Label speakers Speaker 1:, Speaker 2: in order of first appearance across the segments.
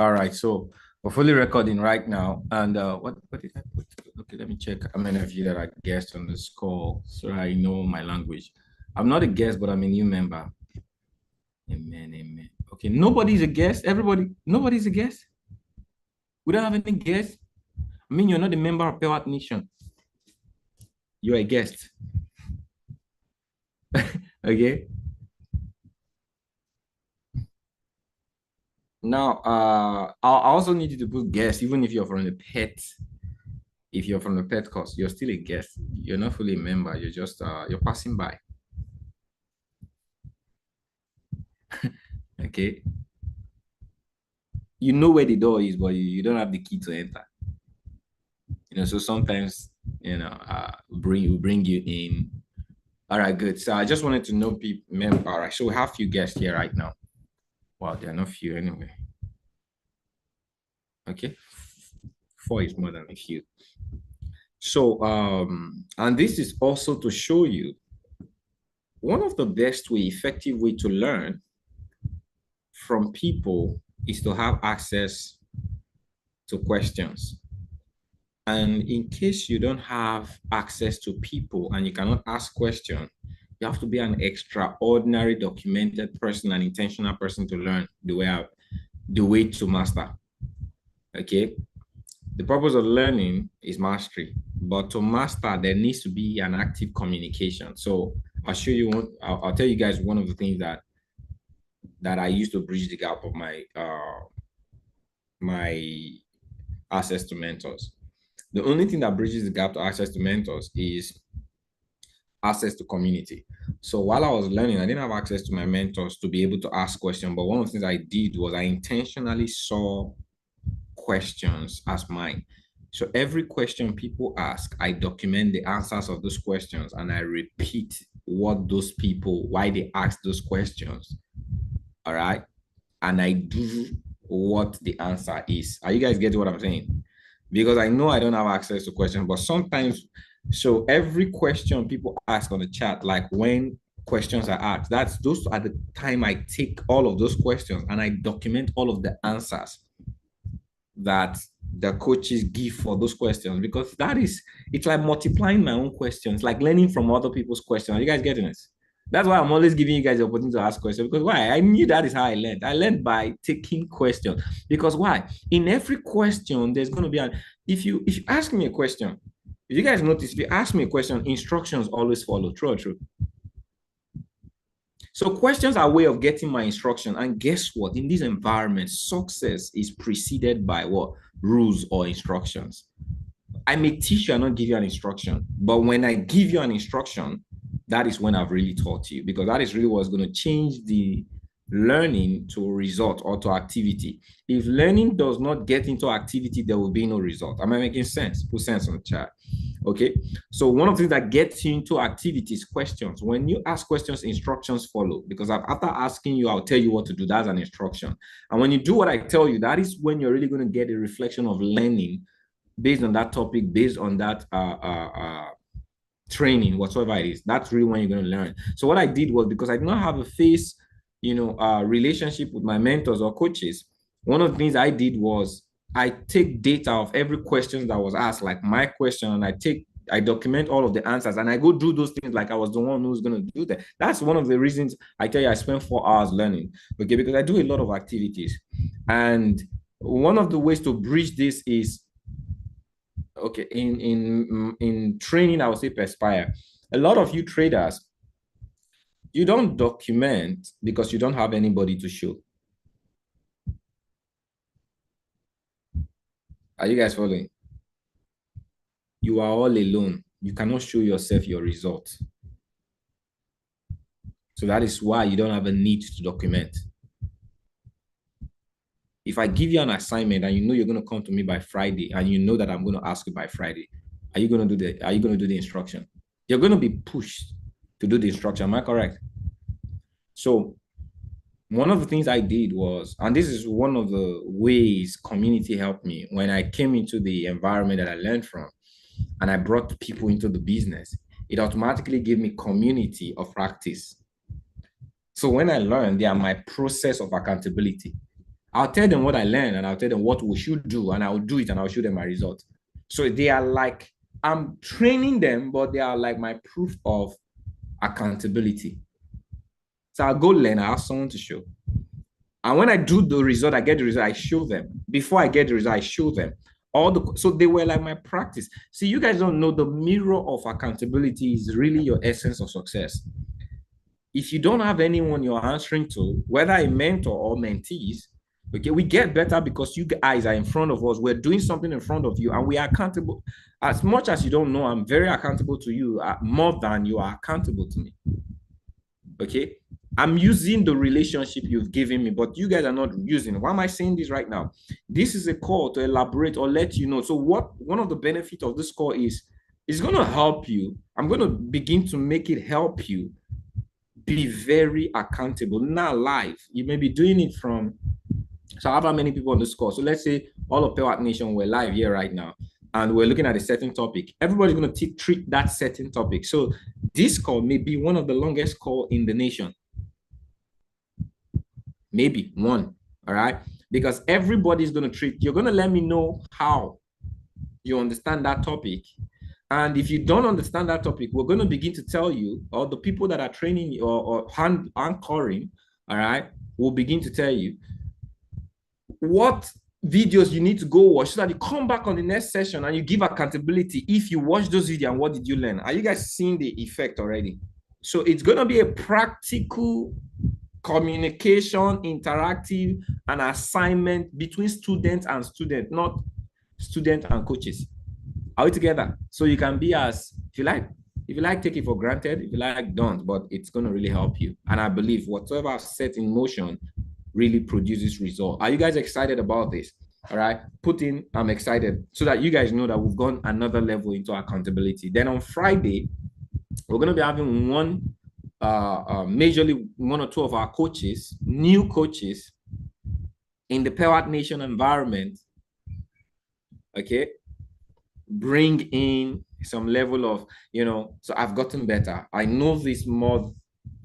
Speaker 1: All right, so we're fully recording right now. And what did I put? Okay, let me check how many of you that are guests on this call so I know my language. I'm not a guest, but I'm a new member. Amen, amen. Okay, nobody's a guest. Nobody's a guest. We don't have any guests. I mean, you're not a member of Pewat Nation. You're a guest. Okay. Now, I also need you to put guest, even if you're from the pet. If you're from the pet course, you're still a guest. You're not fully a member. You're just you're passing by. Okay. You know where the door is, but you don't have the key to enter. So sometimes, bring you in. All right, good. So I just wanted to know people. All right, so we have few guests here right now. Wow, there are not few anyway. Okay, four is more than a few. So, and this is also to show you one of the best way, effective way to learn from people is to have access to questions. And in case you don't have access to people and you cannot ask questions, you have to be an extraordinary documented person, an intentional person to learn the way to master. Okay. The purpose of learning is mastery, but to master, there needs to be an active communication. So I'll show you one, I'll tell you guys one of the things that I used to bridge the gap of my access to mentors. The only thing that bridges the gap to access to mentors is access to community. So while I was learning, I didn't have access to my mentors to be able to ask questions. But one of the things I did was I intentionally saw questions as mine. So every question people ask, I document the answers of those questions and I repeat why they ask those questions. All right. And I do what the answer is. Are you guys getting what I'm saying? Because I know I don't have access to questions, but sometimes, so every question people ask on the chat, like when questions are asked, those at the time I take all of those questions and I document all of the answers that the coaches give for those questions, because it's like multiplying my own questions, like learning from other people's questions. Are you guys getting this? That's why I'm always giving you guys the opportunity to ask questions, because why? I knew that is how I learned. I learned by taking questions. Because why? In every question, there's going to be if you ask me a question, if you guys notice, if you ask me a question, instructions always follow. True or true? So questions are a way of getting my instruction. And guess what? In this environment, success is preceded by what? Rules or instructions. I may teach you and not give you an instruction, but when I give you an instruction, that is when I've really taught you, because that is really what's going to change the learning to result or to activity. If learning does not get into activity, there will be no result. Am I making sense? Put sense on the chat. Okay. So one of the things that gets you into activity is questions. When you ask questions, instructions follow, because after asking you, I'll tell you what to do. That's an instruction. And when you do what I tell you, that is when you're really going to get a reflection of learning based on that topic, based on that training, whatsoever it is. That's really when you're going to learn. So what I did was, because I did not have a face, relationship with my mentors or coaches, one of the things I did was I take data of every question that was asked, like my question, and I document all of the answers, and I go do those things like I was the one who's going to do that. That's one of the reasons I tell you I spent 4 hours learning, okay, because I do a lot of activities. And one of the ways to bridge this is, okay, in training, I would say Perspire. A lot of you traders, you don't document because you don't have anybody to show. Are you guys following? You are all alone. You cannot show yourself your results. So that is why you don't have a need to document. If I give you an assignment and you know you're going to come to me by Friday, and you know that I'm going to ask you by Friday, are you going to do the instruction? You're going to be pushed to do the instruction. Am I correct? So one of the things I did was, and this is one of the ways community helped me when I came into the environment that I learned from, and I brought people into the business, it automatically gave me community of practice. So when I learned, they are my process of accountability. I'll tell them what I learned and I'll tell them what we should do and I'll do it and I'll show them my result. So they are like, I'm training them, but they are like my proof of accountability. So I'll go learn, I have someone to show. And when I do the result, I get the result, I show them. Before I get the result, I show them. So they were like my practice. See, you guys don't know the mirror of accountability is really your essence of success. If you don't have anyone you're answering to, whether a mentor or mentees, okay, we get better because you guys are in front of us. We're doing something in front of you and we are accountable. As much as you don't know, I'm very accountable to you, more than you are accountable to me. Okay, I'm using the relationship you've given me, but you guys are not using it. Why am I saying this right now? This is a call to elaborate or let you know. So one of the benefits of this call is, it's going to help you. I'm going to begin to make it help you be very accountable. Not live. You may be doing it from, so however many people on this call. So let's say all of Pewat Nation, we're live here right now and we're looking at a certain topic. Everybody's going to treat that certain topic. So this call may be one of the longest call in the nation. Maybe one, all right? Because everybody's going to treat, you're going to let me know how you understand that topic. And if you don't understand that topic, we're going to begin to tell you, or the people that are training you or anchoring, all right, will begin to tell you what videos you need to go watch so that you come back on the next session and you give accountability. If you watch those videos and what did you learn? Are you guys seeing the effect already? So it's going to be a practical communication, interactive, and assignment between students and student, not student and coaches. Are we together? So you can be as, if you like, take it for granted. If you like, don't, but it's going to really help you. And I believe whatever I've set in motion really produces result. Are you guys excited about this? All right, put in, I'm excited, so that you guys know that we've gone another level into accountability. Then on Friday, we're going to be having majorly one or two of our coaches, new coaches in the Pewat Nation environment, okay, bring in some level of, so I've gotten better. I know this more.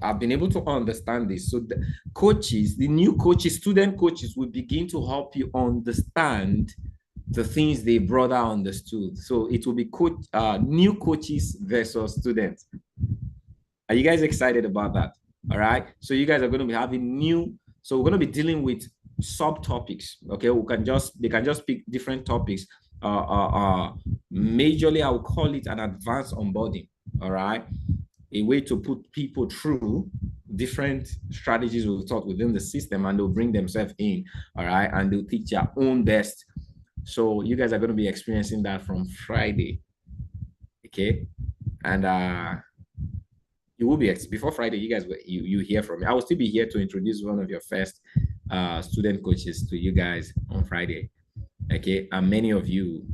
Speaker 1: I've been able to understand this. So the coaches, the new coaches, student coaches will begin to help you understand the things they brother understood. So it will be new coaches versus students. Are you guys excited about that? All right. So you guys are going to be having so we're going to be dealing with subtopics. Okay. They can just pick different topics. Majorly, I will call it an advanced onboarding. All right. A way to put people through different strategies we've taught within the system, and they'll bring themselves in. All right. And they'll teach their own best. So you guys are going to be experiencing that from Friday. Okay. And you will be, before Friday, you guys you hear from me. I will still be here to introduce one of your first student coaches to you guys on Friday. Okay, and many of you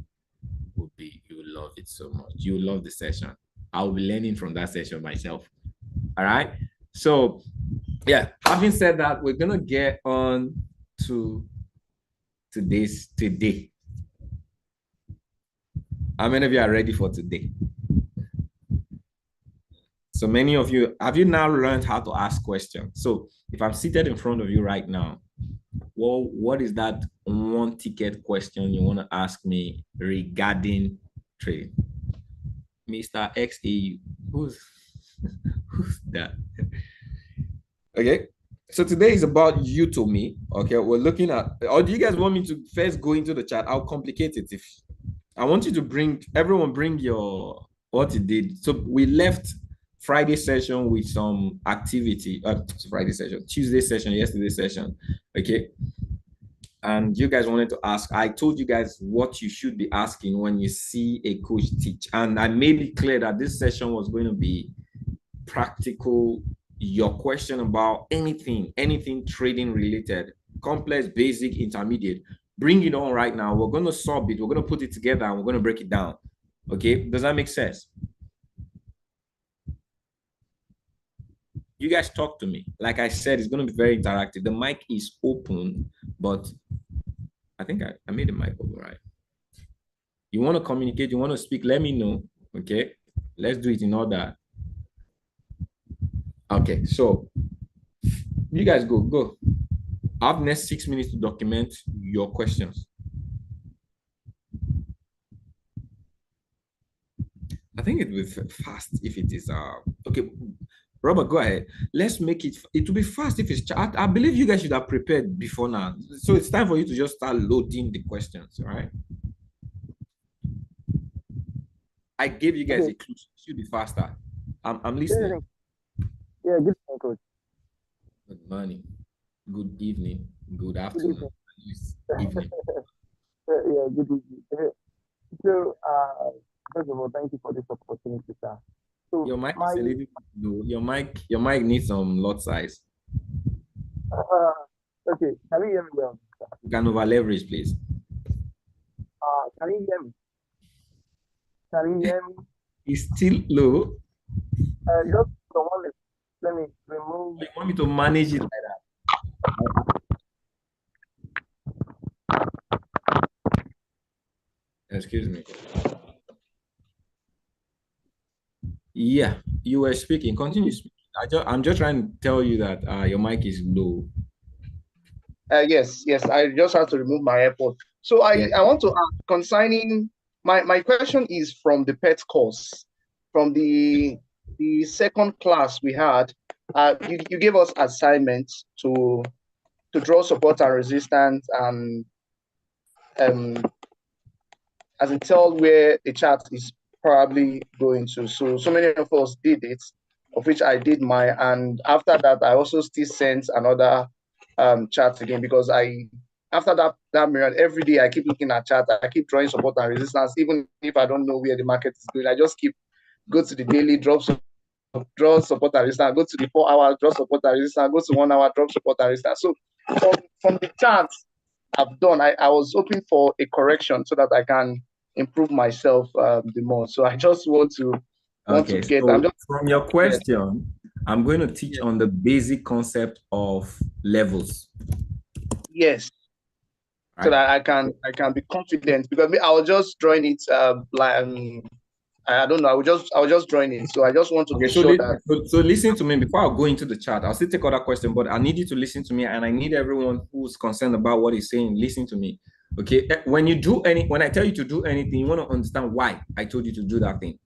Speaker 1: you will love it so much. You will love the session. I will be learning from that session myself. All right. So yeah, having said that, we're gonna get on to today. How many of you are ready for today? So many of you, have you now learned how to ask questions? So if I'm seated in front of you right now, well, what is that one ticket question you want to ask me regarding trading? Mr. XAU, who's that? Okay, so today is about you to me. Okay, we're looking at, or do you guys want me to first go into the chat? I'll complicate it. If I want you to everyone bring your, what you did. So we left Friday session with some activity, Friday session, Tuesday session, yesterday session, okay? And you guys wanted to ask, I told you guys what you should be asking when you see a coach teach. And I made it clear that this session was going to be practical. Your question about anything trading related, complex, basic, intermediate, bring it on right now. We're going to solve it. We're going to put it together and we're going to break it down. Okay, does that make sense? You guys talk to me. Like I said, it's going to be very interactive. The mic is open, but I think I made the mic open, right? You want to communicate, you want to speak, let me know. Okay, let's do it in order. Okay, so you guys go. I have next 6 minutes to document your questions. I think it will be fast if it is okay. Robert, go ahead. Let's make it. It will be fast if it's chat. I believe you guys should have prepared before now. So it's time for you to just start loading the questions, all right? I gave you guys a clue. It should be faster. I'm listening.
Speaker 2: Yeah, good morning, Coach.
Speaker 1: Good morning. Good evening. Good afternoon. Evening.
Speaker 2: Yeah, good evening. So, first of all, thank you for this opportunity, sir. So
Speaker 1: Your mic is a little low. Your mic needs some lot size.
Speaker 2: Okay, can you hear me well, sir?
Speaker 1: You can over leverage, please.
Speaker 2: Can you hear me? Can you hear me?
Speaker 1: It's still low.
Speaker 2: Just for one minute, let me remove.
Speaker 1: You want me to manage it like that? Excuse me. Yeah, you were speaking. Continue speaking. I'm just trying to tell you that your mic is low.
Speaker 2: Yes. I just have to remove my AirPod. So I want to ask concerning my question is from the PET course, from the second class we had. You gave us assignments to draw support and resistance and as in tell where a chart is probably going to. So many of us did it, of which I did mine, and after that I also still sent another chart again, because after that period, every day I keep looking at chart, I keep drawing support and resistance, even if I don't know where the market is going. I just go to the daily, draw support and resistance, go to the 4 hour, draw support and resistance, go to 1 hour, drop support and resistance. So from the charts I've done, I was hoping for a correction so that I can improve myself the more. So I just want to get.
Speaker 1: So from your question, I'm going to teach on the basic concept of levels.
Speaker 2: Yes. Right. So that I can be confident, because I was just drawing it I don't know. I was just drawing it. So I just want to be sure that.
Speaker 1: So listen to me before I go into the chat. I'll still take other questions, but I need you to listen to me, and I need everyone who's concerned about what he's saying, listen to me. Okay. When I tell you to do anything, you want to understand why I told you to do that thing.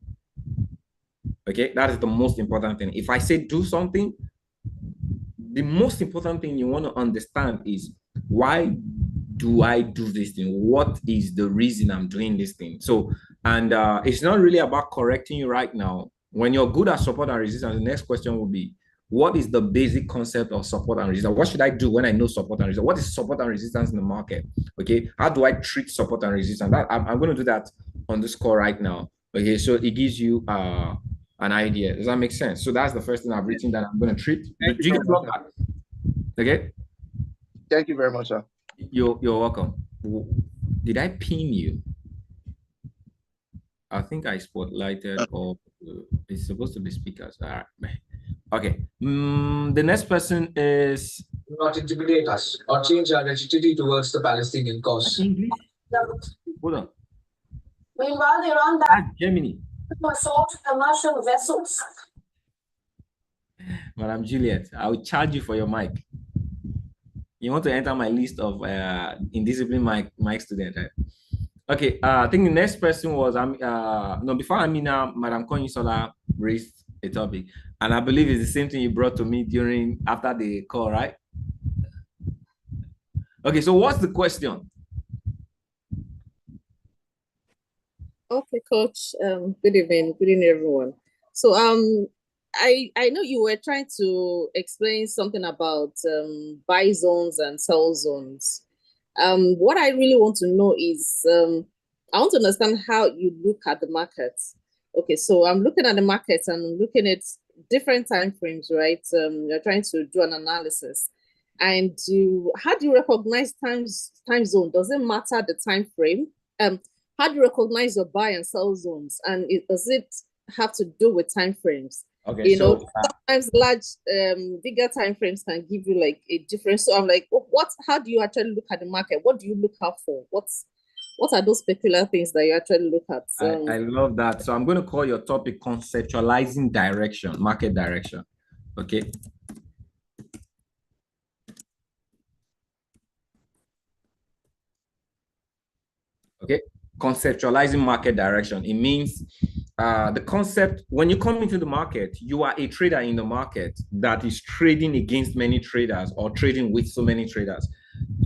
Speaker 1: Okay, that is the most important thing. If I say do something, the most important thing you want to understand is, why do I do this thing? What is the reason I'm doing this thing? So, and it's not really about correcting you right now. When you're good at support and resistance, the next question will be, what is the basic concept of support and resistance? What should I do when I know support and resistance? What is support and resistance in the market? Okay, how do I treat support and resistance? I'm going to do that on this call right now. Okay, so it gives you an idea. Does that make sense? So that's the first thing I've written that I'm going to treat. Do you get that? Okay.
Speaker 2: Thank you very much, sir.
Speaker 1: You're welcome. Did I pin you? I think I spotlighted, or it's supposed to be speakers. All right. Okay. The next person is.
Speaker 3: Do not intimidate us or change our identity towards the Palestinian cause.
Speaker 1: English? Hold on.
Speaker 4: Meanwhile, Iran backed
Speaker 1: Germany
Speaker 4: to assault commercial vessels.
Speaker 1: Madam Juliet, I will charge you for your mic. You want to enter my list of indisciplined mic students, right? Okay, I think the next person was before Amina, Madam Konyisola raised a topic, and I believe it's the same thing you brought to me after the call, right? Okay, so what's the question?
Speaker 5: Okay, Coach. Good evening, everyone. So I know you were trying to explain something about buy zones and sell zones. What I really want to know is I want to understand how you look at the market. Okay, so I'm looking at the market and I'm looking at different time frames, right? You're trying to do an analysis, and how do you recognize time zone? Does it matter the time frame? How do you recognize your buy and sell zones? And does it have to do with time frames?
Speaker 1: Okay,
Speaker 5: sometimes large, bigger time frames can give you like a difference. So I'm like, how do you actually look at the market? What do you look out for? What are those particular things that you actually look at?
Speaker 1: I love that. So I'm going to call your topic conceptualizing direction, market direction. Okay. conceptualizing market direction. It means the concept, when you come into the market, you are a trader in the market that is trading against many traders or trading with so many traders.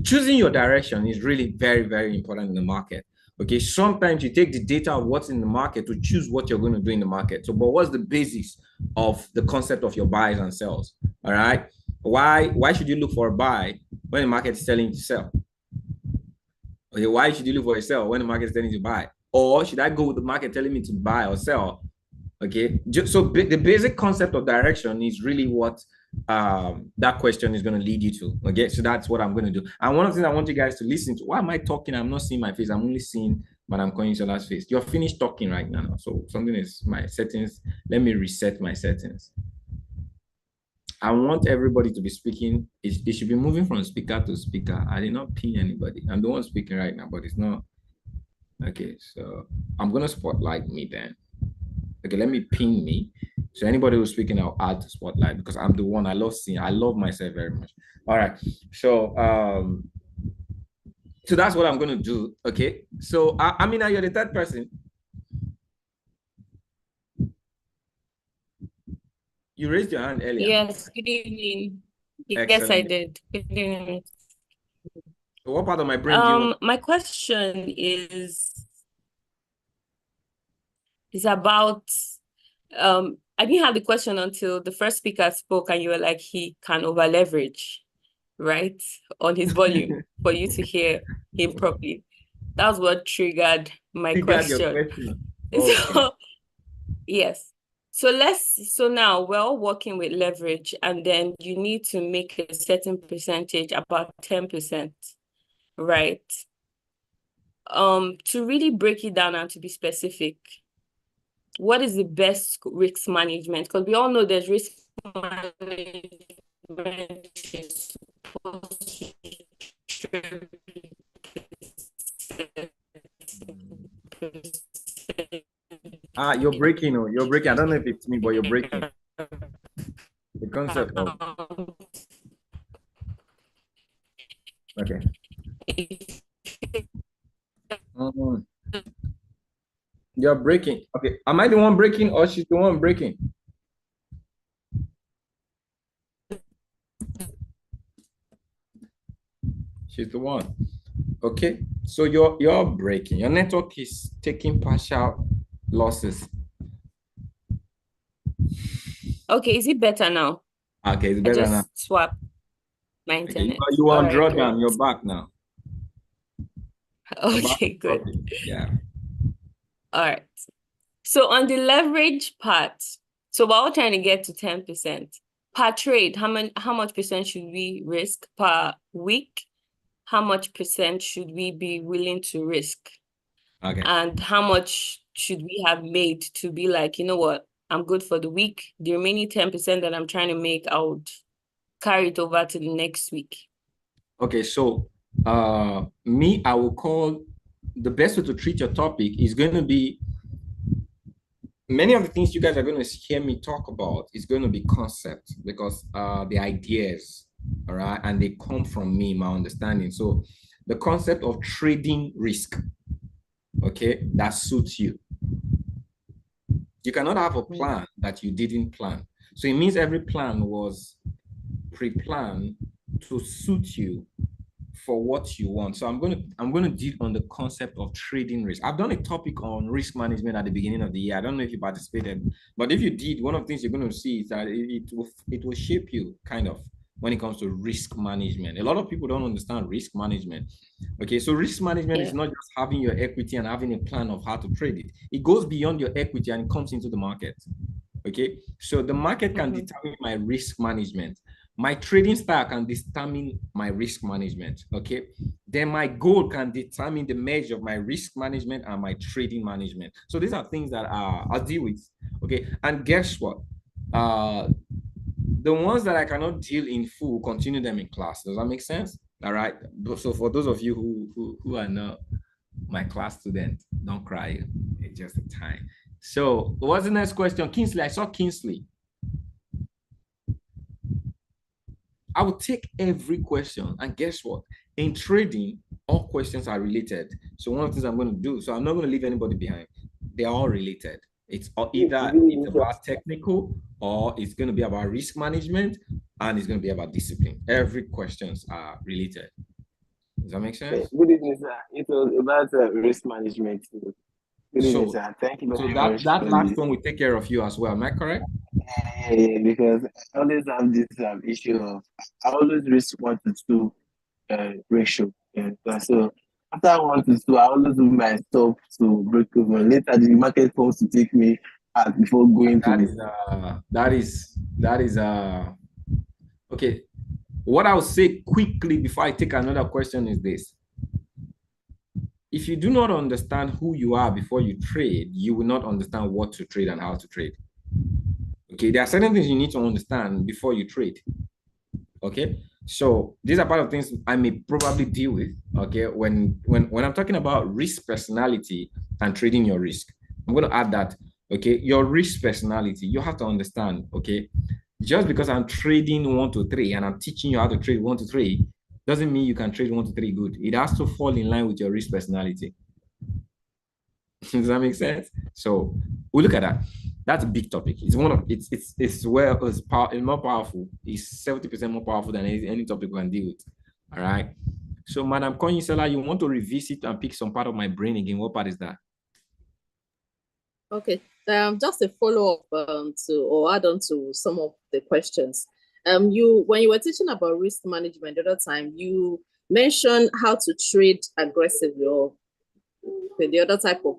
Speaker 1: Choosing your direction is really very, very important in the market. Okay, sometimes you take the data of what's in the market to choose what you're going to do in the market. So, but what's the basis of the concept of your buys and sells? All right. Why should you look for a buy when the market is telling you to sell? Okay, why should you look for a sell when the market is telling you to buy? Or should I go with the market telling me to buy or sell? Okay, so the basic concept of direction is really what that question is going to lead you to. Okay, so that's what I'm going to do. And one of the things I want you guys to listen to, why am I talking? I'm not seeing my face. I'm only seeing Madam Koyinsola's face. You're finished talking right now. So something is my settings. Let me reset my settings. I want everybody to be speaking. It should be moving from speaker to speaker. I did not pin anybody. I'm the one speaking right now, but it's not. Okay, so I'm going to spotlight me then. Okay, let me pin me. So anybody who's speaking, I'll add to spotlight because I'm the one I love seeing. I love myself very much. All right. So so that's what I'm going to do. Okay. So Amina, you're the third person. You raised your hand earlier.
Speaker 6: Yes, good evening. Yes,
Speaker 1: Excellent.
Speaker 6: I did. Good evening.
Speaker 1: So what part of my brain do you want?
Speaker 6: My question is about I didn't have the question until the first speaker spoke and you were like, he can over leverage, right? On his volume for you to hear him properly. That's what triggered my question.
Speaker 1: Okay.
Speaker 6: So yes. So now we're all working with leverage, and then you need to make a certain percentage, about 10%, right? To really break it down and to be specific, what is the best risk management? Because we all know there's risk management is supposed to
Speaker 1: you're breaking. You're breaking. I don't know if it's me, but you're breaking. The concept of okay. You're breaking. Okay. Am I the one breaking or she's the one breaking? She's the one. Okay. So you're breaking. Your network is taking partial losses.
Speaker 6: Okay, is it better now?
Speaker 1: Okay, it's better now.
Speaker 6: Swap my internet.
Speaker 1: Okay. You are on drawdown. You're back now.
Speaker 6: Okay, good.
Speaker 1: Yeah.
Speaker 6: All right. So on the leverage part, so we're all trying to get to 10%. Per trade, how much percent should we risk per week? How much percent should we be willing to risk?
Speaker 1: Okay.
Speaker 6: And how much should we have made to be like, you know what, I'm good for the week. The remaining 10% that I'm trying to make, I would carry it over to the next week. Okay,
Speaker 1: so I will call the best way to treat your topic is going to be many of the things you guys are going to hear me talk about is going to be concepts because the ideas, all right, and they come from me, my understanding. So the concept of trading risk, okay, that suits you. You cannot have a plan that you didn't plan. So it means every plan was pre-planned to suit you for what you want. So I'm going to deal on the concept of trading risk. I've done a topic on risk management at the beginning of the year. I don't know if you participated, but if you did, one of the things you're going to see is that it will shape you kind of when it comes to risk management. A lot of people don't understand risk management. Okay, so risk management is not just having your equity and having a plan of how to trade it. It goes beyond your equity and it comes into the market. Okay, so the market can determine my risk management. My trading style can determine my risk management, okay? Then my goal can determine the measure of my risk management and my trading management. So these are things that I'll deal with, okay? And guess what? The ones that I cannot deal in full, continue them in class. Does that make sense? All right. So for those of you who are not my class students, don't cry. It's just a time. So what's the next question? Kingsley, I saw Kingsley. I will take every question, and guess what? in trading, all questions are related. So one of the things I'm going to do, so I'm not going to leave anybody behind. They're all related. It's either it's about technical, or it's going to be about risk management, and it's going to be about discipline. Every questions are related. Does that make sense?
Speaker 7: Good evening, sir. It was about risk management. Good evening, sir. Thank you very much.
Speaker 1: That last one will take care of you as well. Am I correct?
Speaker 7: Yeah, because I always have this issue of I always risk 1 to 2 ratio. Yeah. So after 1 to 2, I always do my stop to break over. Later, the market comes to take me out before going
Speaker 1: that is okay. What I'll say quickly before I take another question is this. If you do not understand who you are before you trade, you will not understand what to trade and how to trade. Okay, there are certain things you need to understand before you trade. Okay, so these are part of things I may probably deal with. Okay, when I'm talking about risk personality and trading your risk, I'm going to add that. Okay, your risk personality, you have to understand. Okay, just because I'm trading 1 to 3 and I'm teaching you how to trade 1 to 3 doesn't mean you can trade 1 to 3 good. It has to fall in line with your risk personality. Does that make sense? So we'll look at that. That's a big topic. It's more powerful. It's 70% more powerful than any topic we can deal with. All right. So, Madam Koyinsela, you want to revisit and pick some part of my brain again? What part is that?
Speaker 5: Okay. Just a follow-up or add on to some of the questions. When you were teaching about risk management the other time, you mentioned how to trade aggressively, or the other type of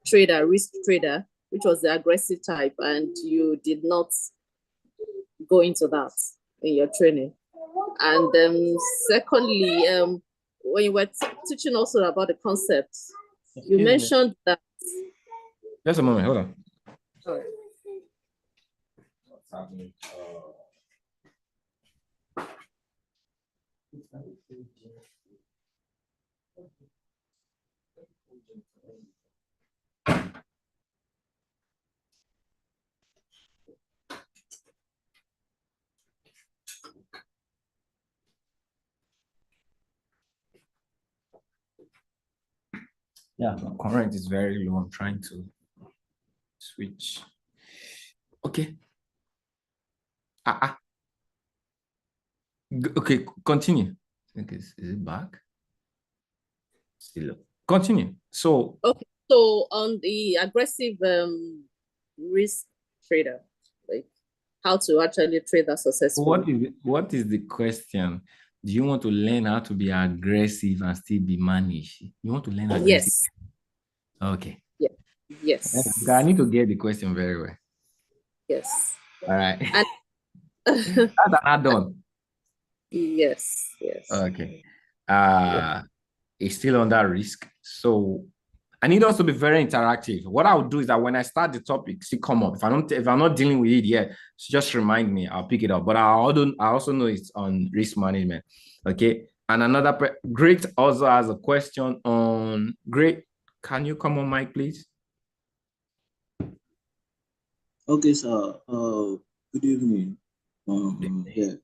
Speaker 5: trader, risk trader, which was the aggressive type, and you did not go into that in your training. And secondly, when you were teaching also about the concepts, you mentioned that.
Speaker 1: Just a moment, hold on.
Speaker 5: Sorry.
Speaker 1: What's happening? Yeah, current is very low. I'm trying to switch. Okay. Okay, continue. I think is it back? Still continue. So
Speaker 5: okay. So on the aggressive risk trader, like how to actually trade that successfully.
Speaker 1: What is the question? Do you want to learn how to be aggressive and still be managed? You want to learn aggressive?
Speaker 5: Yes.
Speaker 1: Okay.
Speaker 5: Yeah. Yes.
Speaker 1: I need to get the question very well.
Speaker 5: Yes.
Speaker 1: All right.
Speaker 5: And
Speaker 1: that's an add-on.
Speaker 5: Yes.
Speaker 1: Okay. It's still under risk. So I need us to be very interactive. What I'll do is that when I start the topic, see come up. If I'm not dealing with it yet, just remind me. I'll pick it up. But I also know it's on risk management. Okay. And another Great also has a question on Great. Can you come on mic, please?
Speaker 8: Okay, sir. Good evening. Yeah.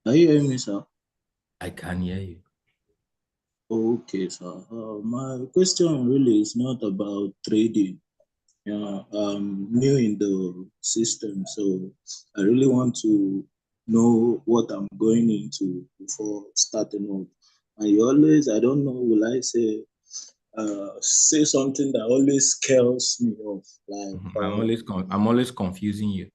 Speaker 8: Are you hearing me, sir?
Speaker 1: I can hear you.
Speaker 8: Okay, sir. My question really is not about trading. I'm new in the system, so I really want to know what I'm going into before starting up. And you always, I don't know, will I say something that always scares me off? Like
Speaker 1: I'm always confusing you.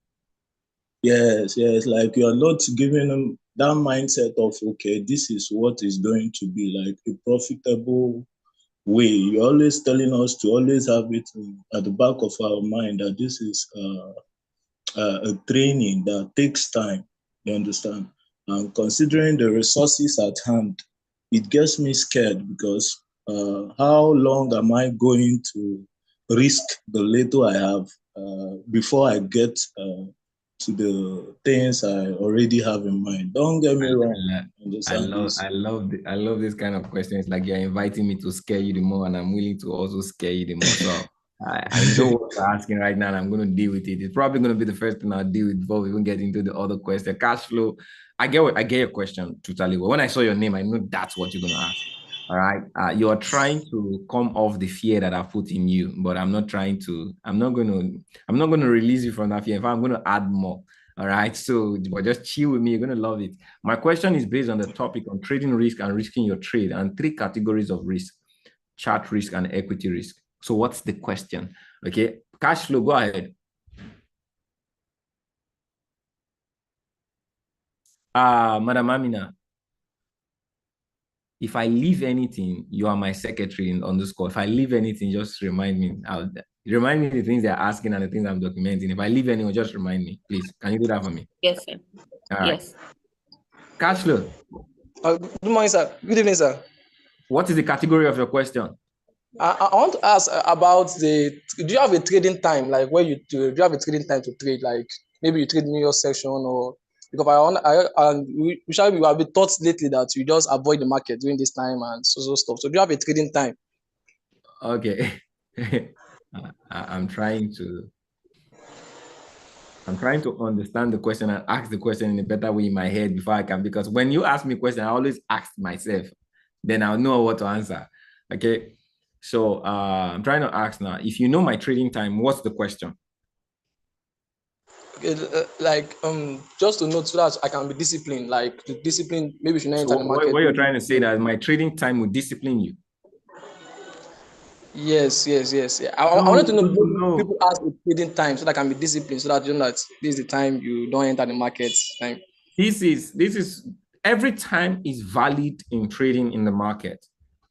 Speaker 8: Yes, like you're not giving them that mindset of, okay, this is what is going to be like a profitable way. You're always telling us to always have it at the back of our mind that this is a training that takes time, you understand? And considering the resources at hand, it gets me scared because how long am I going to risk the little I have before I get to the things I already have in mind? Don't get me wrong.
Speaker 1: I love this kind of questions. Like you're inviting me to scare you the more, and I'm willing to also scare you the more. So I know what you're asking right now, and I'm going to deal with it. It's probably going to be the first thing I'll deal with before we even get into the other question. Cash flow, I get your question totally. When I saw your name, I knew that's what you're gonna ask. All right. You are trying to come off the fear that I put in you, but I'm not trying to, I'm not gonna release you from that fear. In fact, I'm gonna add more. All right. So, but just chill with me, you're gonna love it. My question is based on the topic on trading risk and risking your trade and three categories of risk: chart risk and equity risk. So, what's the question? Okay, cash flow, go ahead. Madam Amina, if I leave anything, you are my secretary on this call. If I leave anything, just remind me. Remind me the things they're asking and the things I'm documenting. If I leave anyone, just remind me, please. Can you do that for me?
Speaker 6: Yes, sir.
Speaker 1: All right.
Speaker 6: Yes.
Speaker 1: Cash flow.
Speaker 9: Good morning, sir. Good evening, sir.
Speaker 1: What is the category of your question?
Speaker 9: I want to ask about do you have a trading time, like where do you have a trading time to trade? Like maybe you trade in your section, or because we have been taught lately that you just avoid the market during this time and so stuff. So do you have a trading time?
Speaker 1: Okay. I'm trying to understand the question and ask the question in a better way in my head before I can, because when you ask me a question, I always ask myself, then I'll know what to answer. Okay. So I'm trying to ask now, if you know my trading time, what's the question?
Speaker 9: Like just to know so that I can be disciplined, like the discipline, maybe you should not enter the market.
Speaker 1: What you're trying to say that my trading time will discipline you?
Speaker 9: Yes. I wanted to know people ask the trading time so that I can be disciplined, so that you know that this is the time you don't enter the market time.
Speaker 1: This is every time is valid in trading in the market.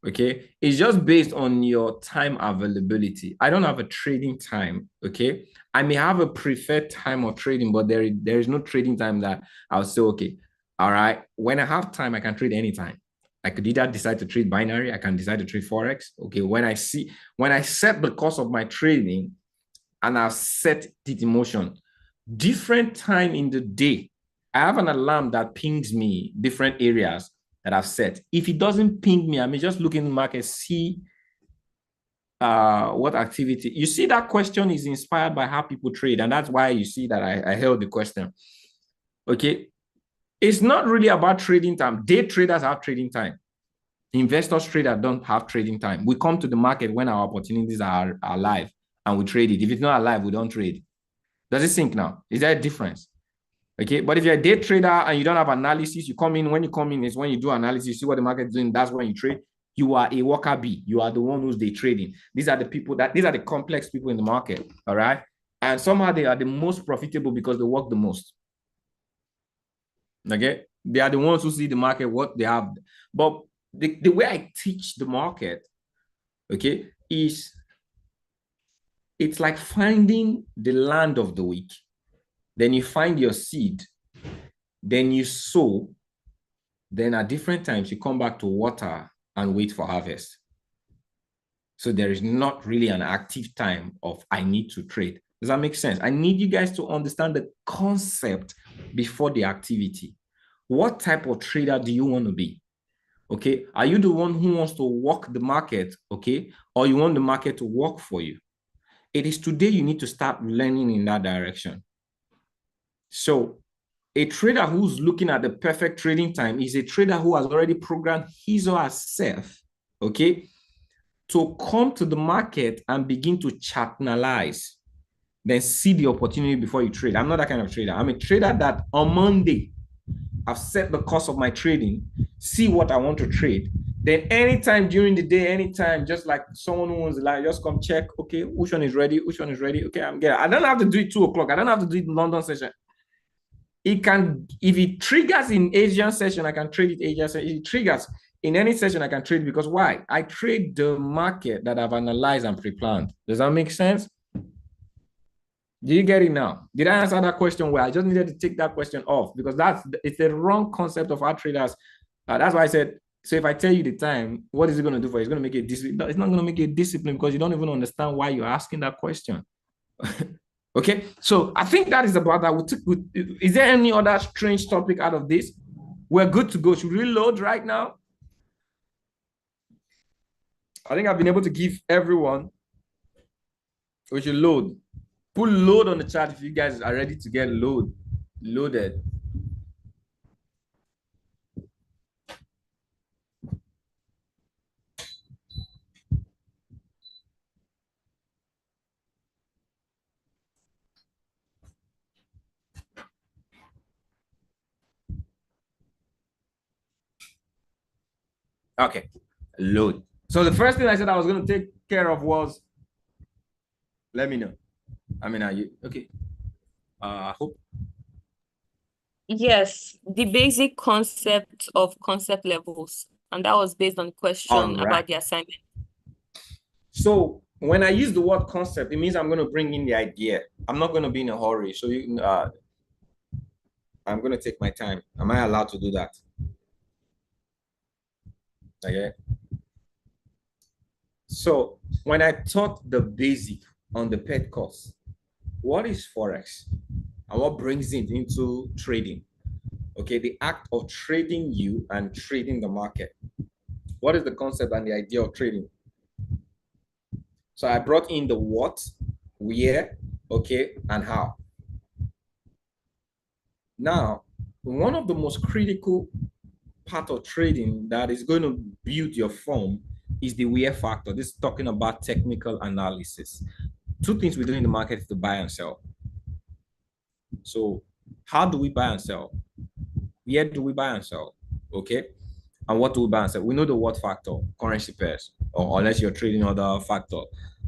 Speaker 1: Okay, it's just based on your time availability. I don't have a trading time. Okay, I may have a preferred time of trading, but there is no trading time that I'll say, okay, all right, when I have time, I can trade anytime. I could either decide to trade binary, I can decide to trade forex. Okay, when I set the course of my trading and I've set it in motion, different time in the day, I have an alarm that pings me different areas that I've set. If it doesn't ping me, I may just look in the market, see what activity. You see, that question is inspired by how people trade, and that's why you see that I held the question. Okay, it's not really about trading time. Day traders have trading time. Investors traders don't have trading time. We come to the market when our opportunities are live and we trade it. If it's not alive, we don't trade. Does it sink now? Is there a difference? Okay, but if you're a day trader and you don't have analysis, you come in, when you come in is when you do analysis, you see what the market is doing, that's when you trade. You are a worker bee. You are the one who's day trading. These are the people these are the complex people in the market, all right? And somehow they are the most profitable because they work the most. Okay, they are the ones who see the market, what they have. But the way I teach the market, okay, is it's like finding the land of the week. Then you find your seed, then you sow, then at different times you come back to water and wait for harvest. So there is not really an active time of I need to trade. Does that make sense? I need you guys to understand the concept before the activity. What type of trader do you want to be? Okay, are you the one who wants to walk the market, okay, or you want the market to work for you? It is today you need to start learning in that direction. So a trader who's looking at the perfect trading time is a trader who has already programmed his or herself, okay, to come to the market and begin to chart analyze, then see the opportunity before you trade. I'm not that kind of trader. I'm a trader that on Monday, I've set the course of my trading, see what I want to trade. Then anytime during the day, anytime, just like someone who wants to like, just come check, okay, which one is ready? Which one is ready? Okay, I'm getting. I don't have to do it 2 o'clock. I don't have to do it in London session. It can, if it triggers in Asian session, I can trade it Asian session. If it triggers in any session, I can trade, because why? I trade the market that I've analyzed and pre-planned. Does that make sense? Do you get it now? Did I answer that question well? I just needed to take that question off, because it's the wrong concept of our traders. That's why I said, so if I tell you the time, what is it going to do for you? It's going to make it discipline. It's not going to make it discipline, because you don't even understand why you're asking that question. Okay, so I think that is about that. Is there any other strange topic out of this? We're good to go. Should we load right now? I think I've been able to give everyone. We should load. Put load on the chat if you guys are ready to get loaded. Okay, load. So the first thing I said I was going to take care of was, let me know. I mean, are you okay? Hope.
Speaker 6: Yes, the basic concept of concept levels. And that was based on the question
Speaker 1: All right.
Speaker 6: about the assignment.
Speaker 1: So when I use the word concept, it means I'm going to bring in the idea. I'm not going to be in a hurry. So you, I'm going to take my time. Am I allowed to do that? Okay. So when I taught the basic on the PET course, what is Forex and what brings it into trading? Okay, the act of trading you and trading the market. What is the concept and the idea of trading? So I brought in the what, where, okay, and how. Now, one of the most critical part of trading that is going to build your firm is the where factor. This is talking about technical analysis. Two things we do in the market is to buy and sell. So how do we buy and sell? Where do we buy and sell? Okay. And what do we buy and sell? We know the what factor, currency pairs, or unless you're trading other factor.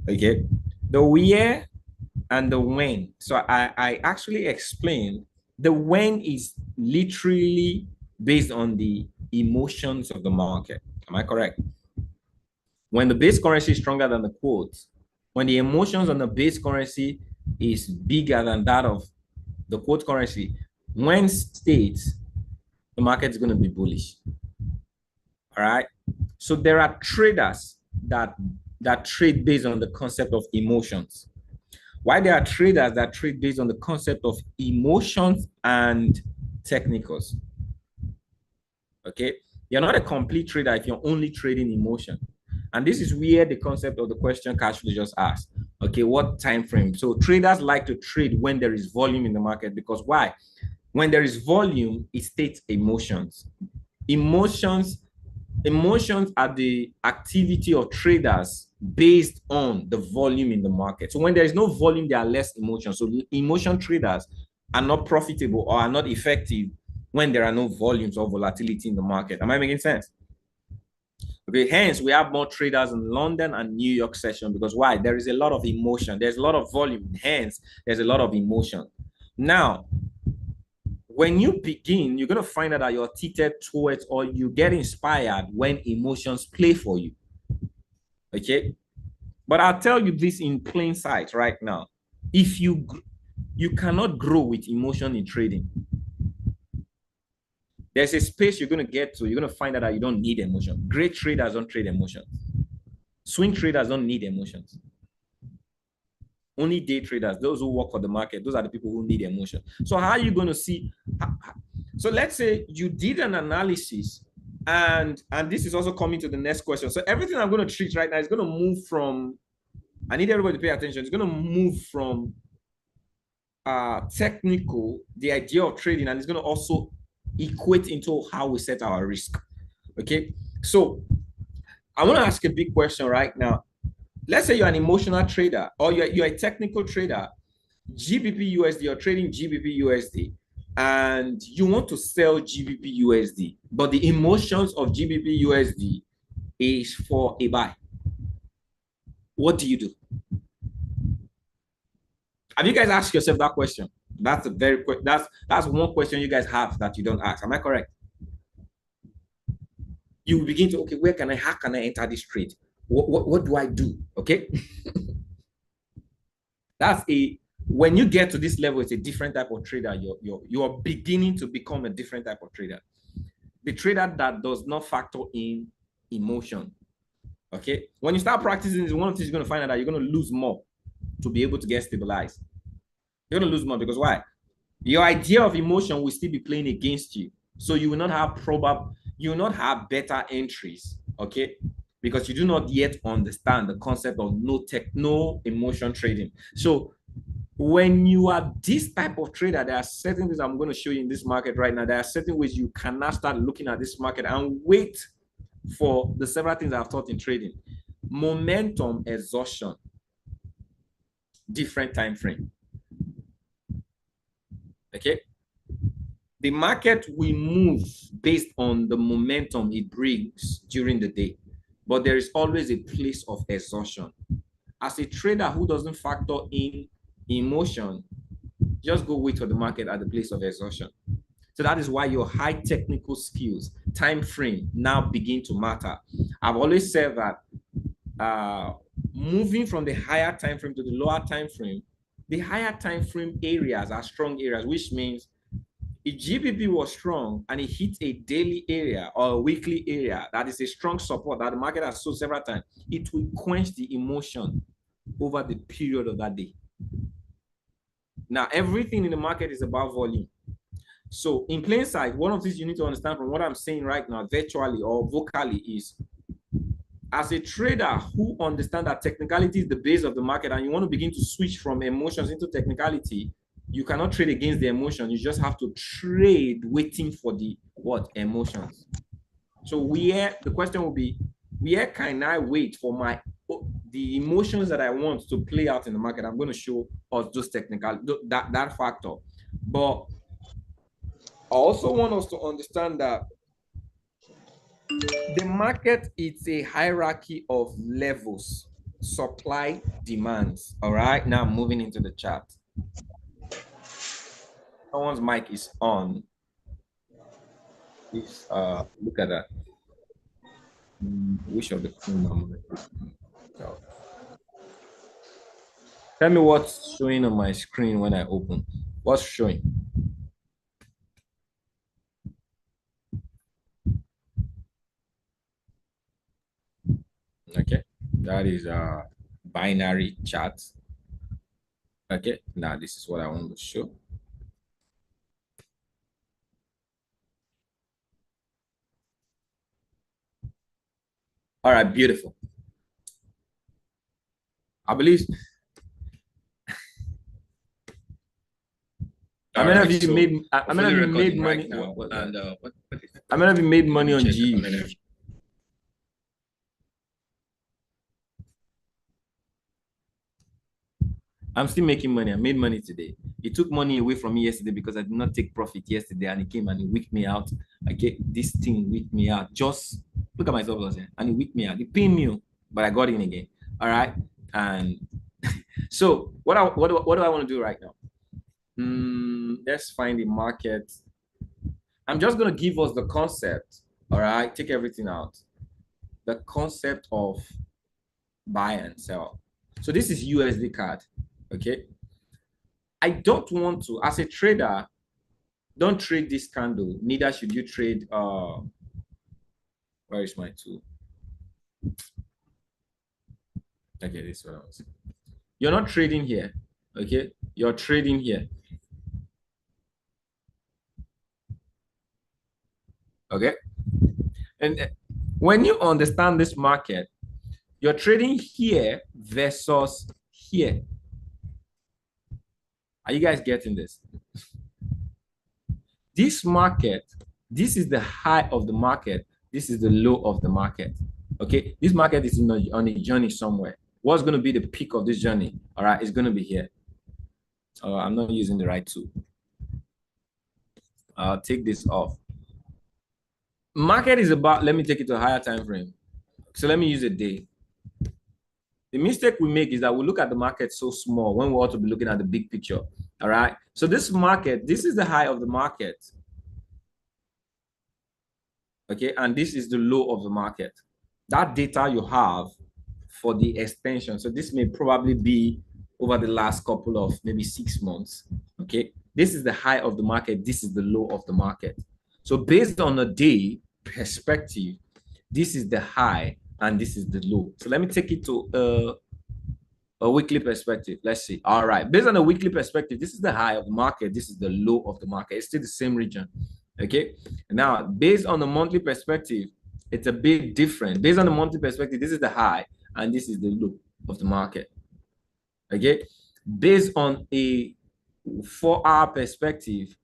Speaker 1: Okay. The where and the when. So I actually explained the when is literally based on the emotions of the market. Am I correct? When the base currency is stronger than the quote, when the emotions on the base currency is bigger than that of the quote currency, when states, the market is going to be bullish. All right. So there are traders that trade based on the concept of emotions. Why there are traders that trade based on the concept of emotions and technicals. Okay. You're not a complete trader if you're only trading emotion. And this is where the concept of the question Cashflow just asked. Okay, what time frame? So traders like to trade when there is volume in the market, because why? When there is volume, it states emotions. Emotions are the activity of traders based on the volume in the market. So when there is no volume, there are less emotions. So emotion traders are not profitable or are not effective when there are no volumes or volatility in the market. Am I making sense? Okay, hence we have more traders in London and New York session, because why? There is a lot of emotion. There's a lot of volume. Hence, there's a lot of emotion. Now, when you begin, you're going to find out that you're tilted towards, or you get inspired when emotions play for you. Okay. But I'll tell you this in plain sight right now. If you cannot grow with emotion in trading. There's a space you're going to get to. You're going to find out that you don't need emotion. Great traders don't trade emotions. Swing traders don't need emotions. Only day traders, those who work for the market, those are the people who need emotion. So how are you going to see? So let's say you did an analysis, and this is also coming to the next question. So everything I'm going to treat right now is going to move from, I need everybody to pay attention. It's going to move from technical, the idea of trading, and it's going to also equate into how we set our risk. Okay, so I want to ask a big question right now. Let's say you're an emotional trader, or you're a technical trader, GBP USD, you're trading GBP USD, and you want to sell GBP USD, but the emotions of GBP USD is for a buy. What do you do? Have you guys asked yourself that question? That's a very quick, that's one question you guys have that you don't ask. Am I correct? You begin to, okay, how can I enter this trade? What do I do? Okay. When you get to this level, it's a different type of trader. You're beginning to become a different type of trader. The trader that does not factor in emotion. Okay. When you start practicing this, one of the things you're going to find out that you're going to lose more to be able to get stabilized. You're going to lose more because why? Your idea of emotion will still be playing against you. So you will not have better entries. Okay. Because you do not yet understand the concept of no emotion trading. So when you are this type of trader, there are certain things I'm going to show you in this market right now. There are certain ways you cannot start looking at this market and wait for the several things I've taught in trading. Momentum, exhaustion, different time frame. Okay. The market will move based on the momentum it brings during the day, but there is always a place of exhaustion. As a trader who doesn't factor in emotion, just go wait for the market at the place of exhaustion. So that is why your high technical skills, time frame, now begin to matter. I've always said that moving from the higher time frame to the lower time frame, the higher time frame areas are strong areas, which means if GBP was strong and it hit a daily area or a weekly area that is a strong support that the market has sold several times, it will quench the emotion over the period of that day. Now, everything in the market is about volume. So in plain sight, one of these you need to understand from what I'm saying right now, virtually or vocally, is as a trader who understands that technicality is the base of the market and you want to begin to switch from emotions into technicality, you cannot trade against the emotion. You just have to trade waiting for the what? Emotions. So the question will be, where can I wait for the emotions that I want to play out in the market? I'm going to show us those technical, that factor. But I also want us to understand that the market is a hierarchy of levels, supply, demands. All right, now moving into the chart. Someone's mic is on. Please look at that. Which of the tell me what's showing on my screen when I open. What's showing? Okay, that is a binary chart. Okay, now this is what I want to show. All right, beautiful. I believe I mean, have you made money now? And I mean, have you made money on G? I'm still making money. I made money today. It took money away from me yesterday because I did not take profit yesterday, and it came and it wicked me out. Okay, this thing wicked me out. Just look at myself and it wicked me out. It pained me, but I got in again. All right, and so what do I want to do right now? Let's find the market. I'm just gonna give us the concept. All right, take everything out. The concept of buy and sell. So this is USD card. Okay, I don't want to, as a trader, don't trade this candle. Neither should you trade where is my tool? Okay, this is what I was saying. You're not trading here. Okay, you're trading here. Okay, and when you understand this market, you're trading here versus here. Are you guys getting this? This market, this is the high of the market. This is the low of the market. Okay, this market is on a journey somewhere. What's going to be the peak of this journey? All right, it's going to be here. I'm not using the right tool. I'll take this off. Market is about, let me take it to a higher time frame. So let me use a day. The mistake we make is that we look at the market so small when we ought to be looking at the big picture. All right. So this market, this is the high of the market. Okay. And this is the low of the market. That data you have for the extension. So this may probably be over the last couple of maybe 6 months. Okay. This is the high of the market. This is the low of the market. So based on a day perspective, this is the high and this is the low. So let me take it to a weekly perspective. Let's see. All right. Based on a weekly perspective, this is the high of the market. This is the low of the market. It's still the same region. Okay. Now, based on the monthly perspective, it's a bit different. Based on the monthly perspective, this is the high and this is the low of the market. Okay. Based on a 4-hour perspective.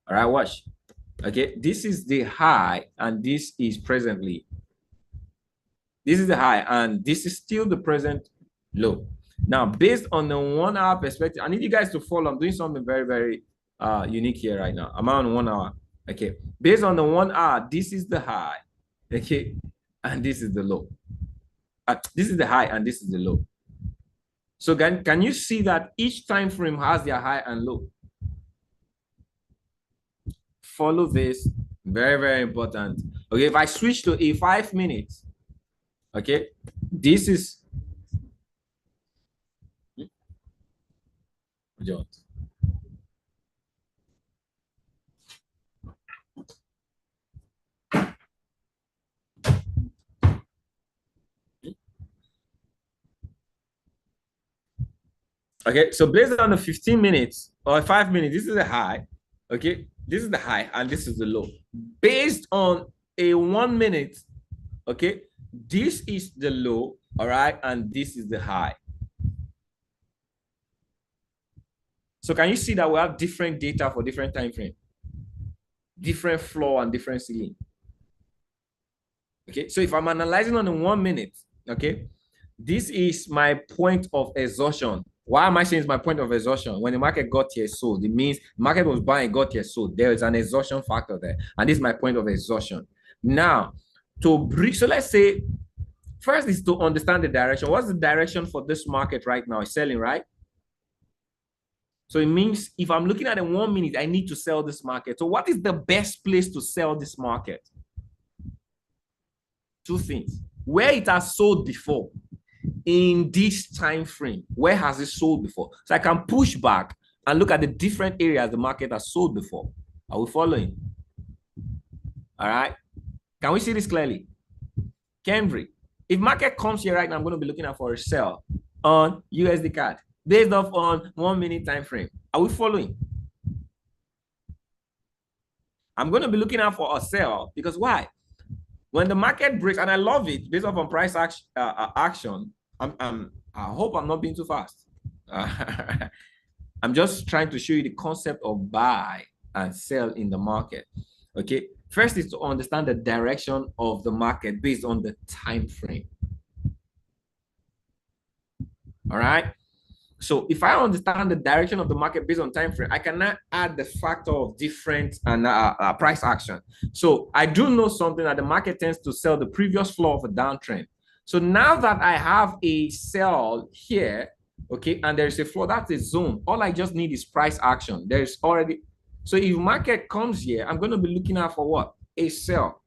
Speaker 1: All right. Watch. Okay. This is the high and this is presently. This is the high and this is still the present low. Now, based on the 1-hour perspective, I need you guys to follow. I'm doing something very, very unique here right now. I'm on 1 hour. Okay. Based on the 1 hour, this is the high. Okay. And this is the low. This is the high and this is the low. So can you see that each time frame has their high and low? Follow this. Very, very important. Okay, if I switch to a 5 minutes, okay, this is okay, so based on the 15 minutes or 5 minutes, this is the high. Okay, this is the high and this is the low. Based on a 1 minute, okay, this is the low, all right, and this is the high. So can you see that we have different data for different time frame, different floor and different ceiling? Okay, so if I'm analyzing on the 1 minute, okay, this is my point of exhaustion. Why am I saying it's my point of exhaustion? When the market got here sold, it means the market was buying, got here sold. There is an exhaustion factor there. And this is my point of exhaustion. Now, to bridge, so let's say, first is to understand the direction. What's the direction for this market right now? It's selling, right? So it means if I'm looking at a 1 minute, I need to sell this market. So what is the best place to sell this market? Two things. Where it has sold before. In this time frame, where has it sold before? So I can push back and look at the different areas the market has sold before. Are we following? All right. Can we see this clearly? Kendrick, if market comes here right now, I'm going to be looking at for a sell on USD CAD based off on 1 minute time frame. Are we following? I'm going to be looking out for a sell because why? When the market breaks, and I love it based off on price action, I hope I'm not being too fast. I'm just trying to show you the concept of buy and sell in the market. Okay. First is to understand the direction of the market based on the time frame. All right. So if I understand the direction of the market based on time frame, I cannot add the factor of different and price action. So I do know something that the market tends to sell the previous floor of a downtrend. So now that I have a sell here, okay, and there's a floor, that's a zone. All I just need is price action. There's already, so if market comes here, I'm going to be looking out for what? A sell.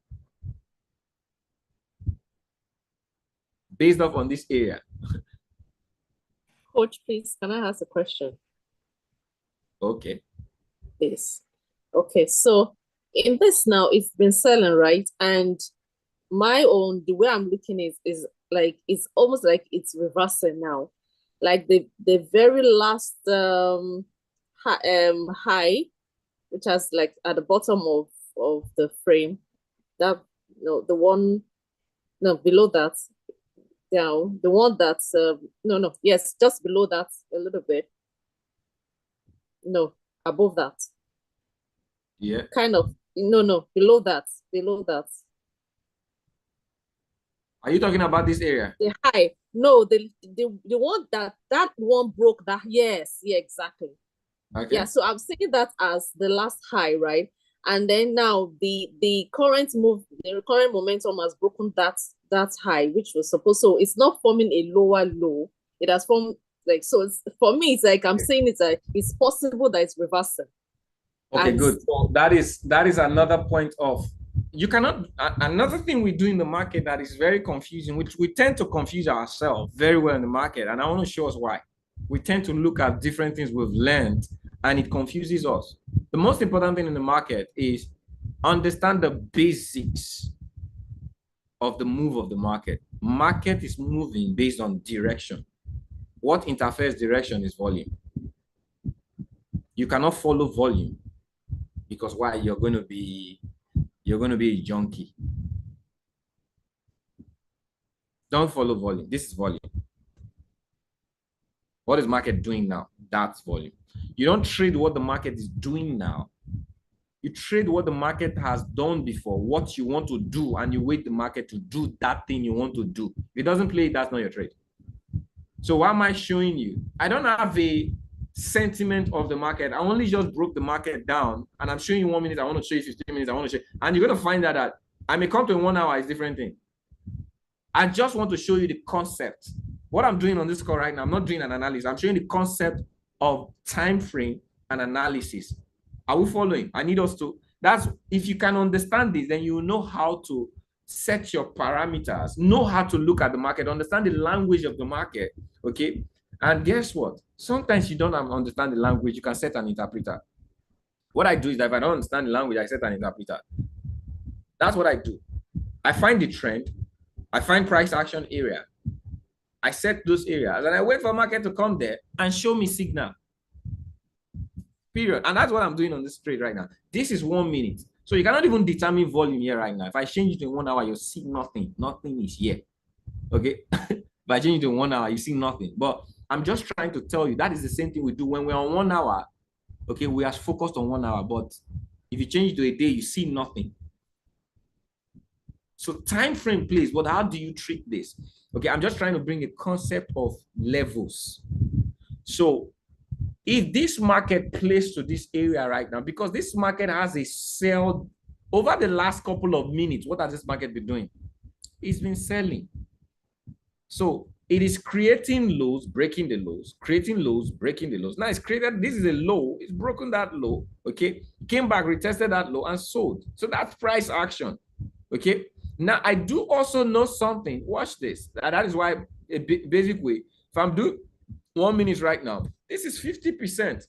Speaker 1: Based off on this area.
Speaker 5: Coach, please, can I ask a question?
Speaker 1: Okay.
Speaker 5: Please. Okay, so in this now, it's been selling, right? And my own, the way I'm looking is like, it's almost like it's reversing now. Like the very last high, which has like at the bottom of the frame, that, no, the one, no, below that, down, the one that's, yes, just below that a little bit. No, above that.
Speaker 1: Yeah.
Speaker 5: Kind of, no, below that.
Speaker 1: Are you talking about this area?
Speaker 5: The high. No, the one that one broke that. Yes, yeah, exactly.
Speaker 1: Okay.
Speaker 5: Yeah, so I'm seeing that as the last high, right? And then now the current momentum has broken that high, which was supposed, so it's not forming a lower low. It has formed, like, so it's, for me, it's like I'm saying it's possible that it's reversing.
Speaker 1: Okay,
Speaker 5: And
Speaker 1: good. So that is another point of, you cannot, another thing we do in the market that is very confusing, which we tend to confuse ourselves very well in the market. And I want to show us why. We tend to look at different things we've learned and it confuses us. The most important thing in the market is understand the basics of the move of the market. Market is moving based on direction. What interferes direction is volume. You cannot follow volume because why? You're going to be a junkie. Don't follow volume. This is volume. What is market doing now? That's volume. You don't trade what the market is doing now. You trade what the market has done before, what you want to do, and you wait the market to do that thing you want to do. If it doesn't play, that's not your trade. So why am I showing you? I don't have a sentiment of the market. I only just broke the market down, and I'm showing you 1 minute. I want to show you 15 minutes. I want to show you, and you're going to find that I may come to in 1 hour is different thing. I just want to show you the concept. What I'm doing on this call right now, I'm not doing an analysis. I'm showing the concept of time frame and analysis. Are we following? I need us to. That's if you can understand this, then you will know how to set your parameters, know how to look at the market, understand the language of the market. Okay. And guess what? Sometimes you don't understand the language, you can set an interpreter. What I do is that if I don't understand the language, I set an interpreter. That's what I do. I find the trend, I find price action area, I set those areas, and I wait for market to come there and show me signal. Period. And that's what I'm doing on this trade right now. This is 1 minute. So you cannot even determine volume here right now. If I change it to 1 hour, you'll see nothing. Nothing is here. Okay. If I change it to 1 hour, you see nothing. But I'm just trying to tell you that is the same thing we do when we're on 1 hour. Okay, we are focused on 1 hour, but if you change it to a day, you see nothing. So time frame plays, but how do you treat this? Okay, I'm just trying to bring a concept of levels. So if this market plays to this area right now, because this market has a sell over the last couple of minutes, what has this market been doing? It's been selling. So it is creating lows, breaking the lows, creating lows, breaking the lows. Now it's created, this is a low, it's broken that low, okay? Came back, retested that low and sold. So that's price action, okay? Now I do also know something, watch this. That is why a basic way, if I'm doing 1 minute right now, this is 50%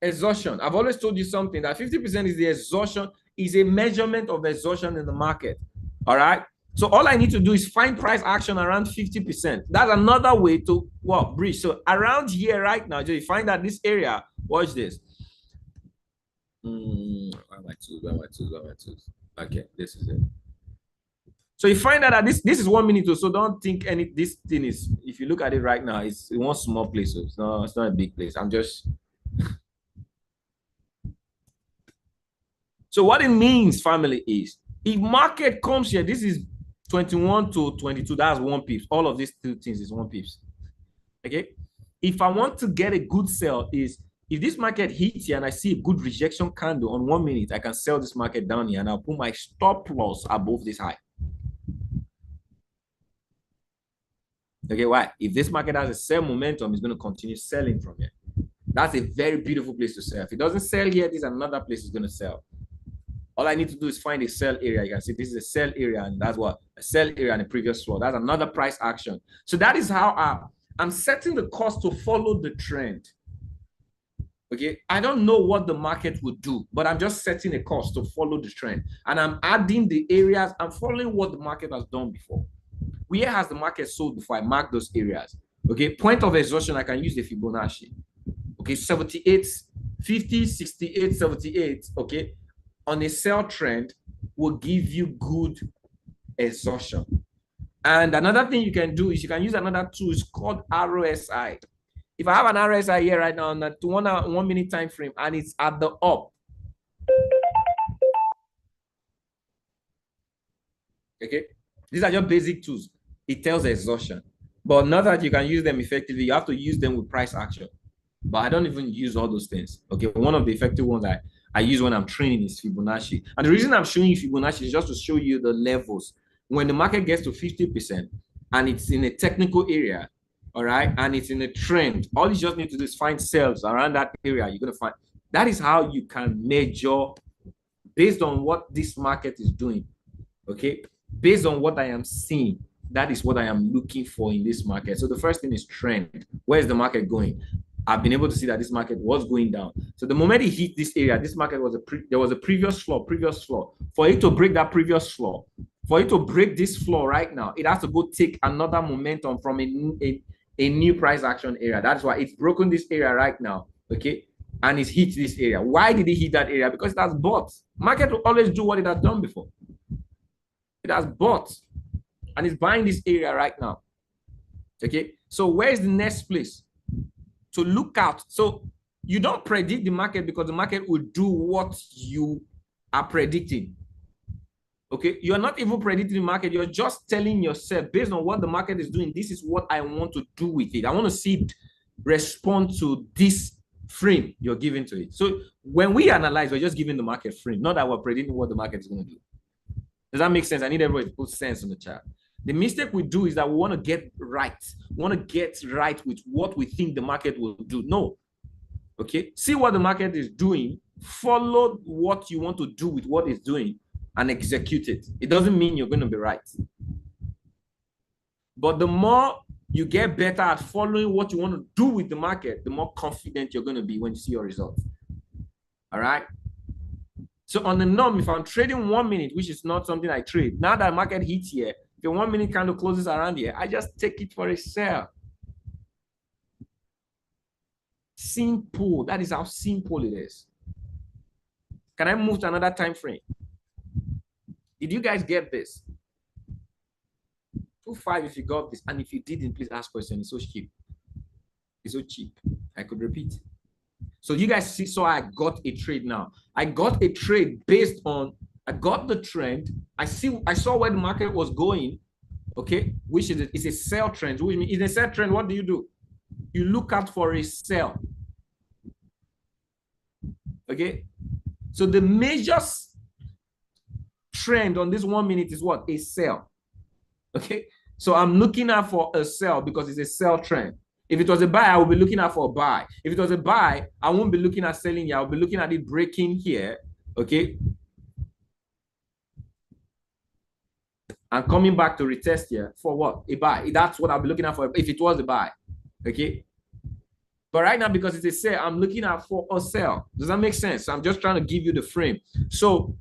Speaker 1: exhaustion. I've always told you something, that 50% is the exhaustion, is a measurement of exhaustion in the market, all right? So all I need to do is find price action around 50%. That's another way to what bridge. So around here right now, you find that this area, watch this. Where are my tools? Okay, this is it. So you find out that this is 1 minute or so. Don't think this thing is, if you look at it right now, it's in one small place. So it's not a big place. I'm just. So what it means, family, is if market comes here, this is 21 to 22, that's 1 pips. All of these two things is 1 pips. Okay. If I want to get a good sell, is if this market hits here and I see a good rejection candle on 1 minute, I can sell this market down here and I'll put my stop loss above this high. Okay, why? If this market has a sell momentum, it's going to continue selling from here. That's a very beautiful place to sell. If it doesn't sell here, this is another place it's going to sell. All I need to do is find a sell area. You can see this is a sell area, and that's what a sell area in the previous floor. That's another price action. So that is how I'm setting the cost to follow the trend. Okay, I don't know what the market would do, but I'm just setting a cost to follow the trend, and I'm adding the areas. I'm following what the market has done before. Where has the market sold before? I mark those areas. Okay, point of exhaustion, I can use the Fibonacci. Okay, 78, 50, 68, 78. Okay, on a sell trend will give you good exhaustion. And another thing you can do is you can use another tool. It's called RSI. If I have an RSI here right now on that 1 minute time frame and it's at the up, okay, these are just basic tools. It tells exhaustion, but not that you can use them effectively. You have to use them with price action. But I don't even use all those things. Okay, one of the effective ones I use when I'm training is Fibonacci. And the reason I'm showing you Fibonacci is just to show you the levels. When the market gets to 50% and it's in a technical area, all right, and it's in a trend, all you just need to do is find sales around that area. You're going to find that is how you can measure based on what this market is doing. Okay, based on what I am seeing, that is what I am looking for in this market. So the first thing is trend. Where is the market going? I've been able to see that this market was going down. So the moment it hit this area, this market was there was a previous floor. For it to break that previous floor, for it to break this floor right now, it has to go take another momentum from a new price action area. That's why it's broken this area right now. Okay, and it's hit this area. Why did it hit that area? Because it has bought. Market will always do what it has done before. It has bought and it's buying this area right now. Okay, so where is the next place to look out? So you don't predict the market because the market will do what you are predicting. Okay, you're not even predicting the market. You're just telling yourself based on what the market is doing, this is what I want to do with it. I want to see respond to this frame you're giving to it. So when we analyze, we're just giving the market frame, not that we're predicting what the market is going to do. Does that make sense? I need everybody to put sense in the chat. The mistake we do is that we want to get right. We want to get right with what we think the market will do. No. Okay. See what the market is doing. Follow what you want to do with what it's doing and execute it. It doesn't mean you're going to be right. But the more you get better at following what you want to do with the market, the more confident you're going to be when you see your results. All right. So on the norm, if I'm trading 1 minute, which is not something I trade, now that market hits here, if the 1 minute candle closes around here, I just take it for a sell. Simple. That is how simple it is. Can I move to another time frame? Did you guys get this? 2.5 if you got this, and if you didn't, please ask questions. It's so cheap. It's so cheap. I could repeat. So you guys see, so I got a trade now. I got a trade based on, I got the trend. I saw where the market was going, okay, which is it's a sell trend, which means in a sell trend, what do? You look out for a sell. Okay. So the major trend on this 1 minute is what? A sell. Okay. So I'm looking out for a sell because it's a sell trend. If it was a buy, I would be looking out for a buy. If it was a buy, I won't be looking at selling here. I'll be looking at it breaking here, okay? And coming back to retest here for what? A buy. That's what I'll be looking at for if it was a buy, okay? But right now, because it's a sell, I'm looking out for a sell. Does that make sense? I'm just trying to give you the frame. So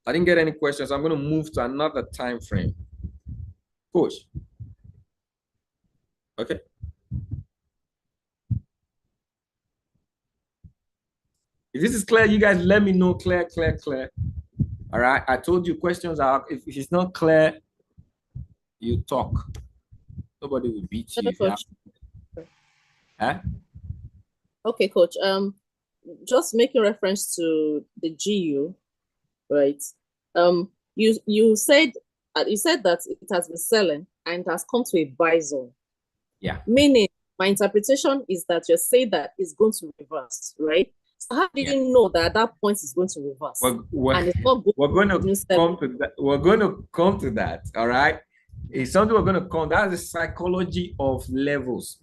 Speaker 1: I didn't get any questions. I'm going to move to another time frame. Push. Okay. If this is clear, you guys let me know. Clear. All right. I told you questions are, if it's not clear, you talk. Nobody will beat you. Huh?
Speaker 5: Okay, coach. Just making reference to the GU, right? You said that it has been selling and it has come to a buy zone.
Speaker 1: Yeah.
Speaker 5: Meaning, my interpretation is that you're saying that it's going to reverse, right? So how did you know that at that point it's going to reverse?
Speaker 1: We're going to come to that. All right. It's something we're going to come. That's the psychology of levels.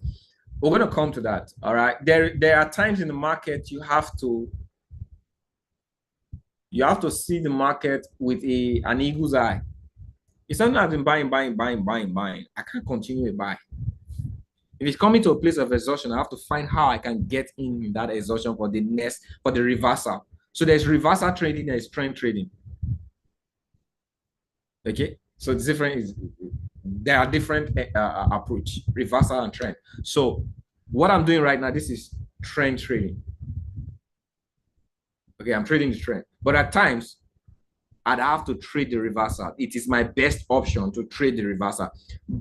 Speaker 1: We're going to come to that. All right. There are times in the market you have to see the market with an eagle's eye. It's something I've been buying. I can't continue a buy. If it's coming to a place of exhaustion, I have to find how I can get in that exhaustion for the reversal. So there's reversal trading, there's trend trading. Okay, so it's different. There are different approach, reversal and trend. So what I'm doing right now, this is trend trading. Okay, I'm trading the trend, but at times I'd have to trade the reversal. It is my best option to trade the reversal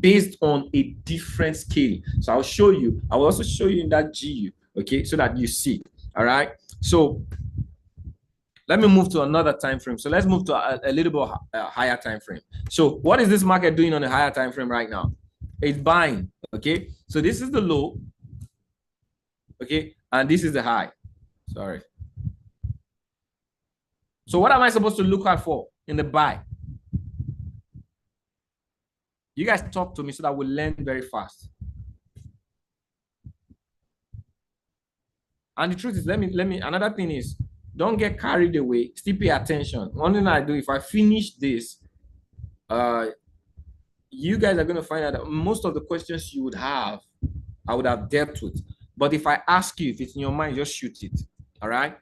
Speaker 1: based on a different scale. So I'll show you. I will also show you in that GU, okay, so that you see. All right. So let me move to another time frame. So let's move to a little bit higher time frame. So what is this market doing on a higher time frame right now? It's buying. Okay. So this is the low. Okay, and this is the high. Sorry. So what am I supposed to look out for in the buy? You guys talk to me so that we'll learn very fast. And the truth is, another thing is, don't get carried away. Still pay attention. One thing I do, if I finish this, you guys are going to find out that most of the questions you would have, I would have dealt with. But if I ask you, if it's in your mind, just shoot it. All right.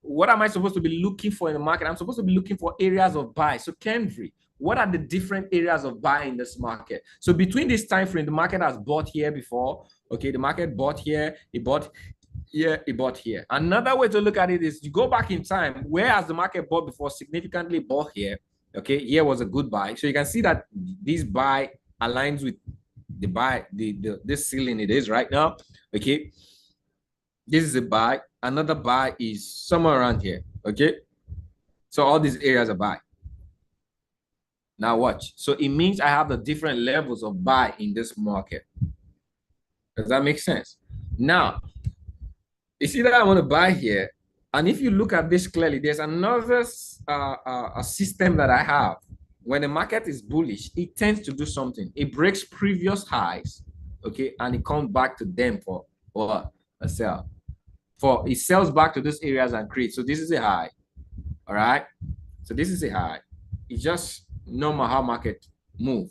Speaker 1: What am I supposed to be looking for in the market? I'm supposed to be looking for areas of buy. So Kendry, what are the different areas of buy in this market? So between this time frame, the market has bought here before. Okay, the market bought here, it bought here, it bought here. Another way to look at it is you go back in time. Where has the market bought before? Significantly bought here. Okay, here was a good buy. So you can see that this buy aligns with the buy, this ceiling it is right now. Okay, this is a buy. Another buy is somewhere around here. Okay, so all these areas are buy. Now watch. So it means I have the different levels of buy in this market. Does that make sense? Now, you see that I want to buy here. And if you look at this clearly, there's another a system that I have. When the market is bullish, it tends to do something. It breaks previous highs, okay, and it comes back to them for a sell. It sells back to those areas and creates. So this is a high, all right? So this is a high. It's just normal how market move,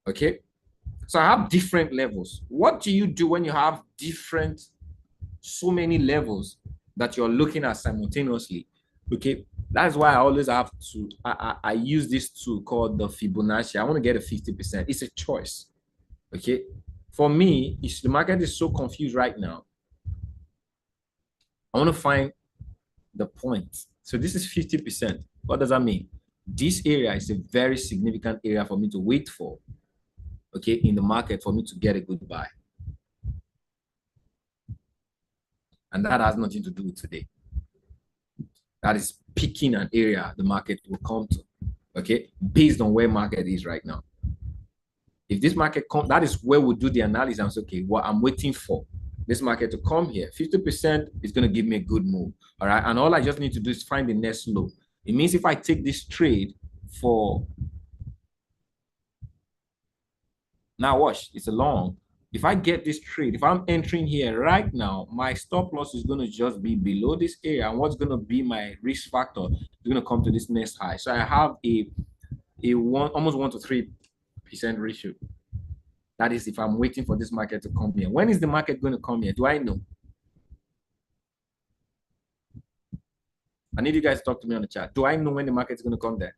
Speaker 1: okay? So I have different levels. What do you do when you have so many levels that you're looking at simultaneously? Okay, that's why I always have to, I use this tool called the Fibonacci. I want to get a 50%. It's a choice, okay? For me, if the market is so confused right now, I want to find the point. So this is 50%. What does that mean? This area is a very significant area for me to wait for, okay, in the market for me to get a good buy. And that has nothing to do with today. That is picking an area the market will come to, okay, based on where market is right now. If this market comes, that is where we'll do the analysis and say, okay, what I'm waiting for this market to come here. 50% is going to give me a good move, all right? And all I just need to do is find the next low. It means if I take this trade for, now watch, it's a long. If I get this trade, if I'm entering here right now, my stop loss is going to just be below this area. And what's going to be my risk factor is going to come to this next high. So I have almost 1 to 3% ratio. That is if I'm waiting for this market to come here. When is the market going to come here? Do I know? I need you guys to talk to me on the chat. Do I know when the market is going to come there?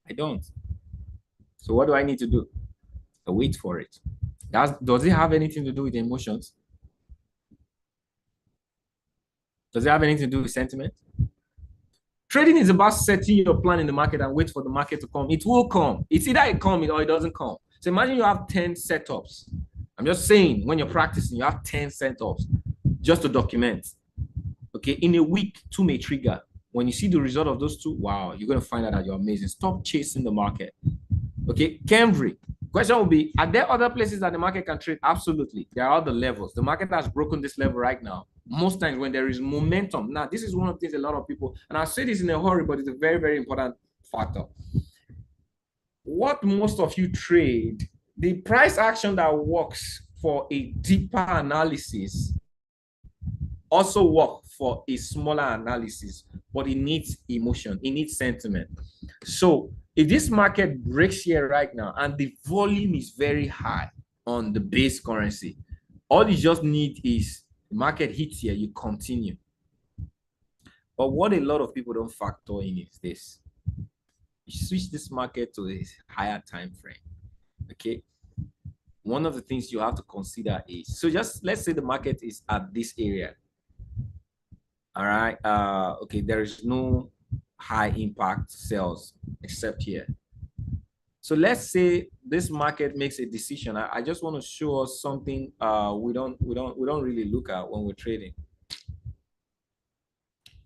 Speaker 1: I don't. So what do I need to do? I wait for it. Does it have anything to do with emotions? Does it have anything to do with sentiment? Trading is about setting your plan in the market and wait for the market to come. It will come. It's either it comes or it doesn't come. So imagine you have 10 setups. I'm just saying, when you're practicing, you have 10 setups just to document. Okay, in a week, 2 may trigger. When you see the result of those 2, wow, you're going to find out that you're amazing. Stop chasing the market. Okay, Camry. Question will be, are there other places that the market can trade? Absolutely. There are other levels. The market has broken this level right now. Most times when there is momentum. Now, this is one of the things a lot of people, and I'll say this in a hurry, but it's a very, very important factor. What most of you trade, the price action that works for a deeper analysis also work for a smaller analysis, but it needs emotion, it needs sentiment. So if this market breaks here right now and the volume is very high on the base currency, all you just need is the market hits here, you continue. But what a lot of people don't factor in is this. You switch this market to a higher time frame, okay? One of the things you have to consider is, so just let's say the market is at this area. All right, okay, there is no high impact sales except here. So let's say this market makes a decision. I just want to show us something we don't really look at when we're trading.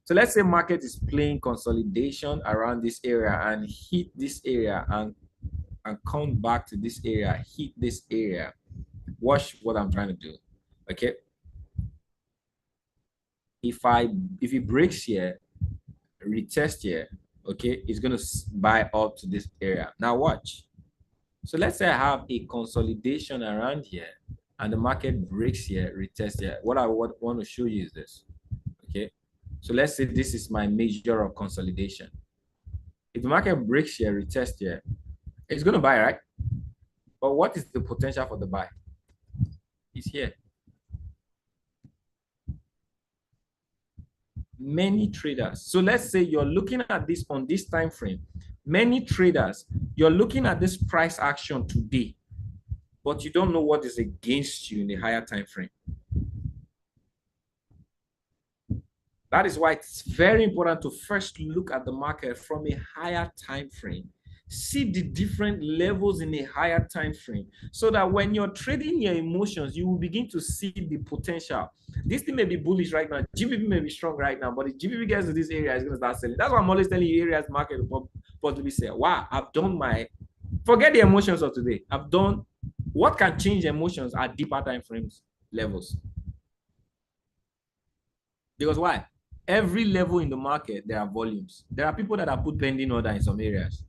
Speaker 1: So let's say market is playing consolidation around this area and hit this area and come back to this area, hit this area. Watch what I'm trying to do, okay? If it breaks here, retest here, okay, it's going to buy up to this area. Now watch. So let's say I have a consolidation around here and the market breaks here, retest here. What I want to show you is this, okay? So let's say this is my measure of consolidation. If the market breaks here, retest here, it's going to buy, right? But what is the potential for the buy? It's here. Many traders, so let's say you're looking at this on this time frame. Many traders, you're looking at this price action today, but you don't know what is against you in the higher time frame. That is why it's very important to first look at the market from a higher time frame. See the different levels in a higher time frame, so that when you're trading your emotions, you will begin to see the potential. This thing may be bullish right now, GBP may be strong right now, but if GBP gets to this area, it's going to start selling. That's why I'm always telling you areas market possibly say, wow, I've done forget the emotions of today. I've done what can change emotions at deeper time frames levels. Because why? Every level in the market, there are volumes. There are people that have put pending order in some areas.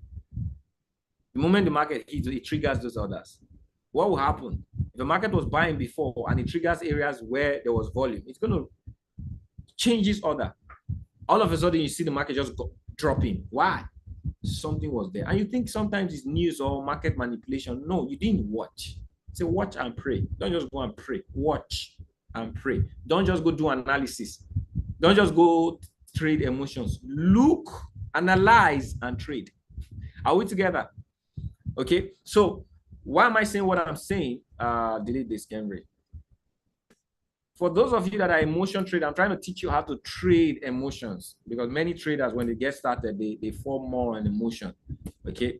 Speaker 1: The moment the market hits, it triggers those orders. What will happen? If the market was buying before and it triggers areas where there was volume, it's going to change its order. All of a sudden, you see the market just dropping. Why? Something was there. And you think sometimes it's news or market manipulation. No, you didn't watch. Say, watch and pray. Don't just go and pray. Watch and pray. Don't just go do analysis. Don't just go trade emotions. Look, analyze, and trade. Are we together? Okay. So why am I saying what I'm saying? Delete this, Henry. For those of you that are emotion traders, I'm trying to teach you how to trade emotions, because many traders, when they get started, they fall more on emotion. Okay.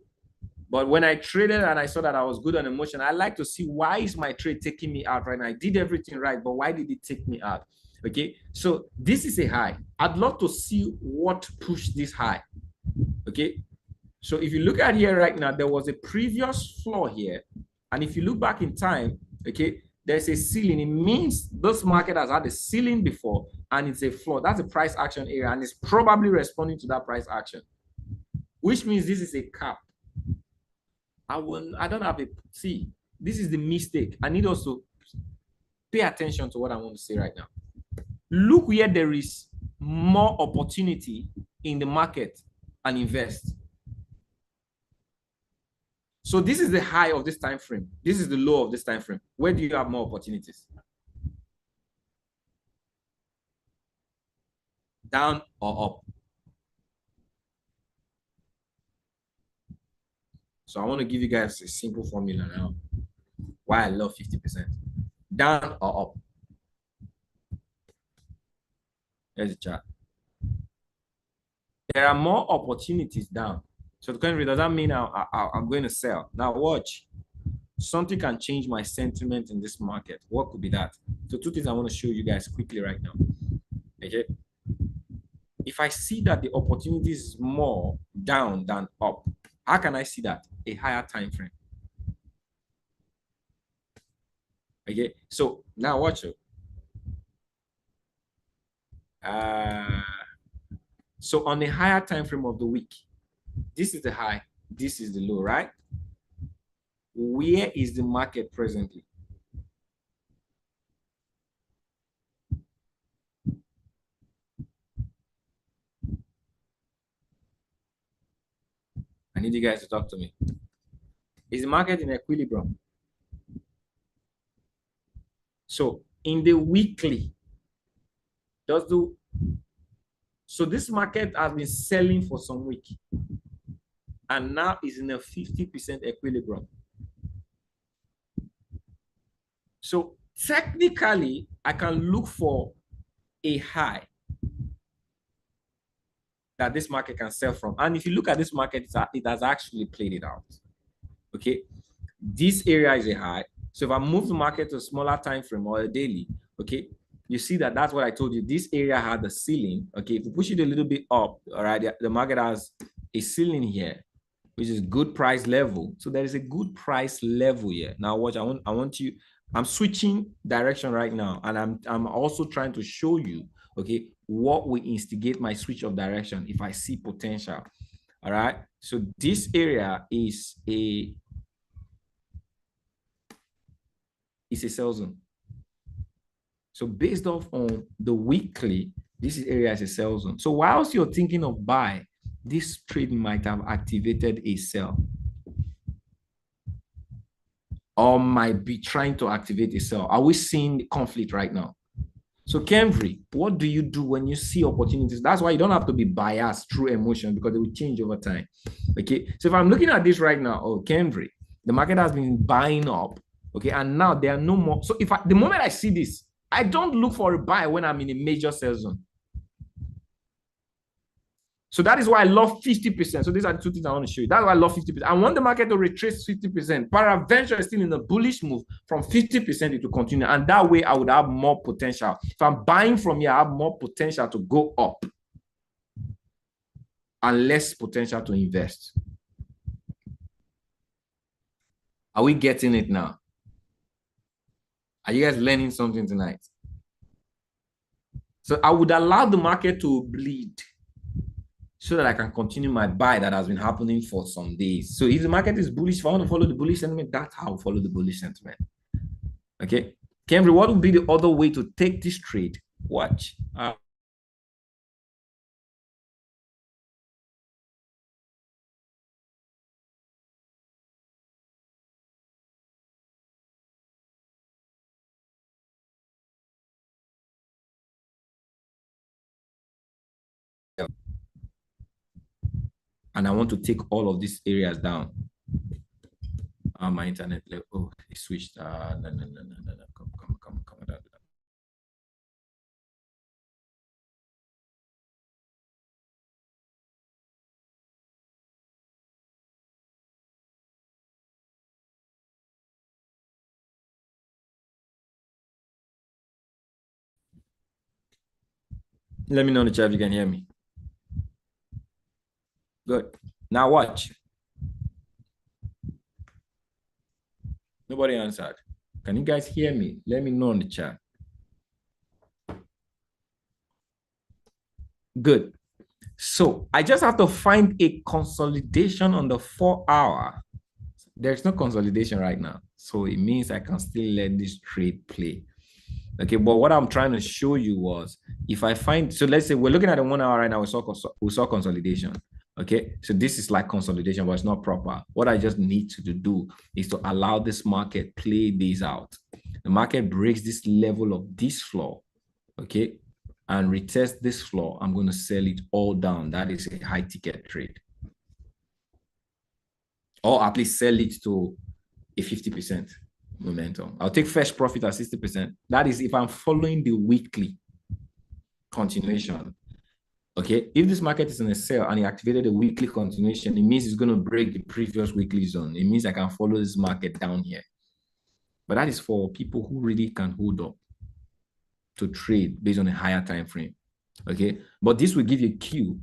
Speaker 1: But when I traded and I saw that I was good on emotion, I like to see, why is my trade taking me out right now? I did everything right, but why did it take me out? Okay. So this is a high. I'd love to see what pushed this high. Okay. So if you look at here right now, there was a previous floor here. And if you look back in time, okay, there's a ceiling. It means this market has had a ceiling before and it's a floor. That's a price action area, and it's probably responding to that price action, which means this is a cap. I don't have a, see, this is the mistake. I need us to pay attention to what I want to say right now. Look where there is more opportunity in the market and invest. So this is the high of this time frame. This is the low of this time frame. Where do you have more opportunities? Down or up? So I want to give you guys a simple formula now. Why I love 50%. Down or up? Here's the chart. There are more opportunities down. So the country, does that mean I'm going to sell? Now watch. Something can change my sentiment in this market. What could be that? So two things I want to show you guys quickly right now. Okay. If I see that the opportunity is more down than up, how can I see that? A higher time frame. Okay. So now watch it. So on the higher time frame of the week, this is the high, this is the low, right? Where is the market presently? I need you guys to talk to me. Is the market in equilibrium? So in the weekly, so this market has been selling for some week and now is in a 50% equilibrium. So technically, I can look for a high that this market can sell from. And if you look at this market, it has actually played it out. Okay, this area is a high. So if I move the market to a smaller time frame or a daily, okay, you see that that's what I told you. This area had the ceiling. Okay, if you push it a little bit up, all right, the market has a ceiling here, which is good price level. So there is a good price level here. Now watch, I want you, I'm switching direction right now, and I'm also trying to show you, okay, what will instigate my switch of direction if I see potential. All right. So this area is a sell zone. So based off on the weekly, this area is a sell zone. So whilst you're thinking of buy, this trade might have activated a sell, or might be trying to activate a sell. Are we seeing the conflict right now? So Kenvry, what do you do when you see opportunities? That's why you don't have to be biased through emotion, because it will change over time. Okay. So if I'm looking at this right now, oh, Kenvry, the market has been buying up. Okay. And now there are no more. So the moment I see this, I don't look for a buy when I'm in a major sell zone. So that is why I love 50%. So these are the two things I want to show you. That's why I love 50%. I want the market to retrace 50%. Paraventure is still in a bullish move. From 50%, it will continue. And that way, I would have more potential. If I'm buying from here, I have more potential to go up. and less potential to invest. Are we getting it now? Are you guys learning something tonight? So I would allow the market to bleed so that I can continue my buy that has been happening for some days. So if the market is bullish, if I want to follow the bullish sentiment, that's how I follow the bullish sentiment. Okay. Kemri, what would be the other way to take this trade? Watch. And I want to take all of these areas down. My internet, oh, it switched. No. Come down. Let me know in the chat if you can hear me. Good. Now watch. Nobody answered. Can you guys hear me? Let me know in the chat. Good. So I just have to find a consolidation on the 4-hour. There's no consolidation right now. So it means I can still let this trade play. Okay, but what I'm trying to show you was if I find, so let's say we're looking at the 1 hour right now, we saw consolidation. Okay, so this is like consolidation, but it's not proper. What I just need to do is to allow this market play this out. The market breaks this level of this floor, okay, and retest this floor. I'm going to sell it all down. That is a high ticket trade. Or at least sell it to a 50% momentum. I'll take first profit at 60%. That is if I'm following the weekly continuation. Okay, if this market is in a sell and it activated a weekly continuation, it means it's going to break the previous weekly zone. It means I can follow this market down here. But that is for people who really can hold up to trade based on a higher time frame. Okay, but this will give you a cue.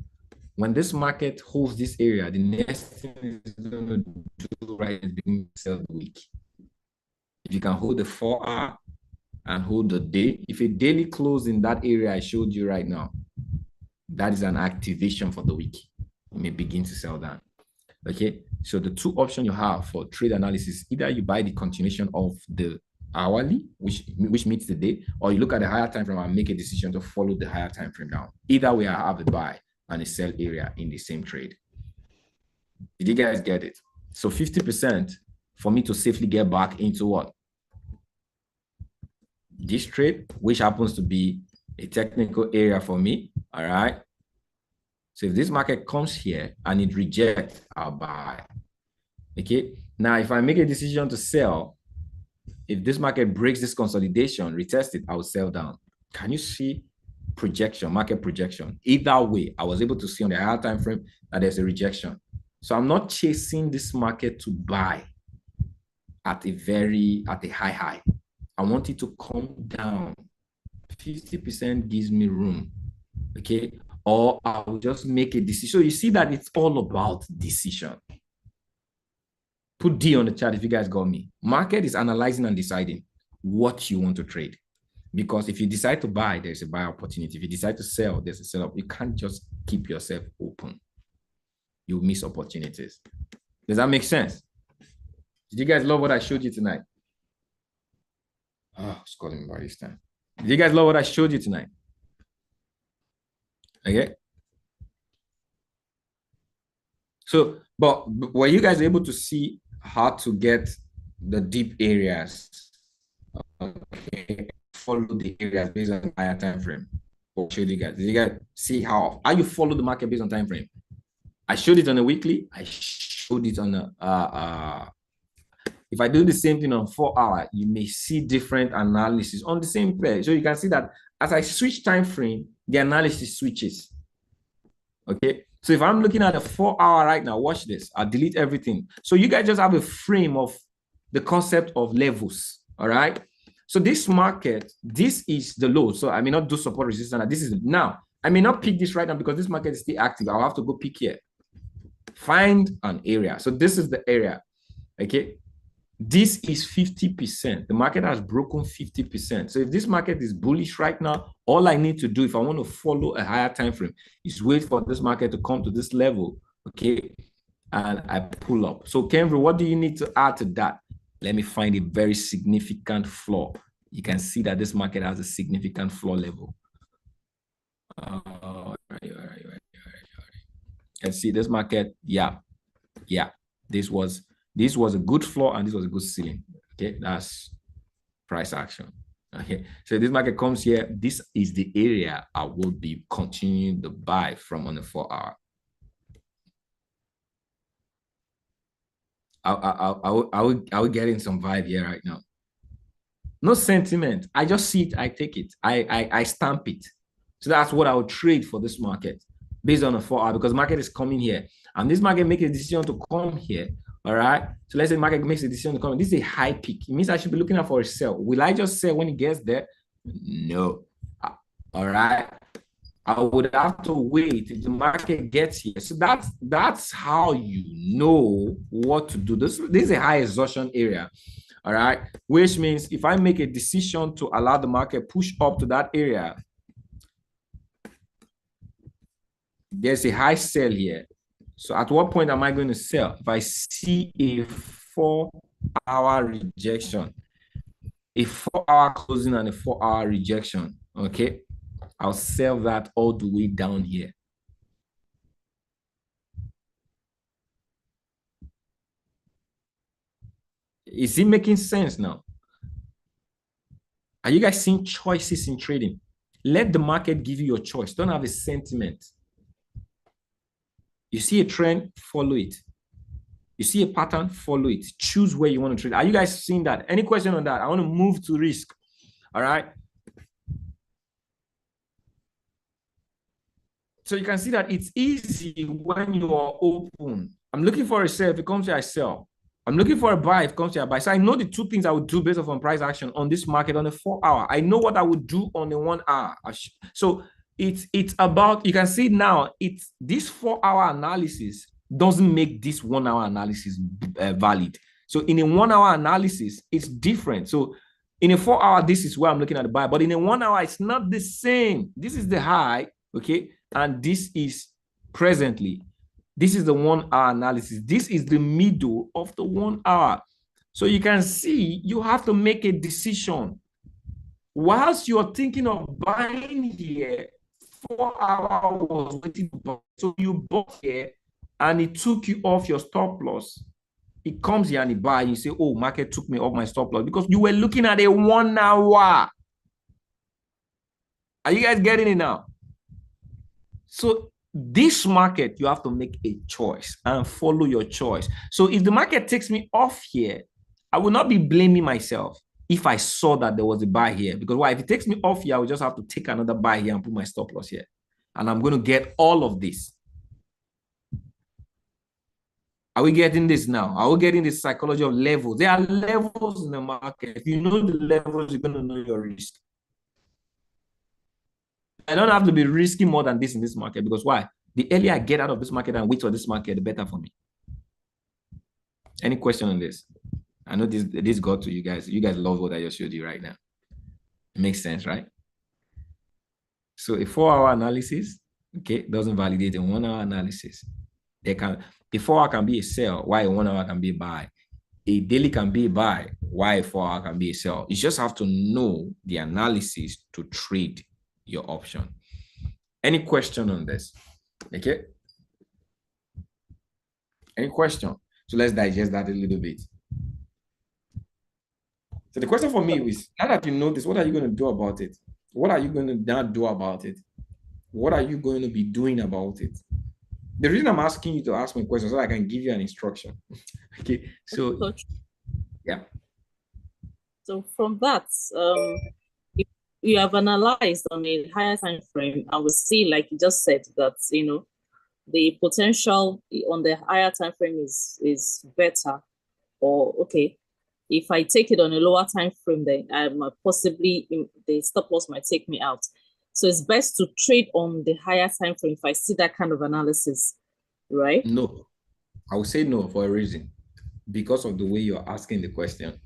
Speaker 1: When this market holds this area, the next thing it's going to do right is begin to sell the week. If you can hold the 4-hour and hold the day, if a daily close in that area I showed you right now, that is an activation for the week. You may begin to sell down. Okay, so the two options you have for trade analysis, either you buy the continuation of the hourly, which meets the day, or you look at the higher time frame and make a decision to follow the higher time frame down. Either way, I have a buy and a sell area in the same trade. Did you guys get it? So 50% for me to safely get back into what? This trade, which happens to be a technical area for me. All right. So if this market comes here and it rejects, I'll buy. Okay. Now, if I make a decision to sell, if this market breaks this consolidation, retest it, I will sell down. Can you see projection, market projection? Either way, I was able to see on the higher time frame that there's a rejection. So I'm not chasing this market to buy at a high. I want it to come down. 50% gives me room. Okay. Or I'll just make a decision. So you see that it's all about decision. Put D on the chart if you guys got me. Market is analyzing and deciding what you want to trade. Because if you decide to buy, there's a buy opportunity. If you decide to sell, there's a sell up. You can't just keep yourself open. You'll miss opportunities. Does that make sense? Did you guys love what I showed you tonight? Oh, it's calling me by this time. Did you guys love what I showed you tonight? Okay. So, but were you guys able to see how to get the deep areas? Okay. Follow the areas based on higher time frame. Or showed you guys. Did you guys see how you follow the market based on time frame? I showed it on a weekly. I showed it on a if I do the same thing on 4-hour, you may see different analysis on the same pair. So you can see that as I switch time frame, the analysis switches. Okay. So if I'm looking at a 4-hour right now, watch this. I'll delete everything. So you guys just have a frame of the concept of levels. All right. So this market, this is the low. So I may not do support resistance. This is now I may not pick this right now because this market is still active. I'll have to go pick here. Find an area. So this is the area. Okay. This is 50%. The market has broken 50%. So if this market is bullish right now, all I need to do if I want to follow a higher time frame is wait for this market to come to this level. Okay. And I pull up. So Kenry, what do you need to add to that? Let me find a very significant floor. You can see that this market has a significant floor level. All right. You can see this market. Yeah. This was a good floor and this was a good ceiling. Okay, that's price action. Okay, so this market comes here. This is the area I will be continuing to buy from on the 4 hour. I will get in some vibe here right now. No sentiment. I just see it. I take it. I stamp it. So that's what I would trade for this market based on a 4 hour because market is coming here and this market makes a decision to come here. All right. So let's say market makes a decision to come. This is a high peak. It means I should be looking out for a sell. Will I just sell when it gets there? No. All right. I would have to wait till the market gets here. So that's how you know what to do. This is a high exhaustion area. All right. Which means if I make a decision to allow the market push up to that area, there's a high sell here. So at what point am I going to sell? If I see a 4 hour rejection, a 4 hour closing and a 4 hour rejection, okay, I'll sell that all the way down here. Is it making sense now? Are you guys seeing choices in trading? Let the market give you your choice. Don't have a sentiment. You see a trend, follow it. You see a pattern, follow it. Choose where you want to trade. Are you guys seeing that? Any question on that? I want to move to risk. All right. So you can see that it's easy when you are open. I'm looking for a sell. If it comes here, I sell. I'm looking for a buy. If it comes here, I buy. So I know the two things I would do based on price action on this market on a 4 hour. I know what I would do on a 1 hour. So it's about, you can see now, it's this 4 hour analysis doesn't make this 1 hour analysis valid. So in a 1 hour analysis, it's different. So in a 4 hour, this is where I'm looking at the buy, but in a 1 hour, it's not the same. This is the high, okay? And this is presently, this is the 1 hour analysis. This is the middle of the 1 hour. So you can see, you have to make a decision. Whilst you're thinking of buying here, 4 hours was waiting to buy. So you bought here and it took you off your stop loss. It comes here and it buy. You say, oh, market took me off my stop loss because you were looking at a 1 hour. Are you guys getting it now? So this market, you have to make a choice and follow your choice. So if the market takes me off here, I will not be blaming myself if I saw that there was a buy here. Because why? If it takes me off here, I will just have to take another buy here and put my stop loss here. And I'm going to get all of this. Are we getting this now? Are we getting this psychology of levels? There are levels in the market. If you know the levels, you're going to know your risk. I don't have to be risky more than this in this market because why? The earlier I get out of this market and wait for this market, the better for me. Any question on this? I know this got to you guys. You guys love what I just showed you right now. It makes sense, right? So a 4 hour analysis, okay, doesn't validate a 1 hour analysis. A 4 hour can be a sell, why a 1 hour can be a buy. A daily can be a buy, why a 4 hour can be a sell. You just have to know the analysis to trade your option. Any question on this? Okay. Any question? So let's digest that a little bit. So the question for me is, now that you know this, what are you going to do about it? What are you going to not do about it? What are you going to be doing about it? The reason I'm asking you to ask me questions so I can give you an instruction. Okay. So yeah.
Speaker 5: So from that, if you have analyzed on a higher time frame, I would see, like you just said, that the potential on the higher time frame is better. Or okay, if I take it on a lower time frame, then possibly the stop loss might take me out. So it's best to trade on the higher time frame if I see that kind of analysis, right?
Speaker 1: No, I would say no for a reason. Because of the way you're asking the question.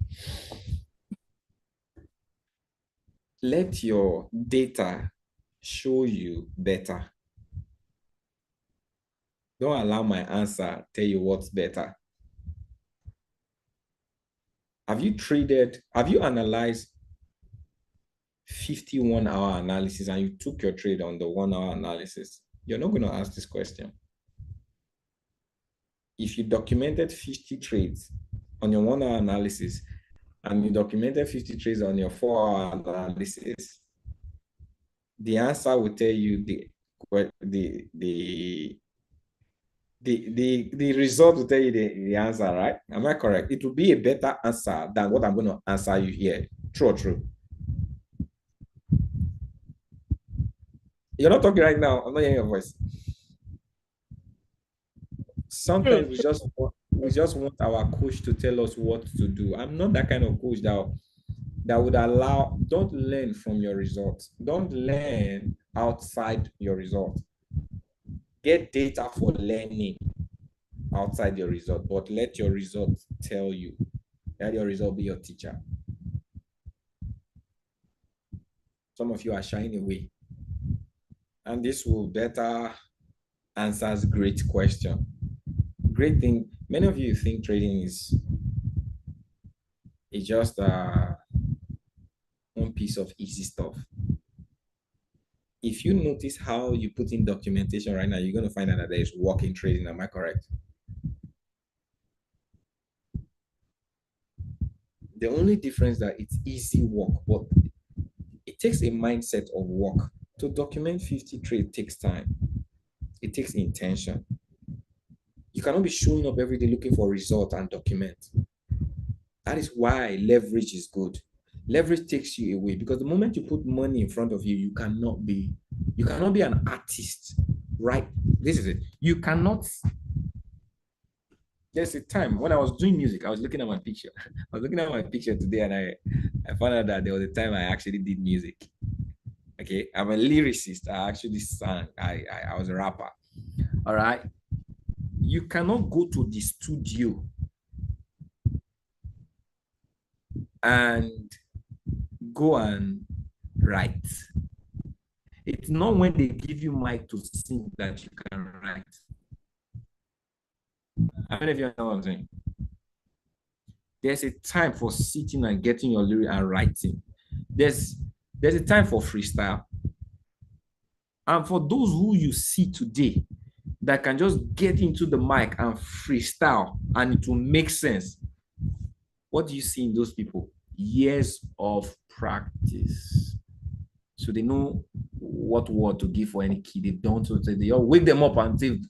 Speaker 1: Let your data show you better. Don't allow my answer tell you what's better. Have you analyzed 51-hour analysis and you took your trade on the 1-hour analysis? You're not going to ask this question. If you documented 50 trades on your 1-hour analysis and you documented 50 trades on your 4-hour analysis, the answer will tell you the result will tell you the answer, right? Am I correct? It will be a better answer than what I'm going to answer you here. True or true? You're not talking right now. I'm not hearing your voice. Sometimes we just want our coach to tell us what to do. I'm not that kind of coach that would allow. Don't learn from your results. Don't learn outside your result. Get data for learning outside your result, but let your result tell you. Let your result be your teacher. Some of you are shying away. And this will better answers great question. Great thing. Many of you think trading is just one piece of easy stuff. If you notice how you put in documentation right now, you're going to find out that there is work in trading. Am I correct? The only difference that it's easy work, but it takes a mindset of work. To document 50 trades takes time. It takes intention. You cannot be showing up every day looking for results and document. That is why leverage is good. Leverage takes you away, because the moment you put money in front of you, you cannot be an artist, right? This is it. You cannot. There's a time when I was doing music, I was looking at my picture. I was looking at my picture today, and I found out that there was a time I actually did music. Okay, I'm a lyricist. I actually sang. I was a rapper. All right. You cannot go to the studio and go and write. It's not when they give you mic to sing that you can write. I don't know if you know what I'm saying. There's a time for sitting and getting your lyric and writing. There's a time for freestyle. And for those who you see today that can just get into the mic and freestyle and it will make sense, what do you see in those people? Years of practice. So they know what word to give for any key. They don't, so they all wake them up and say,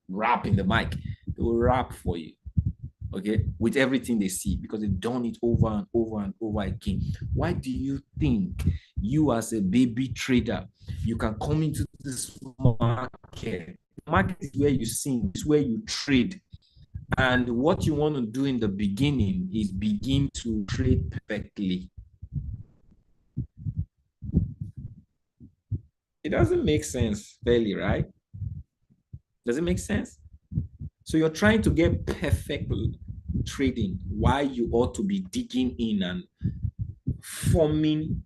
Speaker 1: rap in the mic. They will rap for you, okay, with everything they see, because they've done it over and over and over again. Why do you think you, as a baby trader, you can come into this market? The market is where you sing, it's where you trade. And what you want to do in the beginning is begin to trade perfectly. It doesn't make sense, fairly, right? Does it make sense? So you're trying to get perfect trading while you ought to be digging in and forming,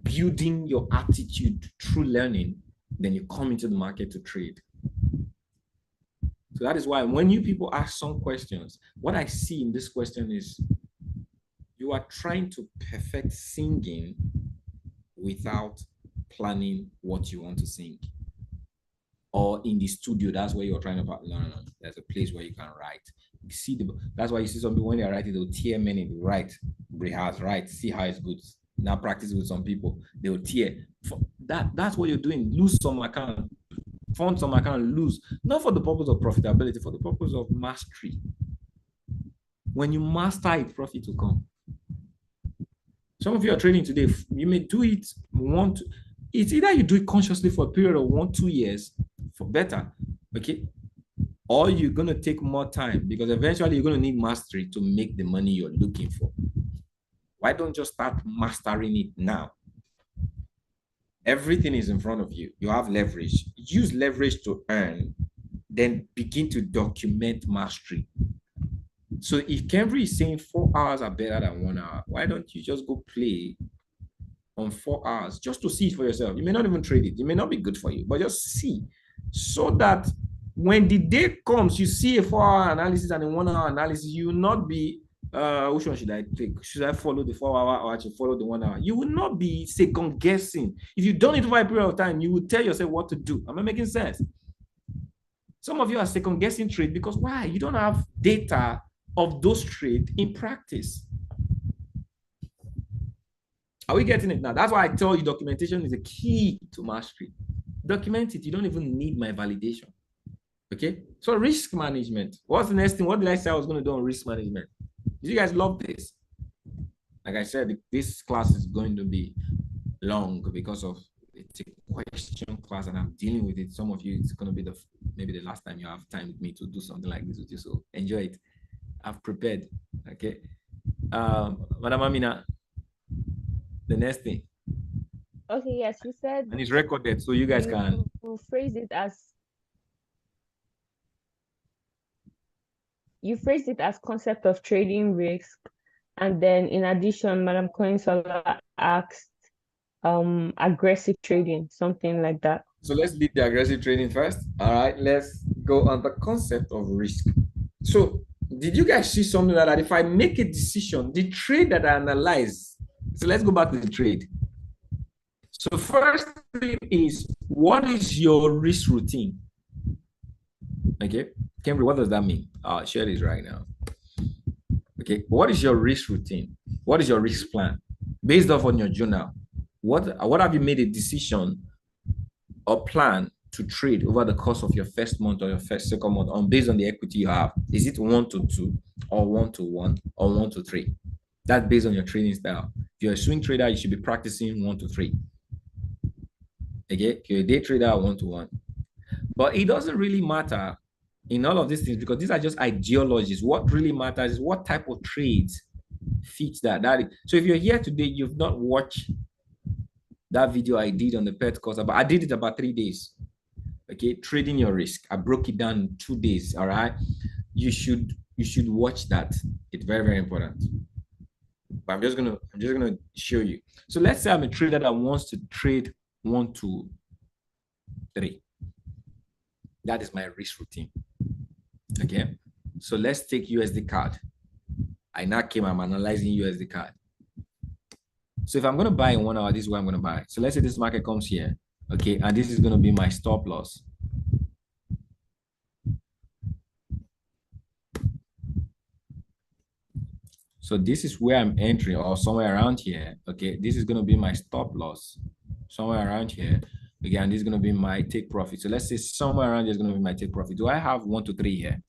Speaker 1: building your attitude through learning. Then you come into the market to trade. So that is why when you people ask some questions, what I see in this question is you are trying to perfect singing without planning what you want to sing. Or in the studio, that's where you're trying to, no. There's a place where you can write. You see that's why you see some people when they're writing, they'll tear many, write, rehearse, write, see how it's good. Now practice with some people, they'll tear. That's what you're doing. Lose some account, fund some account, lose. Not for the purpose of profitability, for the purpose of mastery. When you master it, profit will come. Some of you are trading today. You may do it it's either you do it consciously for a period of 1-2 years for better, okay? Or you're going to take more time, because eventually you're going to need mastery to make the money you're looking for. Why don't you just start mastering it now? Everything is in front of you. You have leverage. Use leverage to earn, then begin to document mastery. So if Kenry is saying 4 hours are better than 1 hour, why don't you just go play on 4 hours just to see it for yourself? You may not even trade it. It may not be good for you, but just see, so that when the day comes, you see a 4-hour analysis and a 1-hour analysis, you will not be, which one should I take? Should I follow the 4-hour or I should follow the 1 hour? You will not be second guessing. If you've done it over a period of time, you will tell yourself what to do. Am I making sense? Some of you are second guessing trade because why? You don't have data of those trades in practice. Are we getting it now? That's why I tell you documentation is a key to mastery. Document it. You don't even need my validation. Okay? So risk management. What's the next thing? What did I say I was going to do on risk management? Did you guys love this? Like I said, this class is going to be long because of it's a question class and I'm dealing with it. Some of you, it's going to be maybe the last time you have time with me to do something like this with you. So enjoy it. I've prepared. Okay. Madam Amina, the next thing.
Speaker 10: Okay, yes, you said.
Speaker 1: And it's recorded, so you guys can
Speaker 10: phrase it as. You phrased it as concept of trading risk, and then in addition, Madam Koinsola asked aggressive trading, something like that.
Speaker 1: So let's leave the aggressive trading first. All right, let's go on the concept of risk. So did you guys see something like that? If I make a decision, the trade that I analyze, so let's go back to the trade. So first thing is, what is your risk routine? Okay, Cambry, what does that mean? I'll share this right now. Okay, what is your risk routine? What is your risk plan? Based off on your journal, what have you made a decision or plan to trade over the course of your first month or your second month on based on the equity you have? Is it 1 to 2 or 1 to 1 or 1 to 3? That's based on your trading style. If you're a swing trader, you should be practicing 1 to 3. Okay, if you're a day trader, 1 to 1. But it doesn't really matter in all of these things because these are just ideologies. What really matters is what type of trades fit that. So if you're here today, you've not watched that video I did on the pet course, but I did it about 3 days. Okay, trading your risk. I broke it down in 2 days. All right, you should watch that. It's very, very important. But I'm just gonna show you. So let's say I'm a trader that wants to trade 1 to 3. That is my risk routine. Okay, so let's take USD CAD. I'm analyzing USD CAD. So if I'm going to buy in 1 hour, this is what I'm going to buy. So let's say this market comes here. Okay, and this is going to be my stop loss. So this is where I'm entering, or somewhere around here. Okay, this is going to be my stop loss, somewhere around here. Again, this is going to be my take profit. So let's say somewhere around here is going to be my take profit. Do I have 1 to 3 here?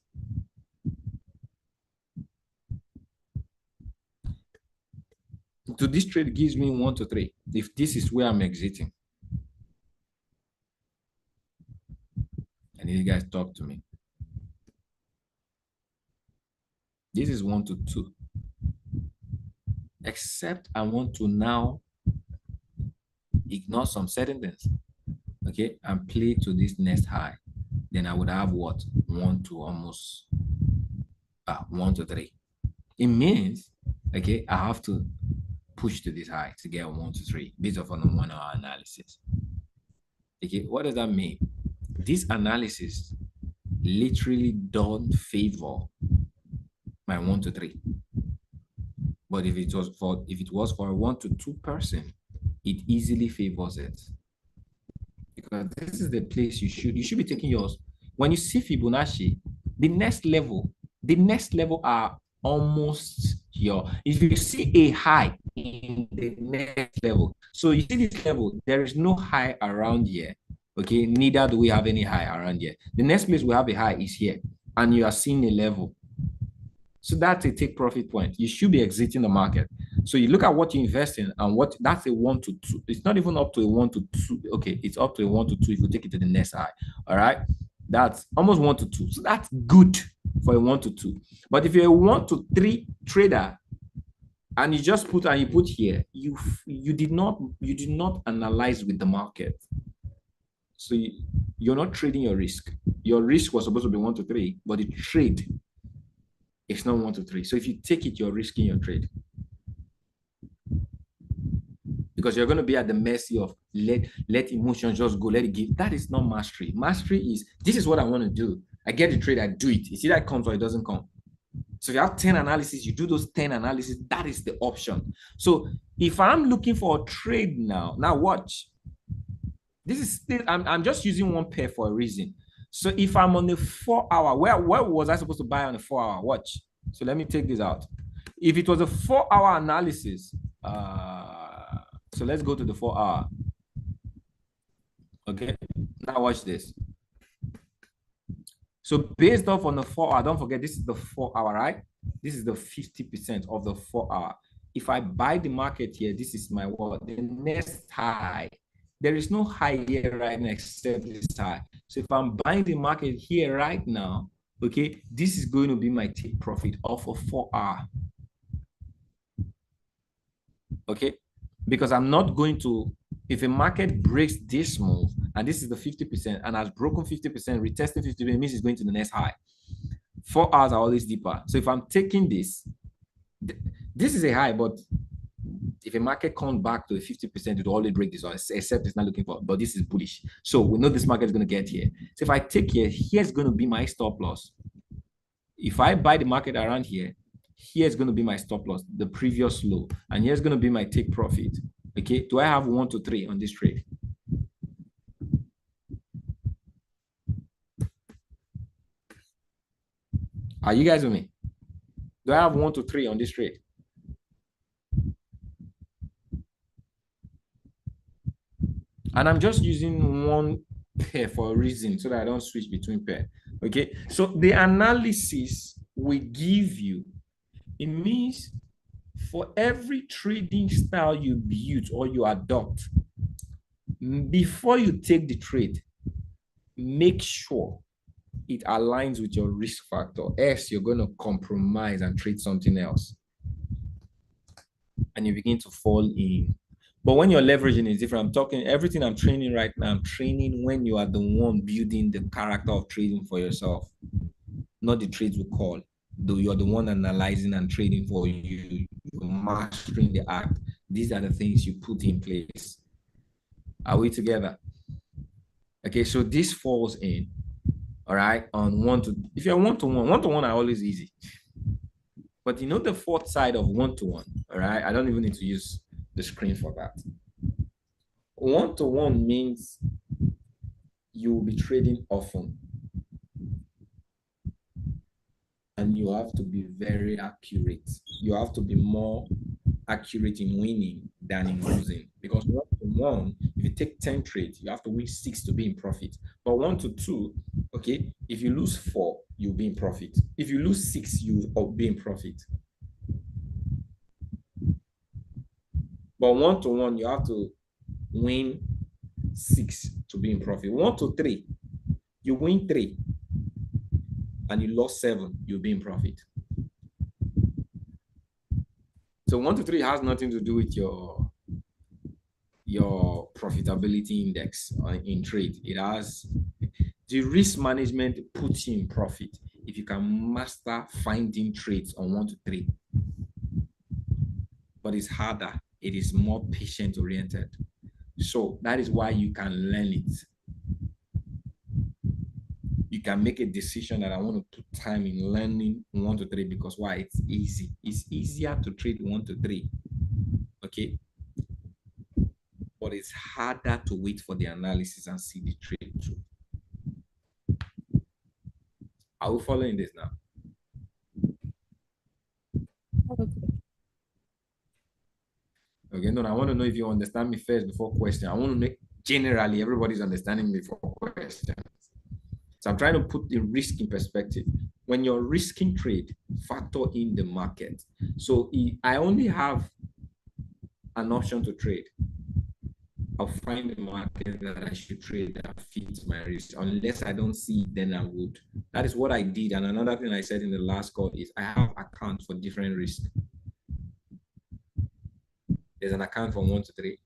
Speaker 1: So this trade gives me 1 to 3. If this is where I'm exiting. And you guys talk to me. This is 1 to 2. Except I want to now ignore some certain things. Okay, and play to this next high. Then I would have what? 1 to almost 1 to 3. It means, okay, I have to push to this high to get 1 to 3 based off on the 1 hour analysis. Okay, what does that mean? This analysis literally don't favor my 1 to 3. But if it was for a 1 to 2 person, it easily favors it. Because this is the place you should be taking yours. When you see Fibonacci, the next level are almost your, if you see a high in the next level, so you see this level, there is no high around here. Okay, neither do we have any high around here. The next place we have a high is here, and you are seeing a level. So that's a take profit point. You should be exiting the market. So you look at what you invest in and what that's a 1 to 2. It's not even up to a 1 to 2. Okay, it's up to a 1 to 2 if you take it to the next high. All right, that's almost 1 to 2. So that's good for a 1 to 2. But if you're a 1 to 3 trader, and you just put and you put here, you did not analyze with the market. So you're not trading your risk. Your risk was supposed to be 1 to 3, but the trade is not 1 to 3. So if you take it, you're risking your trade, because you're going to be at the mercy of let emotions just go, let it give. That is not mastery. Mastery is, this is what I want to do. I get the trade, I do it. It's either it comes or it doesn't come. So if you have 10 analysis, you do those 10 analysis. That is the option. So if I'm looking for a trade now watch. This is still, I'm just using one pair for a reason. So if I'm on the 4 hour, where was I supposed to buy on the 4 hour? Watch. So let me take this out. If it was a 4 hour analysis, so let's go to the 4 hour. Okay, now watch this. So based off on the 4 hour, don't forget this is the 4 hour, right? This is the 50% of the 4 hour. If I buy the market here, this is my what? The next high. There is no high here right now except this high. So if I'm buying the market here right now, okay, this is going to be my take profit off of 4 hour. Okay, because I'm not going to, if a market breaks this move, and this is the 50% and has broken 50%, retesting 50%, means it's going to the next high. 4 hours are always deeper. So if I'm taking this, this is a high, but if a market comes back to the 50%, it will always break this, except it's not looking for, but this is bullish. So we know this market is going to get here. So if I take here, here's going to be my stop loss. If I buy the market around here, here's going to be my stop loss, the previous low, and here's going to be my take profit. Okay, do I have 1 to 3 on this trade? Are you guys with me? Do I have 1 to 3 on this trade? And I'm just using one pair for a reason so that I don't switch between pair. Okay, so the analysis we give you, it means for every trading style you build or you adopt, before you take the trade, make sure it aligns with your risk factor, else you're going to compromise and trade something else. And you begin to fall in. But when you're leveraging, it's different. I'm talking everything I'm training right now. I'm training when you are the one building the character of trading for yourself, not the trades we call. Though you're the one analyzing and trading for you, you're mastering the act. These are the things you put in place. Are we together? Okay, so this falls in, all right, on one to, if you're one-to-one are always easy. But you know the fourth side of one-to-one, all right? I don't even need to use the screen for that. One-to-one means you will be trading often. And you have to be very accurate. You have to be more accurate in winning than in losing. Because 1 to 1, if you take 10 trades, you have to win 6 to be in profit. But 1 to 2, okay, if you lose 4, you'll be in profit. If you lose 6, you'll be in profit. But 1 to 1, you have to win 6 to be in profit. 1 to 3, you win 3 and you lost 7, you'll be in profit. So 1 to 3 has nothing to do with your profitability index in trade. It has the risk management puts you in profit if you can master finding trades on 1 to 3. But it's harder. It is more patient oriented. So that is why you can learn it. You can make a decision that I want to put time in learning 1 to 3 because why? It's easy. It's easier to trade 1 to 3. Okay. But it's harder to wait for the analysis and see the trade through. Are we following this now? Okay, no, I want to know if you understand me first before question. I want to make generally everybody's understanding me before question. So I'm trying to put the risk in perspective. When you're risking trade, factor in the market. So I only have an option to trade. I'll find the market that I should trade that fits my risk. Unless I don't see it, then I would. That is what I did. And another thing I said in the last call is I have accounts for different risks. There's an account from 1 to 3.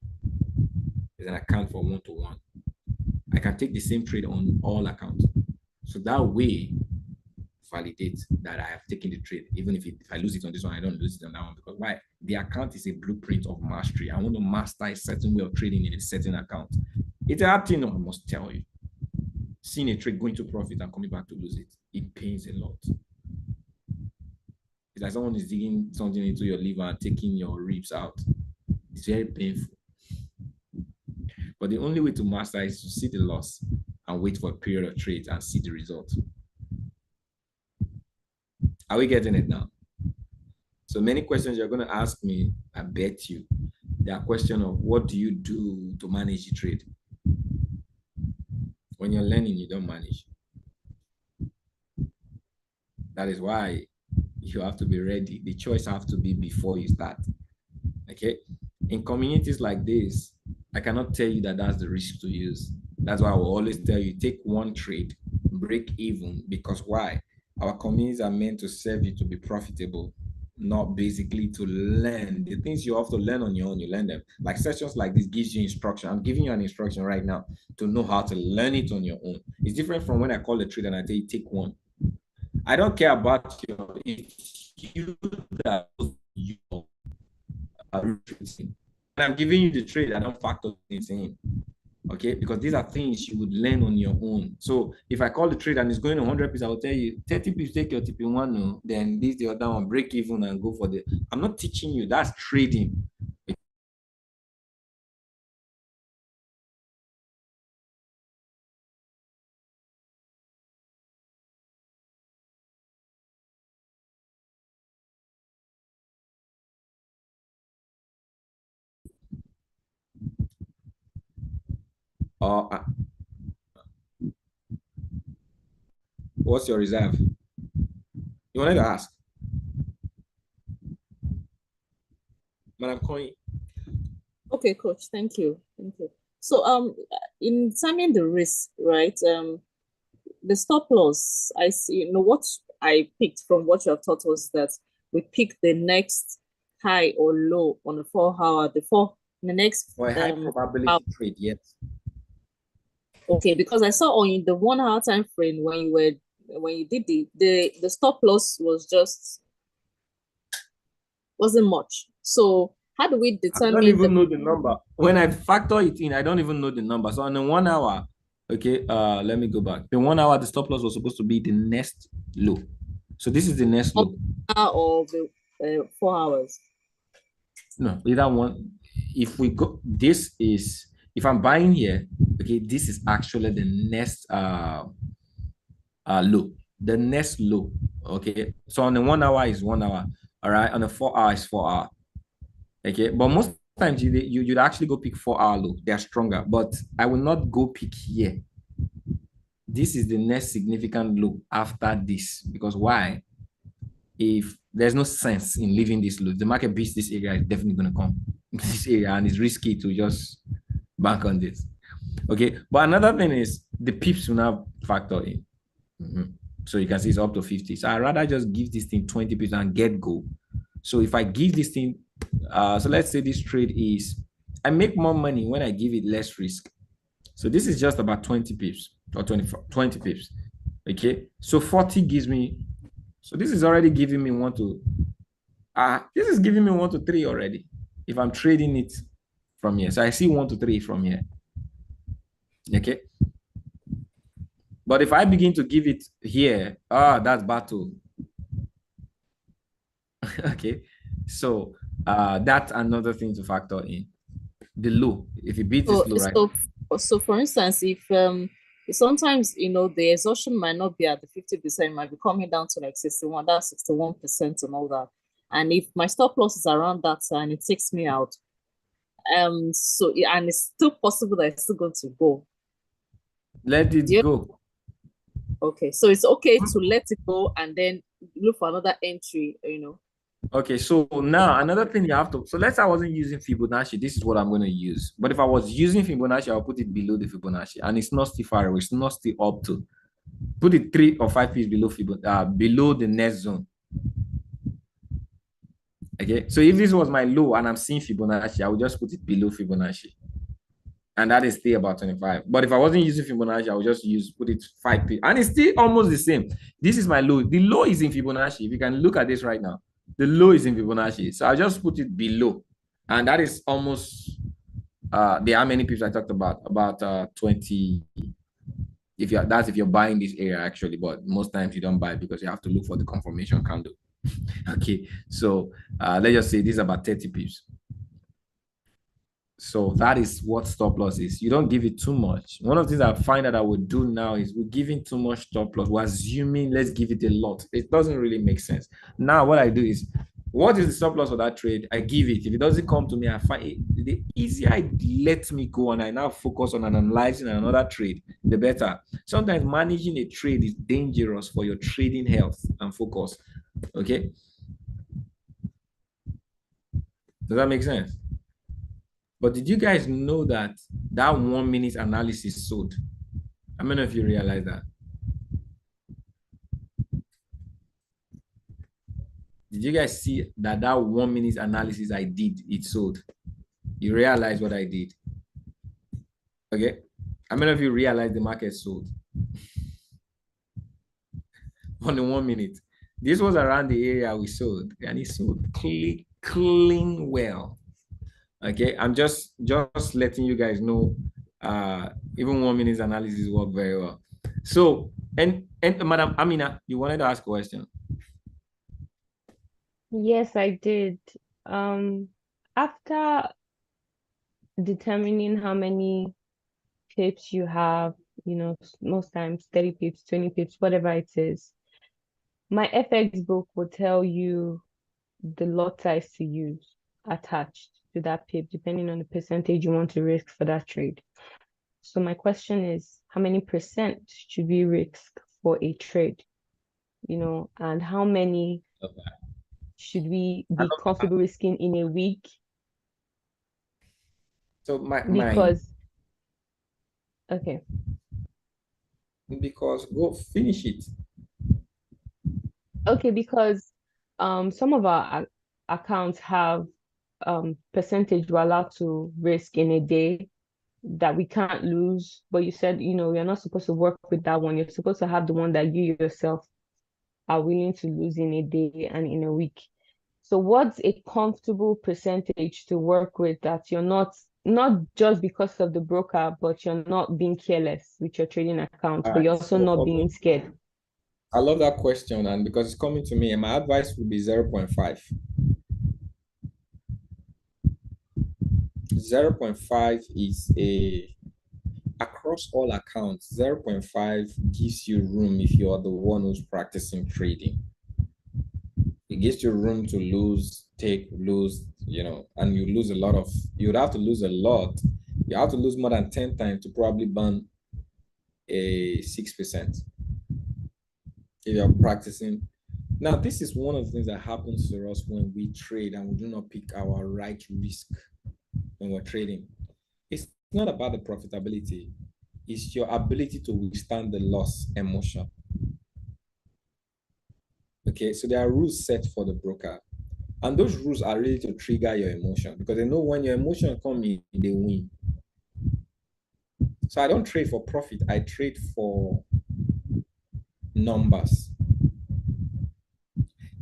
Speaker 1: There's an account from 1 to 1. I can take the same trade on all accounts. So that way, validate that I have taken the trade. Even if I lose it on this one, I don't lose it on that one. Because why? The account is a blueprint of mastery. I want to master a certain way of trading in a certain account. It's a hard thing, I must tell you. Seeing a trade going to profit and coming back to lose it, it pains a lot. It's like someone is digging something into your liver and taking your ribs out. It's very painful. But the only way to master is to see the loss and wait for a period of trades and see the result. Are we getting it now? So many questions you're going to ask me, I bet you, they are questions of what do you do to manage the trade? When you're learning, you don't manage. That is why you have to be ready. The choice has to be before you start. Okay? In communities like this, I cannot tell you that that's the risk to use. That's why I will always tell you, take one trade, break even, because why? Our communities are meant to serve you to be profitable, not basically to learn. The things you have to learn on your own, you learn them. Like sessions like this gives you instruction. I'm giving you an instruction right now to know how to learn it on your own. It's different from when I call a trade and I tell you, take one. I don't care about your, it's you that you are retracing. I'm giving you the trade, I don't factor things in. Okay, because these are things you would learn on your own. So if I call the trade and it's going 100 pips, I will tell you 30 pips, take your TP1, no, then this, the other one, break even and go for the. I'm not teaching you, that's trading. What's your reserve? You wanted to ask? Madam Coin.
Speaker 5: Okay, coach, thank you. Thank you. So in determining the risk, right? The stop loss, I see, you know, what I picked from what you have taught us that we pick the next high or low on the 4 hour, the next
Speaker 1: For a high probability trade, yes.
Speaker 5: Okay, because I saw on the 1 hour time frame when you did the stop loss was just wasn't much. So how do we determine?
Speaker 1: I don't even know the number. When I factor it in, I don't even know the number. So on the 1 hour, okay, let me go back. The 1 hour, the stop loss was supposed to be the next low. So this is the next low.
Speaker 5: Or the 4 hours.
Speaker 1: No, either one. If we go, this is, if I'm buying here, okay, this is actually the next low. The next low. Okay. So on the 1 hour is 1 hour. All right. On the 4 hour is 4 hour. Okay. But most times you'd actually go pick 4 hour low. They're stronger. But I will not go pick here. This is the next significant low after this. Because why? If there's no sense in leaving this low, the market beats this area, is definitely going to come this area, and it's risky to just bank on this. Okay, but another thing is the pips will now factor in. So you can see it's up to 50. So I'd rather just give this thing 20 pips and get go. So if I give this thing, so let's say this trade is, I make more money when I give it less risk. So this is just about 20 pips or 20 pips. Okay, so 40 gives me. So this is already giving me 1 to, this is giving me 1 to 3 already. If I'm trading it from here. So I see 1 to 3 from here. Okay. But if I begin to give it here, that's battle. Okay. So that's another thing to factor in. The low. If it beats this low, right?
Speaker 5: So for instance, if sometimes, you know, the exhaustion might not be at the 50%, might be coming down to like 61, that's 61% and all that. And if my stop loss is around that and it takes me out, so and it's still possible that it's still going to go.
Speaker 1: Let it go.
Speaker 5: Okay, so it's okay to let it go and then look for another entry, you know.
Speaker 1: Okay, so now another thing you have to, so let's say I wasn't using Fibonacci, this is what I'm going to use. But if I was using Fibonacci, I'll put it below the Fibonacci, and it's not still far away, it's not still up to. Put it 3 or 5 pips below below the next zone. Okay, so if this was my low and I'm seeing Fibonacci, I would just put it below Fibonacci. And that is still about 25. But if I wasn't using Fibonacci, I would just put it 5 pips. And it's still almost the same. This is my low. The low is in Fibonacci. If you can look at this right now, the low is in Fibonacci. So I'll just put it below. And that is almost the how many pips I talked about? About 20. If you're buying this area actually, but most times you don't buy because you have to look for the confirmation candle. Okay, so let's just say this is about 30 pips. So that is what stop loss is. You don't give it too much. One of the things I find that I would do now is we're giving too much stop loss. We're assuming let's give it a lot. It doesn't really make sense. Now what I do is, what is the stop loss for that trade? I give it. If it doesn't come to me, I find it, the easier it let me go and I now focus on analyzing another trade, the better. Sometimes managing a trade is dangerous for your trading health and focus. Okay. Does that make sense? But did you guys know that 1 minute analysis sold? How many of you realize that? Did you guys see that 1 minute analysis I did, it sold? You realize what I did? Okay. How many of you realize the market sold? On the 1 minute. This was around the area we sold, and it sold clean well. Okay, I'm just letting you guys know, even 1 minute analysis work very well. So, and Madam Amina, you wanted to ask a question?
Speaker 10: Yes, I did. After determining how many pips you have, most times 30 pips, 20 pips, whatever it is, my FX book will tell you the lot size to use attached to that pip, depending on the percentage you want to risk for that trade. So my question is, how many percent should we risk for a trade? And how many should we be comfortable risking in a week?
Speaker 1: So because go finish it.
Speaker 10: Okay, because some of our accounts have percentage we're allowed to risk in a day that we can't lose. But you said, you're not supposed to work with that one. You're supposed to have the one that you yourself are willing to lose in a day and in a week. So what's a comfortable percentage to work with that you're not just because of the broker, but you're not being careless with your trading account, but you're also not being scared?
Speaker 1: I love that question, and because it's coming to me, and my advice would be 0.5. 0.5 is across all accounts, 0.5 gives you room if you are the one who's practicing trading. It gives you room to lose, and you lose a lot of, you'd have to lose a lot. You have to lose more than 10 times to probably burn a 6%. If you're practicing. Now, this is one of the things that happens to us when we trade and we do not pick our right risk when we're trading. It's not about the profitability. It's your ability to withstand the loss emotion. Okay, so there are rules set for the broker. And those rules are really to trigger your emotion, because they know when your emotion comes in, they win. So I don't trade for profit. I trade for numbers.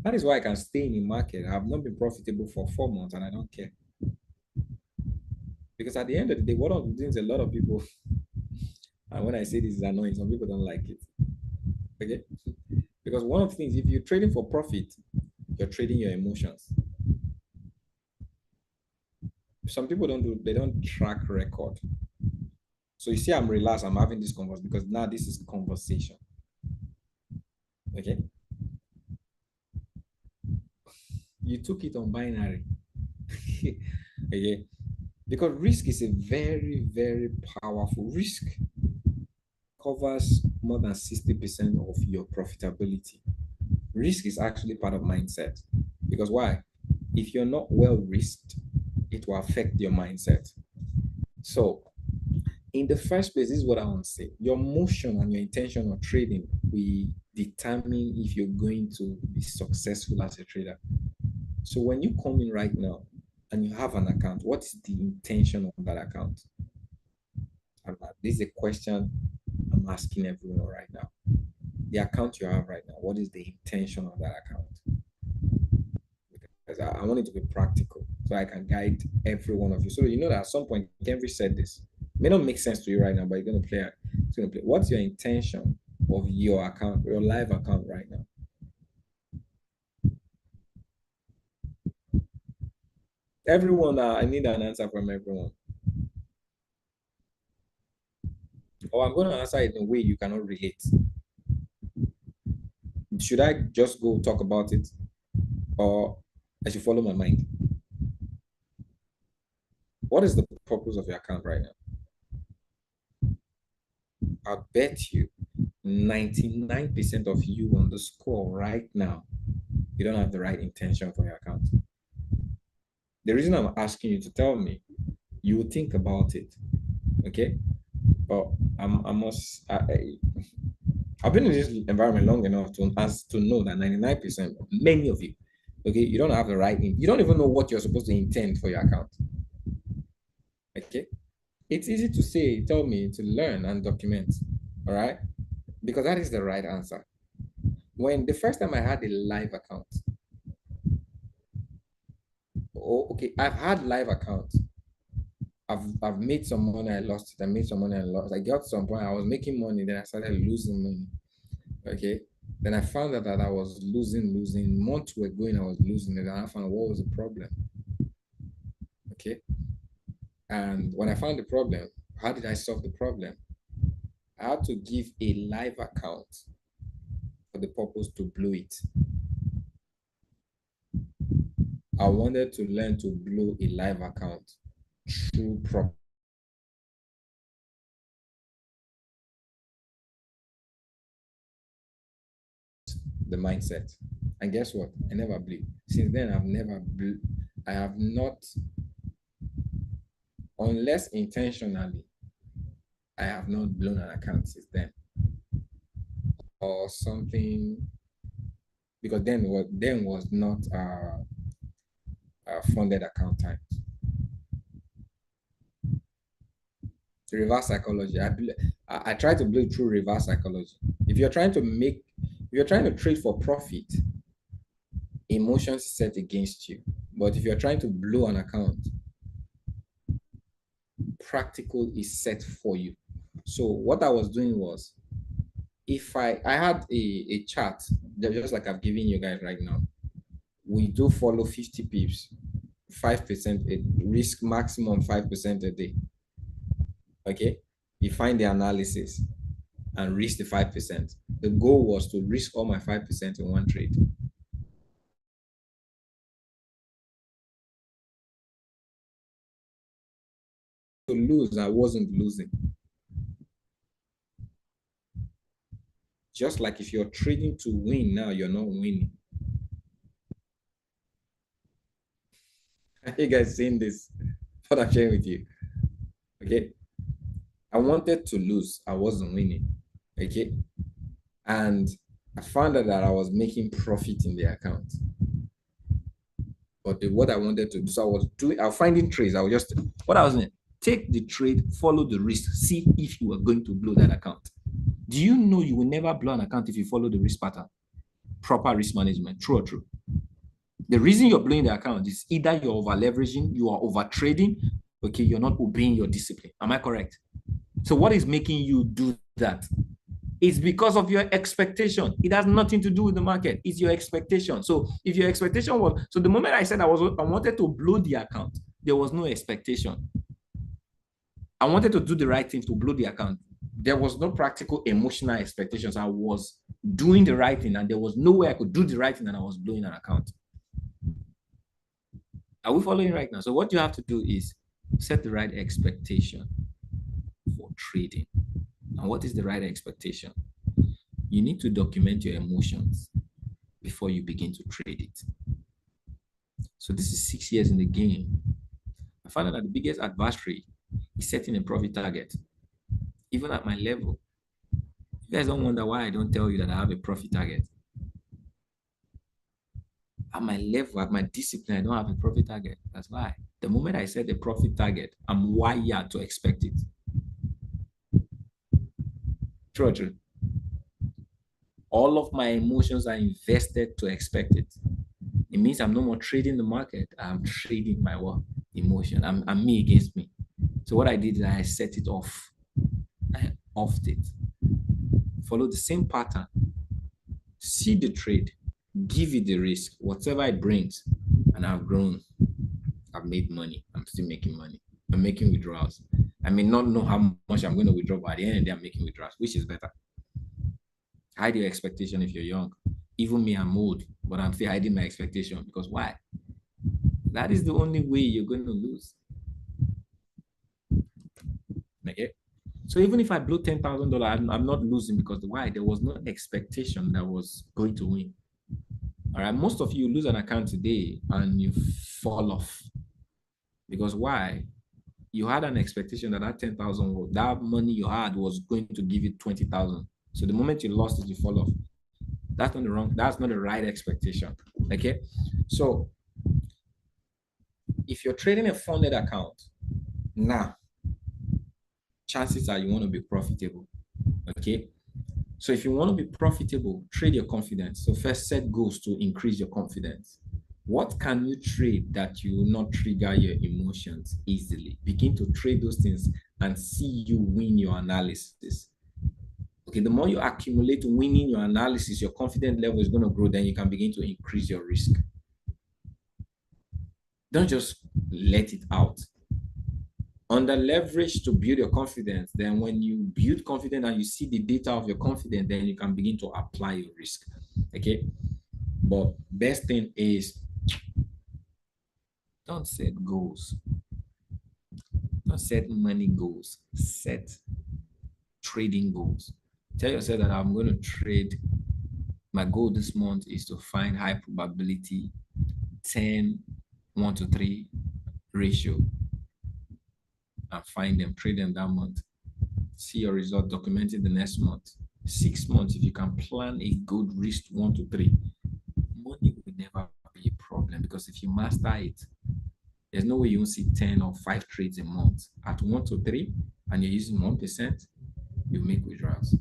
Speaker 1: That is why I can stay in the market. I have not been profitable for 4 months and I don't care. Because at the end of the day, one of the things a lot of people, and when I say this is annoying, some people don't like it. Okay? Because one of the things, if you're trading for profit, you're trading your emotions. Some people they don't track record. So you see, I'm relaxed, I'm having this conversation because now this is conversation. Okay? You took it on binary. Okay? Because risk is a very, very powerful risk. Covers more than 60% of your profitability. Risk is actually part of mindset. Because why? If you're not well risked, it will affect your mindset. So, in the first place, this is what I want to say. Your motion and your intention of trading will determine if you're going to be successful as a trader. So when you come in right now and you have an account, what is the intention of that account? This is a question I'm asking everyone right now. The account you have right now, what is the intention of that account? Because I want it to be practical so I can guide every one of you. So you know that at some point, Henry said this. It may not make sense to you right now, but you're going to play. It's going to play. What's your intention of your account, your live account right now? Everyone, I need an answer from everyone. Or I'm going to answer it in a way you cannot relate. Should I just go talk about it, or I should follow my mind? What is the purpose of your account right now? I bet you 99% of you on the score right now, you don't have the right intention for your account. The reason I'm asking you to tell me, you will think about it, okay? But I've been in this environment long enough to know that 99%, many of you, okay, you don't have the right, you don't even know what you're supposed to intend for your account. Okay, it's easy to say, tell me to learn and document, all right? Because that is the right answer. When the first time I had a live account, okay, I've had live accounts. I've made some money, I lost it. I made some money, I lost. I got to some point, I was making money, then I started losing money. Okay, then I found out that I was losing. Months were going, I was losing it, and I found out what was the problem. Okay, and when I found the problem, how did I solve the problem? I had to give a live account for the purpose to blow it. I wanted to learn to blow a live account through the mindset. And guess what? I never blew. Since then, I've never blew. I have not, unless intentionally, I have not blown an account since then. Or something, because then was not funded account time. The reverse psychology. I try to blow it through reverse psychology. If you're trying to trade for profit, emotions set against you. But if you're trying to blow an account, practical is set for you. So what I was doing was, if I had a chart, just like I've given you guys right now, we do follow 50 pips, 5% a risk, maximum 5% a day. Okay, you find the analysis and risk the 5%. The goal was to risk all my 5% in one trade. To lose, I wasn't losing. Just like if you're trading to win now, you're not winning. Are you guys seeing this? What I'm sharing with you? Okay. I wanted to lose. I wasn't winning. Okay. And I found out that I was making profit in the account. But what I wanted to do, so I was finding trades. I was just, what I was doing, take the trade, follow the risk, see if you are going to blow that account. Do you know you will never blow an account if you follow the risk pattern? Proper risk management, true or true? The reason you're blowing the account is either you're over leveraging, you are over trading, okay, you're not obeying your discipline. Am I correct? So what is making you do that? It's because of your expectation. It has nothing to do with the market. It's your expectation. So if your expectation was, so the moment I said I wanted to blow the account, there was no expectation. I wanted to do the right thing to blow the account. There was no practical emotional expectations. I was doing the right thing, and there was no way I could do the right thing and I was blowing an account. Are we following right now? So what you have to do is set the right expectation for trading. And what is the right expectation? You need to document your emotions before you begin to trade it. So this is 6 years in the game. I found out that the biggest adversary is setting a profit target. Even at my level, you guys don't wonder why I don't tell you that I have a profit target. at my level, at my discipline, I don't have a profit target. That's why. The moment I set a profit target, I'm wired to expect it. True or true? All of my emotions are invested to expect it. It means I'm no more trading the market. I'm trading my what? Emotion. I'm me against me. So what I did is I set it off. I offed it. Follow the same pattern. See the trade. Give it the risk, whatever it brings. And I've grown. I've made money. I'm still making money. I'm making withdrawals. I may not know how much I'm going to withdraw, but at the end of the day, I'm making withdrawals, which is better. Hide your expectation if you're young. Even me, I'm old, but I'm still hiding my expectation because why? That is the only way you're going to lose. Okay? So even if I blow $10,000, I'm not losing because why? There was no expectation that was going to win. All right, most of you lose an account today and you fall off because why? You had an expectation that that 10,000, that money you had was going to give you 20,000. So the moment you lost it, you fall off. That's not the wrong. That's not the right expectation. Okay, so if you're trading a funded account, now chances are you want to be profitable. Okay. So if you want to be profitable, trade your confidence. So first set goals to increase your confidence. What can you trade that you will not trigger your emotions easily? Begin to trade those things and see you win your analysis. Okay, the more you accumulate winning your analysis, your confidence level is going to grow, then you can begin to increase your risk. Don't just let it out. Under leverage to build your confidence, then when you build confidence and you see the data of your confidence, then you can begin to apply your risk. Okay, but best thing is don't set goals. Don't set money goals. Set trading goals. Tell yourself that I'm going to trade. My goal this month is to find high probability 10:1-3 ratio. And find them, trade them that month. See your result, document it the next month. 6 months, if you can plan a good risk 1-3, money will never be a problem because if you master it, there's no way you won't see 10 or 5 trades a month. At 1-3, and you're using 1%, you make withdrawals.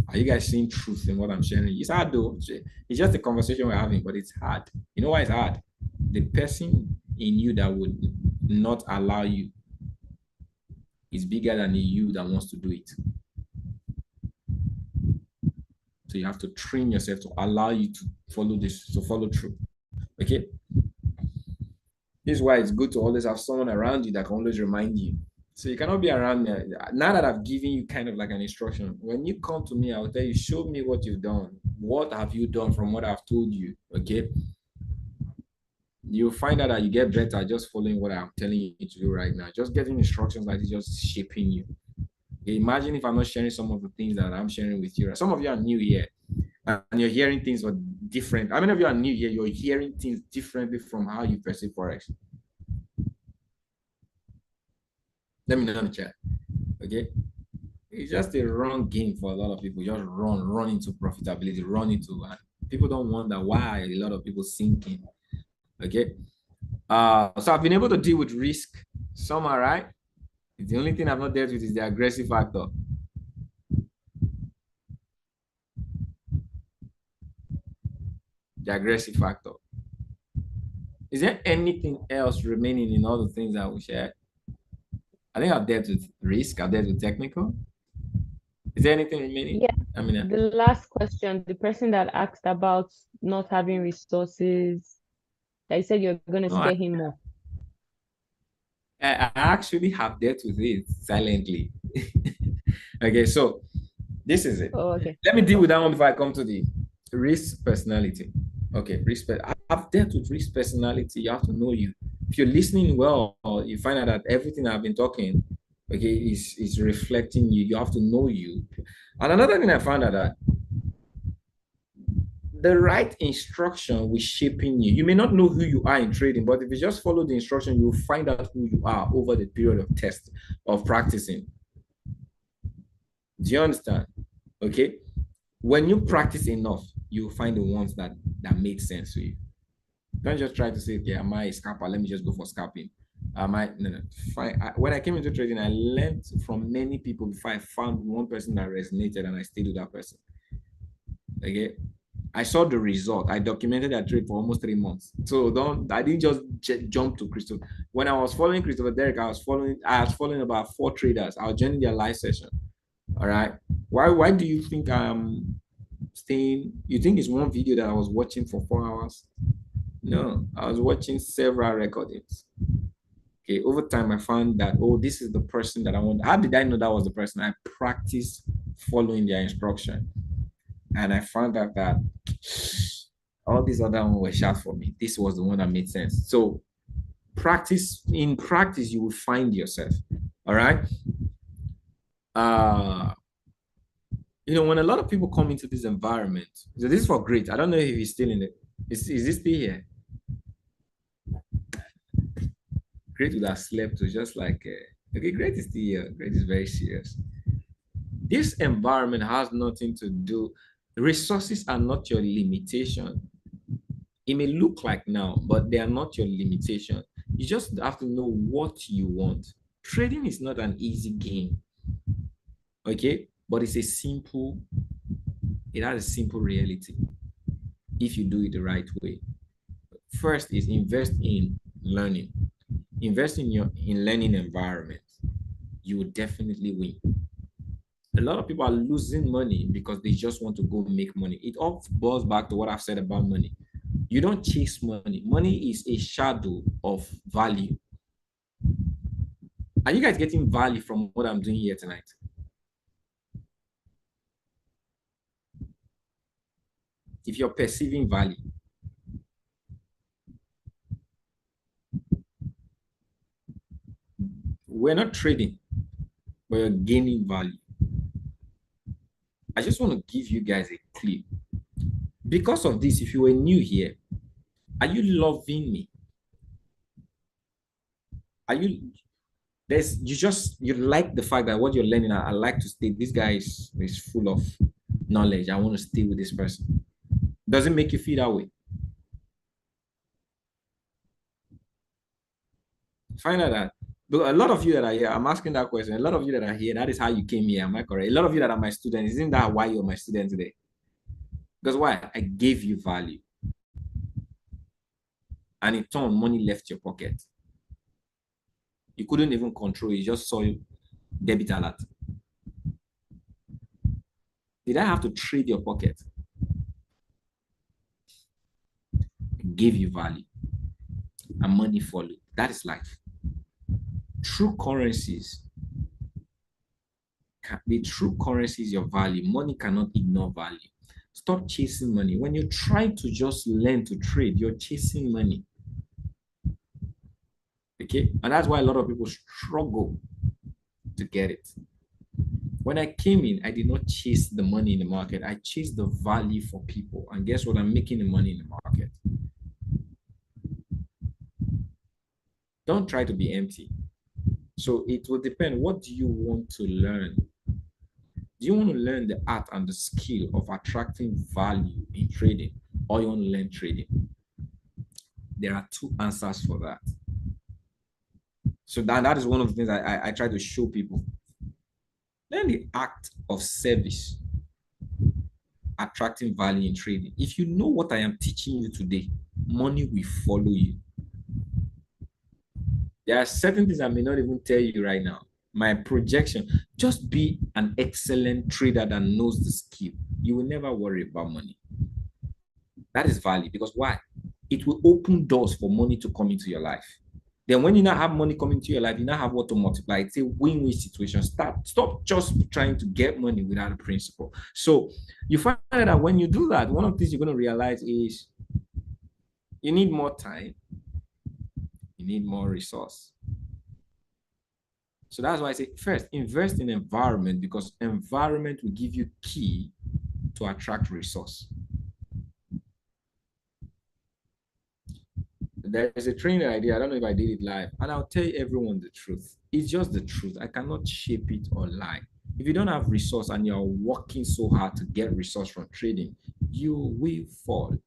Speaker 1: Are you guys seeing truth in what I'm sharing? It's hard though. It's just a conversation we're having, but it's hard. You know why it's hard? The person in you that would not allow you is bigger than the you that wants to do it. So you have to train yourself to allow you to follow this, to follow through. Okay. This is why it's good to always have someone around you that can always remind you. So you cannot be around me. Now that I've given you kind of like an instruction, when you come to me, I'll tell you, show me what you've done. What have you done from what I've told you? Okay. You'll find out that you get better just following what I'm telling you to do right now. Just getting instructions like this, just shaping you. Imagine if I'm not sharing some of the things that I'm sharing with you. Some of you are new here and you're hearing things but different. How many of you are new here? You're hearing things differently from how you perceive Forex. Let me know in the chat. Okay. It's just a wrong game for a lot of people. Just run into profitability, run into, and people don't wonder why a lot of people sinking. Okay, so I've been able to deal with risk. Some are right. The only thing I've not dealt with is the aggressive factor. The aggressive factor. Is there anything else remaining in all the things that we shared? I think I've dealt with risk. I've dealt with technical. Is there anything remaining?
Speaker 10: Yeah. I mean, the last question, the person that asked about not having resources. I said you're going to scare him more.
Speaker 1: I actually have dealt with it silently. Okay, so this is it.
Speaker 10: Oh, okay.
Speaker 1: Let me deal with that one before I come to the risk personality. Okay, I've dealt with risk personality. You have to know you. If you're listening well, you find out that everything I've been talking, okay, is reflecting you. You have to know you. And another thing I found out that the right instruction will shape in you. You may not know who you are in trading, but if you just follow the instruction, you'll find out who you are over the period of test, of practicing. Do you understand? Okay. When you practice enough, you find the ones that made sense to you. Don't just try to say, yeah, am I a scalper? Let me just go for scalping. No. Fine. When I came into trading, I learned from many people before I found one person that resonated, and I stayed with that person. Okay. I saw the result. I documented that trade for almost 3 months. So I didn't just jump to Christopher. When I was following Christopher Derrick, I was following about 4 traders. I was joining their live session. All right. Why do you think I'm staying? You think it's one video that I was watching for 4 hours? No, I was watching several recordings. Okay, over time I found that, oh, this is the person that I want. How did I know that was the person? I practiced following their instruction. And I found out that all these other ones were shot for me. This was the one that made sense. So in practice, you will find yourself. All right. When a lot of people come into this environment, so this is for Great. I don't know if he's still in it. Is this still here? Great would have slept, so just like, okay, Great is still here. Great is very serious. This environment has nothing to do. Resources are not your limitation. It may look like now, but they are not your limitation. You just have to know what you want. Trading is not an easy game, okay? But it has a simple reality if you do it the right way. First is invest in learning. Invest in learning environment. You will definitely win. A lot of people are losing money because they just want to go make money. It all boils back to what I've said about money. You don't chase money. Money is a shadow of value. Are you guys getting value from what I'm doing here tonight? If you're perceiving value, we're not trading, but you're gaining value. I just want to give you guys a clue. Because of this, if you were new here, are you loving me? You like the fact that what you're learning, I like to stay, this guy is full of knowledge. I want to stay with this person. Does it make you feel that way? Find out that. But a lot of you that are here, I'm asking that question. A lot of you that are here, that is how you came here. Am I correct? A lot of you that are my students, isn't that why you're my student today? Because why? I gave you value. And in turn, money left your pocket. You couldn't even control it. You just saw you debit alert. Did I have to trade your pocket? I gave you value. And money followed. That is life. True currencies, the true currency is your value. Money cannot ignore value. Stop chasing money. When you try to just learn to trade, you're chasing money. Okay? And that's why a lot of people struggle to get it. When I came in, I did not chase the money in the market. I chased the value for people. And guess what? I'm making the money in the market. Don't try to be empty. So it will depend. What do you want to learn? Do you want to learn the art and the skill of attracting value in trading, or you want to learn trading? There are 2 answers for that. So that is one of the things I try to show people. Learn the act of service, attracting value in trading. If you know what I am teaching you today, money will follow you. There are certain things I may not even tell you right now. My projection, just be an excellent trader that knows the skill. You will never worry about money. That is value, because why? It will open doors for money to come into your life. Then when you now have money coming into your life, you now have what to multiply. It's a win-win situation. Stop just trying to get money without a principle. So you find that when you do that, one of the things you're going to realize is you need more time. You need more resource. So that's why I say, first, invest in environment, because environment will give you key to attract resource. There is a training idea. I don't know if I did it live, and I'll tell everyone the truth. It's just the truth. I cannot shape it or lie. If you don't have resource and you're working so hard to get resource from trading, you will fall.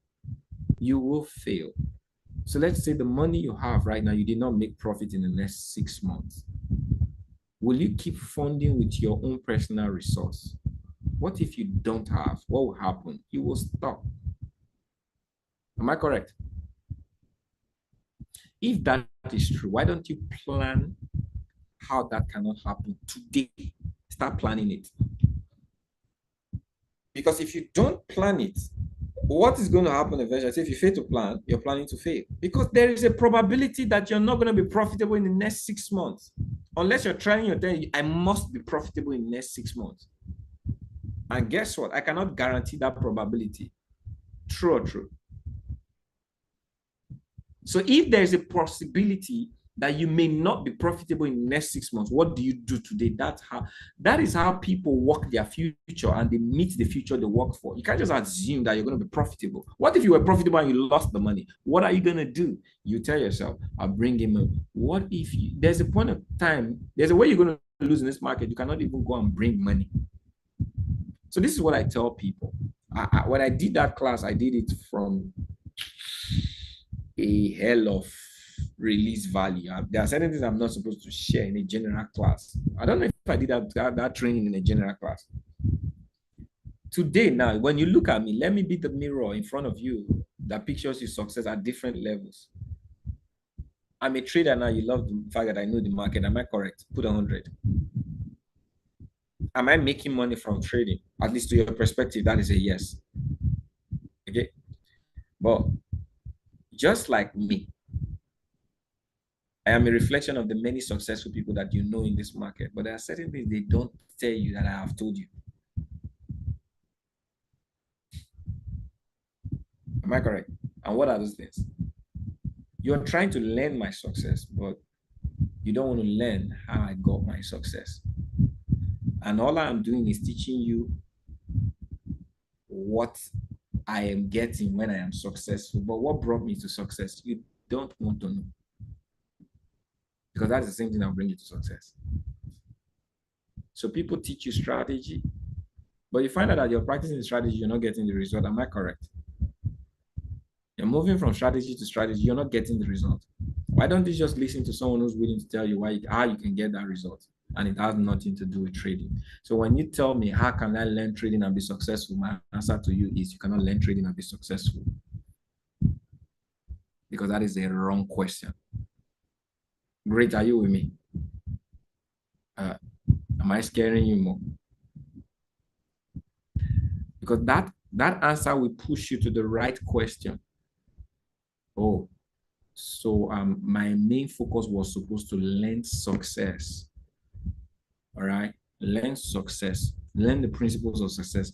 Speaker 1: You will fail. So let's say the money you have right now, you did not make profit in the next 6 months. Will you keep funding with your own personal resource? What if you don't have? What will happen? You will stop. Am I correct? If that is true, why don't you plan how that cannot happen today? Start planning it. Because if you don't plan it, what is going to happen eventually? If you fail to plan, you're planning to fail. Because there is a probability that you're not going to be profitable in the next 6 months. Unless you're trying your thing, I must be profitable in the next 6 months. And guess what? I cannot guarantee that probability. True or true? So if there's a possibility that you may not be profitable in the next 6 months, what do you do today? That is how people work their future, and they meet the future they work for. You can't just assume that you're going to be profitable. What if you were profitable and you lost the money? What are you going to do? You tell yourself, I'll bring him in. What if there's a point of time, there's a way you're going to lose in this market. You cannot even go and bring money. So this is what I tell people. When I did that class, I did it from a hell of release value. There are certain things I'm not supposed to share in a general class. I don't know if I did that training in a general class. Today, now, when you look at me, let me be the mirror in front of you that pictures your success at different levels. I'm a trader now. You love the fact that I know the market. Am I correct? Put 100. Am I making money from trading? At least to your perspective, that is a yes. Okay. But just like me, I am a reflection of the many successful people that you know in this market. But there are certain things they don't tell you that I have told you. Am I correct? And what are those things? You're trying to learn my success, but you don't want to learn how I got my success. And all I'm doing is teaching you what I am getting when I am successful. But what brought me to success, you don't want to know. Because that's the same thing that will bring you to success. So people teach you strategy, but you find out that you're practicing strategy, you're not getting the result. Am I correct? You're moving from strategy to strategy, you're not getting the result. Why don't you just listen to someone who's willing to tell you how you can get that result? And it has nothing to do with trading. So when you tell me, how can I learn trading and be successful? My answer to you is you cannot learn trading and be successful. Because that is a wrong question. Great, are you with me? Am I scaring you more? Because that answer will push you to the right question. Oh, so my main focus was supposed to learn success. All right, learn success, learn the principles of success.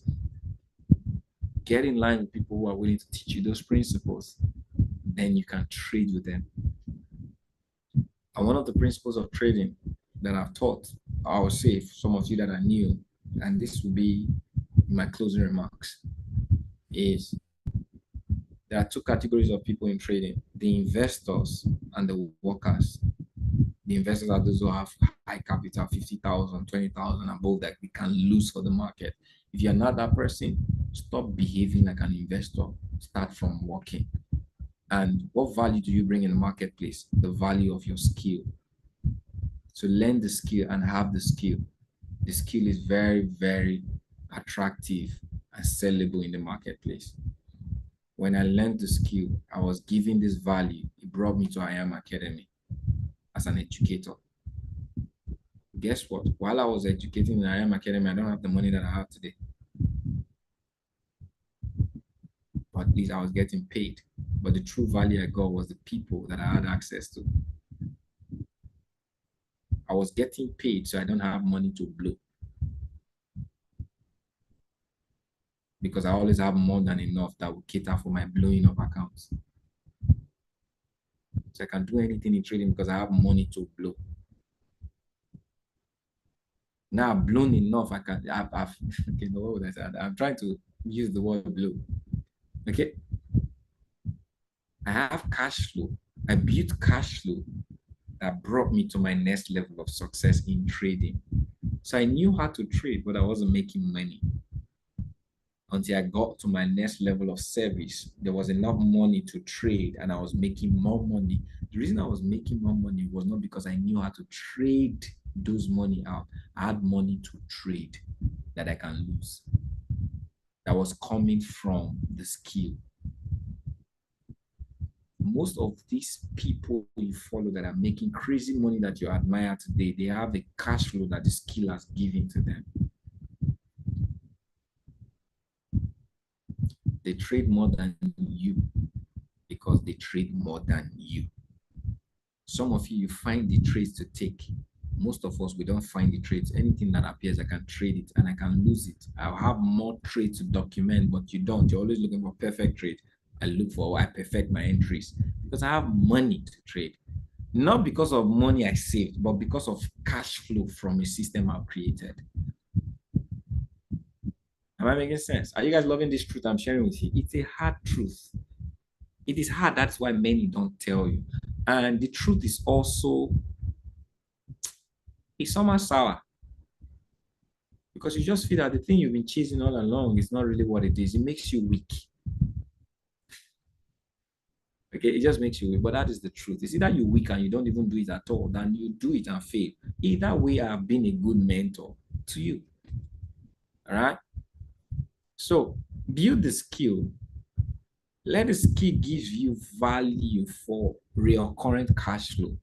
Speaker 1: Get in line with people who are willing to teach you those principles. Then you can trade with them. And one of the principles of trading that I've taught, I will say for some of you that are new, and this will be my closing remarks, is there are two categories of people in trading: the investors and the workers. The investors are those who have high capital, 50,000, 20,000 above, that we can lose for the market. If you're not that person, stop behaving like an investor. Start from working. And what value do you bring in the marketplace? The value of your skill. So learn the skill and have the skill. The skill is very, very attractive and sellable in the marketplace. When I learned the skill, I was given this value. It brought me to IAM Academy as an educator. Guess what? While I was educating in IAM Academy, I don't have the money that I have today. But at least I was getting paid. But the true value I got was the people that I had access to. I was getting paid, so I don't have money to blow. Because I always have more than enough that will cater for my blowing up accounts. So I can do anything in trading because I have money to blow. Now I've blown enough, okay, what would I say? I'm trying to use the word blow. Okay. I have cash flow. I built cash flow that brought me to my next level of success in trading. So I knew how to trade, but I wasn't making money until I got to my next level of service. There was enough money to trade and I was making more money. The reason I was making more money was not because I knew how to trade those money out. I had money to trade that I can lose. That was coming from the skill. Most of these people you follow that are making crazy money that you admire today, they have the cash flow that the skill has given to them. They trade more than you because they trade more than you. Some of you find the trades to take. Most of us, we don't find the trades. Anything that appears, I can trade it and I can lose it. I'll have more trades to document, but you don't. You're always looking for perfect trade. I look for, I perfect my entries because I have money to trade. Not because of money I saved, but because of cash flow from a system I've created. Am I making sense? Are you guys loving this truth I'm sharing with you? It's a hard truth. It is hard. That's why many don't tell you. And the truth is also, it's somehow sour. Because you just feel that the thing you've been chasing all along is not really what it is. It makes you weak. Okay, it just makes you weak, but that is the truth. It's either you're weak and you don't even do it at all, than you do it and fail. Either way, I've been a good mentor to you. All right? So, build the skill. Let the skill give you value for recurrent cash flow.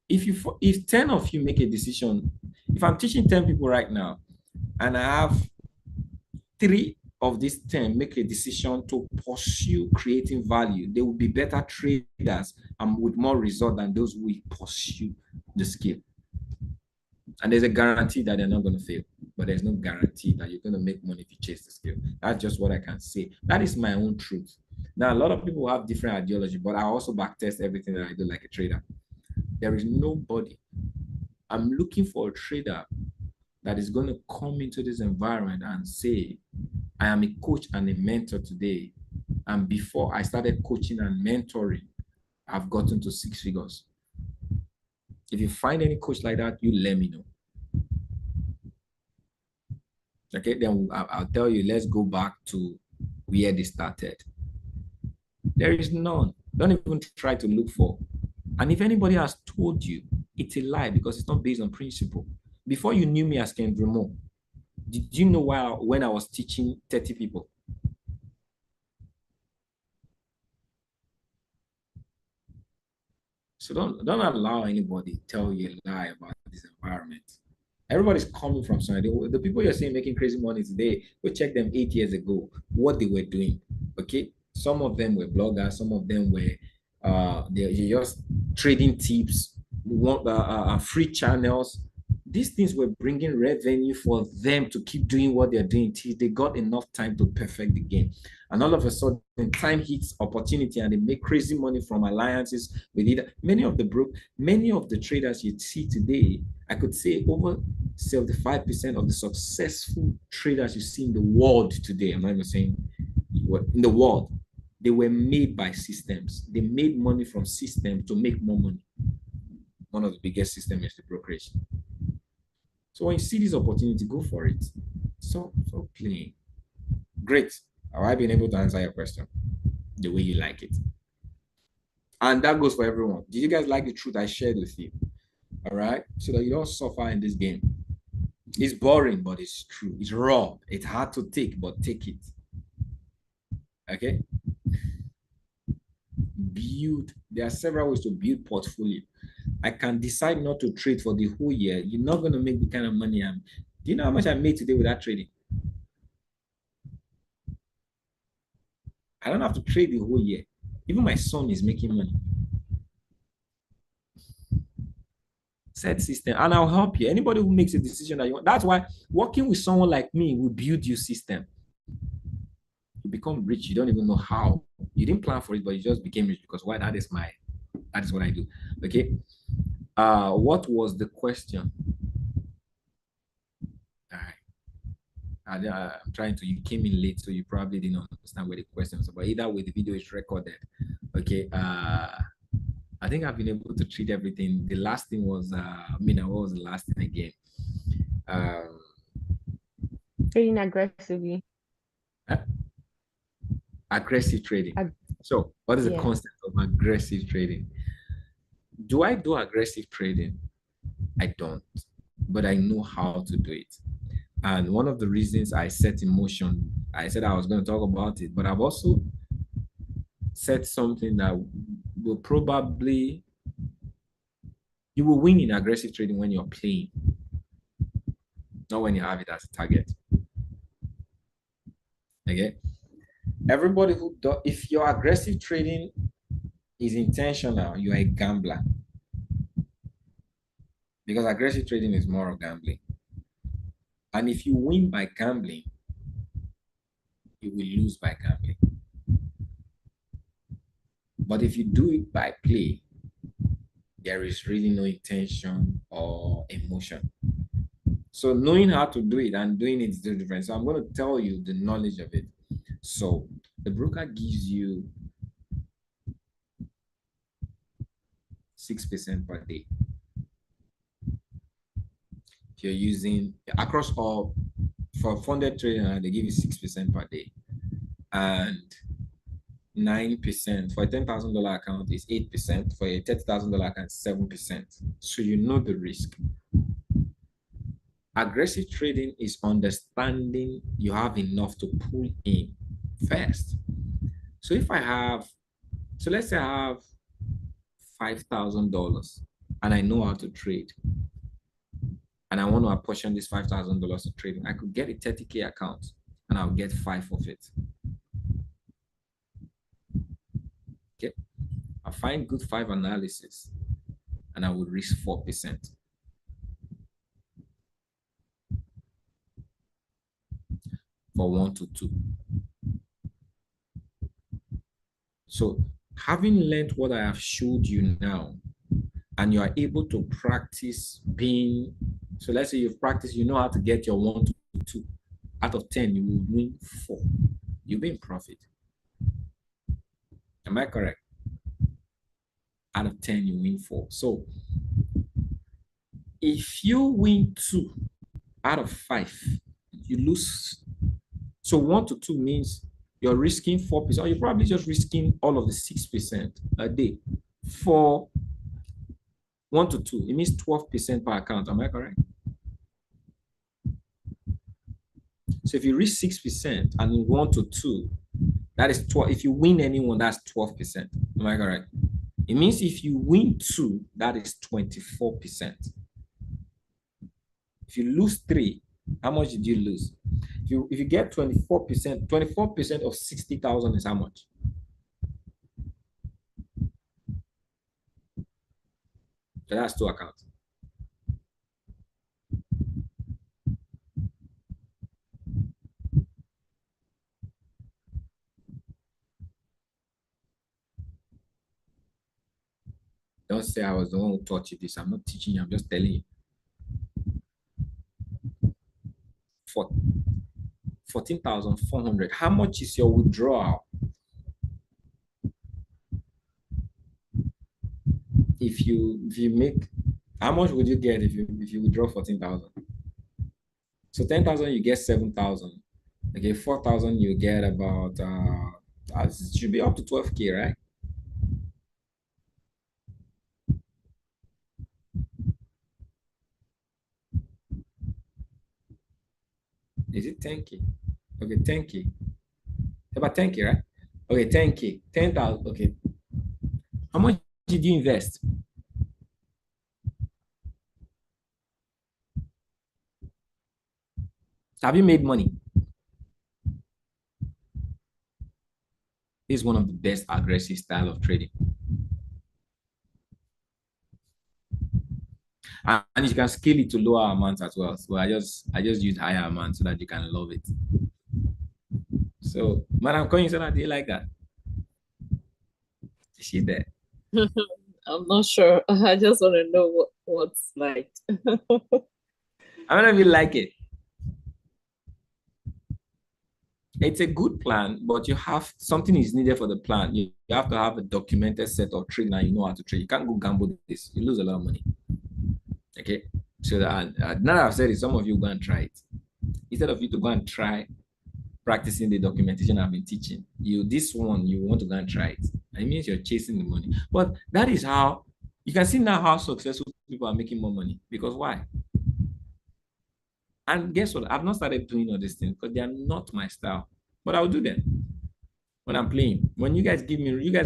Speaker 1: If 10 of you make a decision, if I'm teaching 10 people right now, and I have 3 of these 10 make a decision to pursue creating value, they will be better traders and with more result than those who pursue the skill. And there's a guarantee that they're not going to fail, but there's no guarantee that you're going to make money if you chase the skill. That's just what I can say. That is my own truth. Now, a lot of people have different ideology, but I also backtest everything that I do like a trader. There is nobody. I'm looking for a trader that is going to come into this environment and say, I am a coach and a mentor today. And before I started coaching and mentoring, I've gotten to 6 figures. If you find any coach like that, you let me know. Okay, then I'll tell you, let's go back to where they started. There is none. Don't even try to look for. And if anybody has told you, it's a lie because it's not based on principle. Before you knew me as Ken Drummond, did you know when I was teaching 30 people? So don't allow anybody to tell you a lie about this environment. Everybody's coming from somewhere. The people you're seeing making crazy money today, go check them 8 years ago, what they were doing. Okay, some of them were bloggers, some of them were they're just trading tips, free channels. These things were bringing revenue for them to keep doing what they're doing till they got enough time to perfect the game. And all of a sudden, time hits opportunity and they make crazy money from alliances with either. Many of the traders you see today, I could say over 75% of the successful traders you see in the world today, I'm not even saying in the world, they were made by systems. They made money from systems to make more money. One of the biggest systems is the brokerage. So when you see this opportunity, go for it. So plain. Great. Have I been able to answer your question the way you like it? And that goes for everyone. Did you guys like the truth I shared with you? All right. So that you don't suffer in this game. It's boring, but it's true. It's raw. It's hard to take, but take it. Okay. Build. There are several ways to build portfolio. I can decide not to trade for the whole year. You're not going to make the kind of money do you know how much I made today without trading? I don't have to trade the whole year. Even my son is making money. Set system, and I'll help you. Anybody who makes a decision that you want. That's why working with someone like me will build you system. You become rich. You don't even know how. You didn't plan for it, but you just became rich because why? That is what I do. Okay. What was the question? All right. I'm trying to, you came in late, so you probably didn't understand where the question was, but either way, the video is recorded. Okay. I think I've been able to treat everything. The last thing was, what was the last thing again?
Speaker 10: Trading aggressively.
Speaker 1: Aggressive trading.
Speaker 10: Ag-
Speaker 1: So what is the
Speaker 10: yeah.
Speaker 1: concept of aggressive trading? Do I do aggressive trading? I don't, but I know how to do it. And one of the reasons I set in motion, I said I was going to talk about it, but I've also said something that will probably, you will win in aggressive trading when you're playing, not when you have it as a target. Okay. Everybody who does, if your aggressive trading is intentional, you are a gambler. Because aggressive trading is more of gambling. And if you win by gambling, you will lose by gambling. But if you do it by play, there is really no intention or emotion. So knowing how to do it and doing it is different. So I'm going to tell you the knowledge of it. So the broker gives you 6% per day. If you're using across all for funded trading, they give you 6% per day, and 9% for a $10,000 account is 8%. For a $30,000 account, 7%. So you know the risk. Aggressive trading is understanding you have enough to pull in first. So if I have, so let's say I have $5,000 and I know how to trade, and I want to apportion this $5,000 to trading, I could get a 30K account and I'll get 5 of it. Okay, I find good 5 analysis and I would risk 4%. For 1 to 2. So having learned what I have showed you now, and you are able to practice being, so let's say you've practiced, you know how to get your 1 to 2. Out of 10, you will win 4. You'll be in profit. Am I correct? Out of 10, you win 4. So if you win 2 out of 5, you lose. So 1 to 2 means you're risking 4%, or you're probably just risking all of the 6% a day. For 1 to 2, it means 12% per account. Am I correct? So if you risk 6% and in 1 to 2, that is 12. If you win anyone, that's 12%. Am I correct? It means if you win 2, that is 24%. If you lose 3, how much did you lose? If you get 24% of 60,000 is how much? So that's 2 accounts. Don't say I was the one who taught you this. I'm not teaching you, I'm just telling you. 14,400. How much is your withdrawal? If you make, how much would you get if you withdraw 14,000? So 10,000 you get 7,000. Okay, 4,000 you get about it should be up to 12K, right? Is it 10K? Okay, 10K. About 10K, right? Okay, 10K, 10,000. Okay. How much did you invest? Have you made money? This is one of the best aggressive style of trading. And you can scale it to lower amounts as well. So I just use higher amounts so that you can love it. So, Madam Coin, so do you like that? Is she there?
Speaker 5: I'm not sure. I just want to know what's like.
Speaker 1: I don't know if you like it. It's a good plan, but you have something is needed for the plan. You have to have a documented set of trade. Now you know how to trade. You can't go gamble this. You lose a lot of money. Okay. So that now that I've said it, some of you go and try it. Instead of you to go and try practicing the documentation I've been teaching, this one you want to go and try it. It means you're chasing the money. But that is how you can see now how successful people are making more money. Because why? And guess what? I've not started doing all these things because they are not my style. But I'll do them when I'm playing. When you guys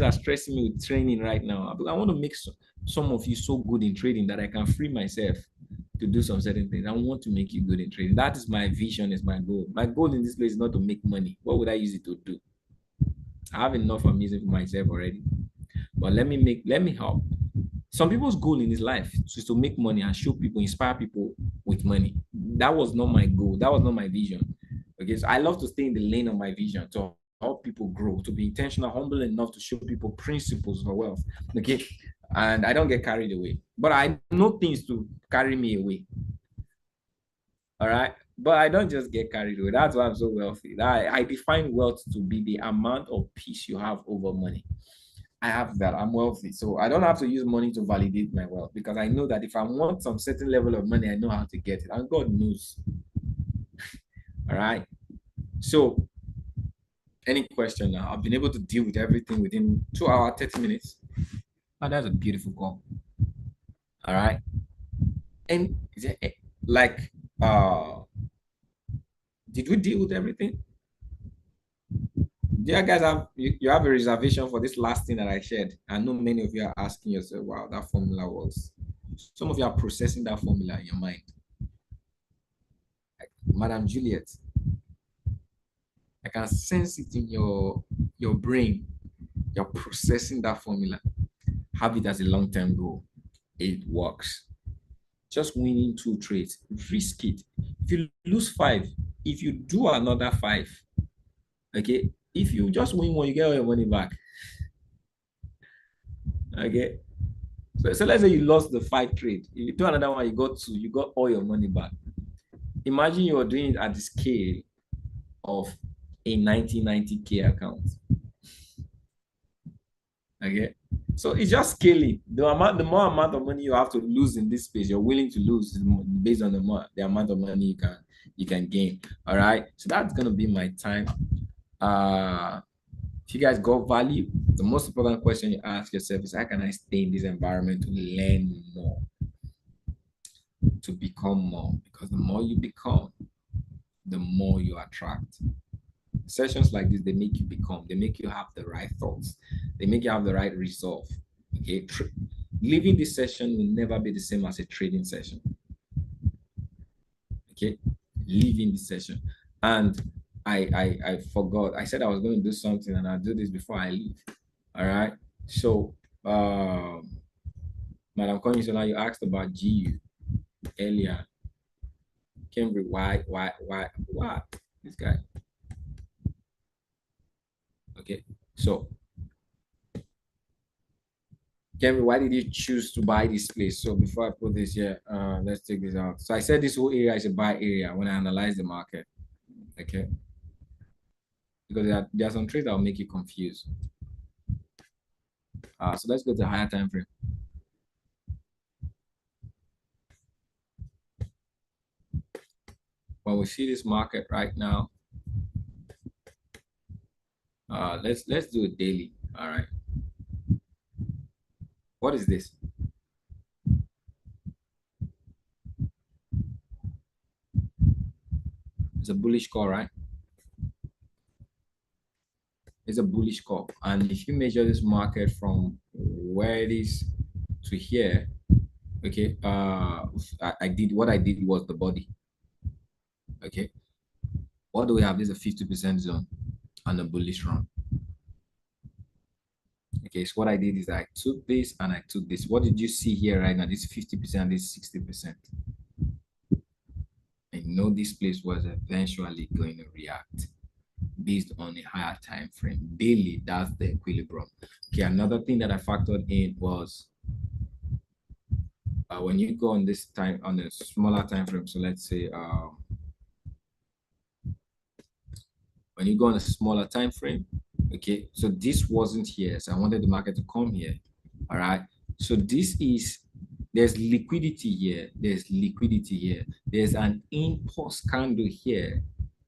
Speaker 1: are stressing me with training right now. I want to make some of you so good in trading that I can free myself to do some certain things. I want to make you good in trading. That is my vision, is my goal. My goal in this place is not to make money. What would I use it to do? I have enough I'm using for myself already. But let me help. Some people's goal in this life is to make money and show people, inspire people with money. That was not my goal. That was not my vision. Okay, so I love to stay in the lane of my vision to help people grow, to be intentional, humble enough to show people principles for wealth. Okay, and I don't get carried away. But I know things to carry me away. All right, but I don't just get carried away. That's why I'm so wealthy. I define wealth to be the amount of peace you have over money. I have that. I'm wealthy. So I don't have to use money to validate my wealth, because I know that if I want some certain level of money, I know how to get it. And God knows. All right. So any question now? I've been able to deal with everything within 2 hours, 30 minutes. Oh, that's a beautiful call. All right. And like, did we deal with everything? Do you guys you have a reservation for this last thing that I shared? I know many of you are asking yourself, wow, that formula was, some of you are processing that formula in your mind. Like, Madam Juliet, I can sense it in your brain. You're processing that formula. Have it as a long-term goal. It works. Just winning 2 trades, risk it. If you lose 5, if you do another 5, okay, if you just win 1, you get all your money back. Okay, so let's say you lost the 5 trade. If you do another one, you got 2, you got all your money back. Imagine you're doing it at the scale of a 90K account. Okay, so it's just scaling. The more amount of money you have to lose in this space, you're willing to lose based on the amount of money you can gain. All right, so that's gonna be my time. If you guys got value, the most important question you ask yourself is, how can I stay in this environment to learn more, to become more? Because the more you become, the more you attract. Sessions like this, they make you become, they make you have the right thoughts, they make you have the right resolve. Okay, leaving this session will never be the same as a trading session. Okay, leaving this session. And I forgot, I said I was going to do something, and I'll do this before I leave. All right, so Madam Konyisola, you asked about GU earlier. Cambridge, why this guy? Okay, so Kevin, why did you choose to buy this place? So before I put this here, let's take this out. So I said this whole area is a buy area when I analyze the market. Okay, because there are some trades that will make you confused. So let's go to the higher time frame. When we see this market right now, let's do it daily. All right. What is this? It's a bullish call, right? It's a bullish call. And if you measure this market from where it is to here, okay, what I did was the body. Okay. What do we have? This is a 50% zone and a bullish run. Okay, so what I did is I took this and I took this. What did you see here right now? This 50%, this 60%. I know this place was eventually going to react based on a higher time frame. Daily, that's the equilibrium. Okay, another thing that I factored in was when you go on this time, on a smaller time frame, so let's say when you go on a smaller time frame, okay, so this wasn't here, so I wanted the market to come here. All right, so this is there's liquidity here, there's liquidity here, there's an impulse candle here,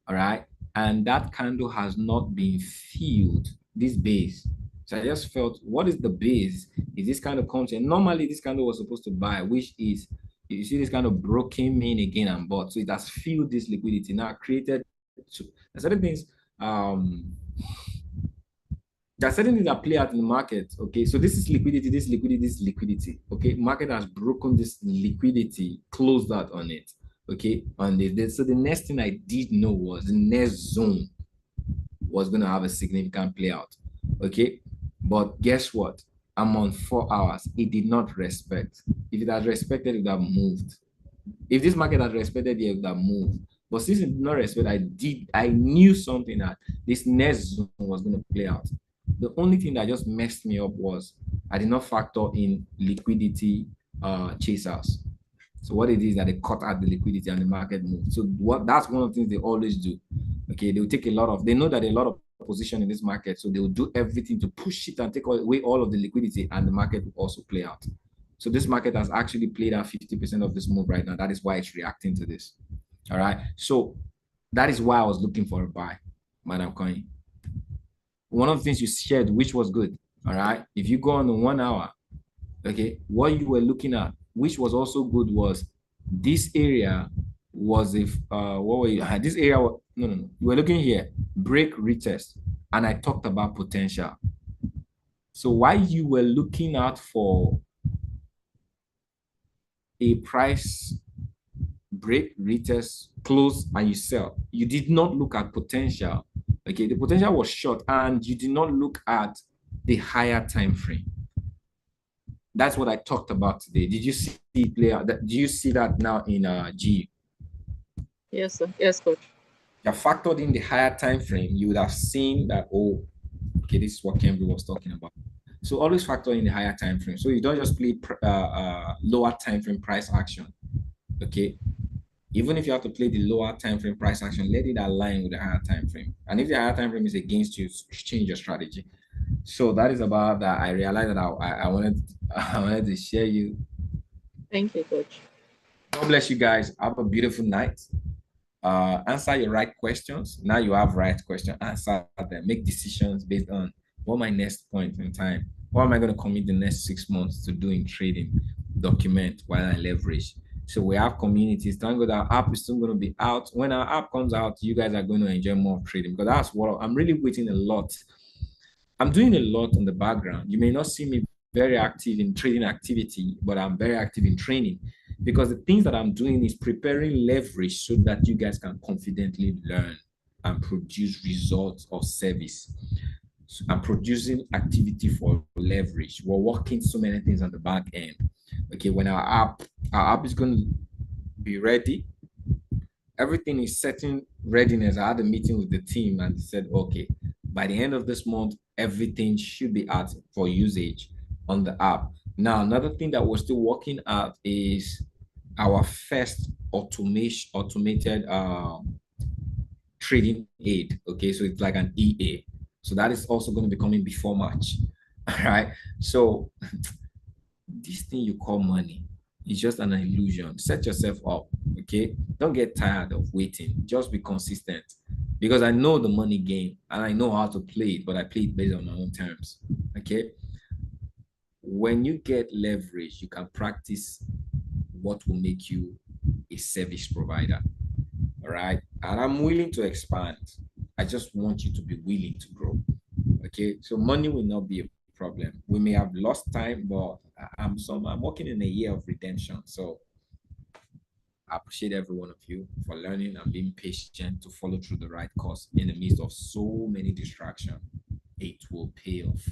Speaker 1: all right? And that candle has not been filled, this base. So I just felt, what is the base? Is this kind of content? Normally, this candle was supposed to buy, which is, you see this kind of broken main again and bought. So it has filled this liquidity. Now created certain things, there are certain things that play out in the market. Okay, so this is liquidity, this liquidity, this liquidity. Okay, market has broken this liquidity, closed out on it. Okay, on this. So the next thing I did know was the next zone was going to have a significant play out. Okay, but guess what? I'm on 4 hours. It did not respect. If it had respected, it would have moved. If this market had respected, it would have moved. But since it did not respect, I knew something that this next zone was going to play out. The only thing that just messed me up was I did not factor in liquidity chasers. So what it is that they cut out the liquidity and the market moved. So that's one of the things they always do. Okay, they'll take they know that a lot of position in this market, so they will do everything to push it and take away all of the liquidity, and the market will also play out. So this market has actually played out 50% of this move right now. That is why it's reacting to this. All right. So that is why I was looking for a buy, Madam Coin. One of the things you shared, which was good. All right. If you go on the 1 hour, okay, what you were looking at, which was also good, was this area was what were you? This area, no. You were looking here, break retest, and I talked about potential. So while you were looking out for a price break, retest, close, and you sell, you did not look at potential. Okay, the potential was short, and you did not look at the higher time frame. That's what I talked about today. Did you see it play out? Do you see that now in G?
Speaker 5: Yes, sir. Yes, coach.
Speaker 1: You factored in the higher time frame, you would have seen that, oh, okay, this is what Kemble was talking about. So always factor in the higher time frame. So you don't just play lower time frame price action. Okay, even if you have to play the lower time frame price action, let it align with the higher time frame. And if the higher time frame is against you, change your strategy. So that is about that. I realized that I wanted to share you.
Speaker 5: Thank you, coach.
Speaker 1: God bless you guys. Have a beautiful night. Answer your right questions. Now you have right questions. Answer them. Make decisions based on what my next point in time. What am I going to commit the next 6 months to do in trading? Document while I leverage. So we have communities. Thank God our app is still going to be out. When our app comes out, you guys are going to enjoy more trading, because that's what I'm really waiting a lot. I'm doing a lot in the background. You may not see me very active in trading activity, but I'm very active in training, because the things that I'm doing is preparing leverage so that you guys can confidently learn and produce results of service. So I'm producing activity for leverage. We're working so many things on the back end. Okay, when our app is going to be ready, everything is setting readiness. I had a meeting with the team and they said, okay, by the end of this month, everything should be out for usage on the app. Now, another thing that we're still working at is our first automated trading aid. Okay, so it's like an EA. So that is also going to be coming before March. All right. So this thing you call money is just an illusion. Set yourself up. Okay. Don't get tired of waiting. Just be consistent, because I know the money game and I know how to play it, but I play it based on my own terms. Okay. When you get leverage, you can practice what will make you a service provider. All right. And I'm willing to expand. I just want you to be willing to grow. Okay. So money will not be a problem. We may have lost time, but I'm working in a year of redemption. So I appreciate every one of you for learning and being patient to follow through the right course in the midst of so many distractions. It will pay off.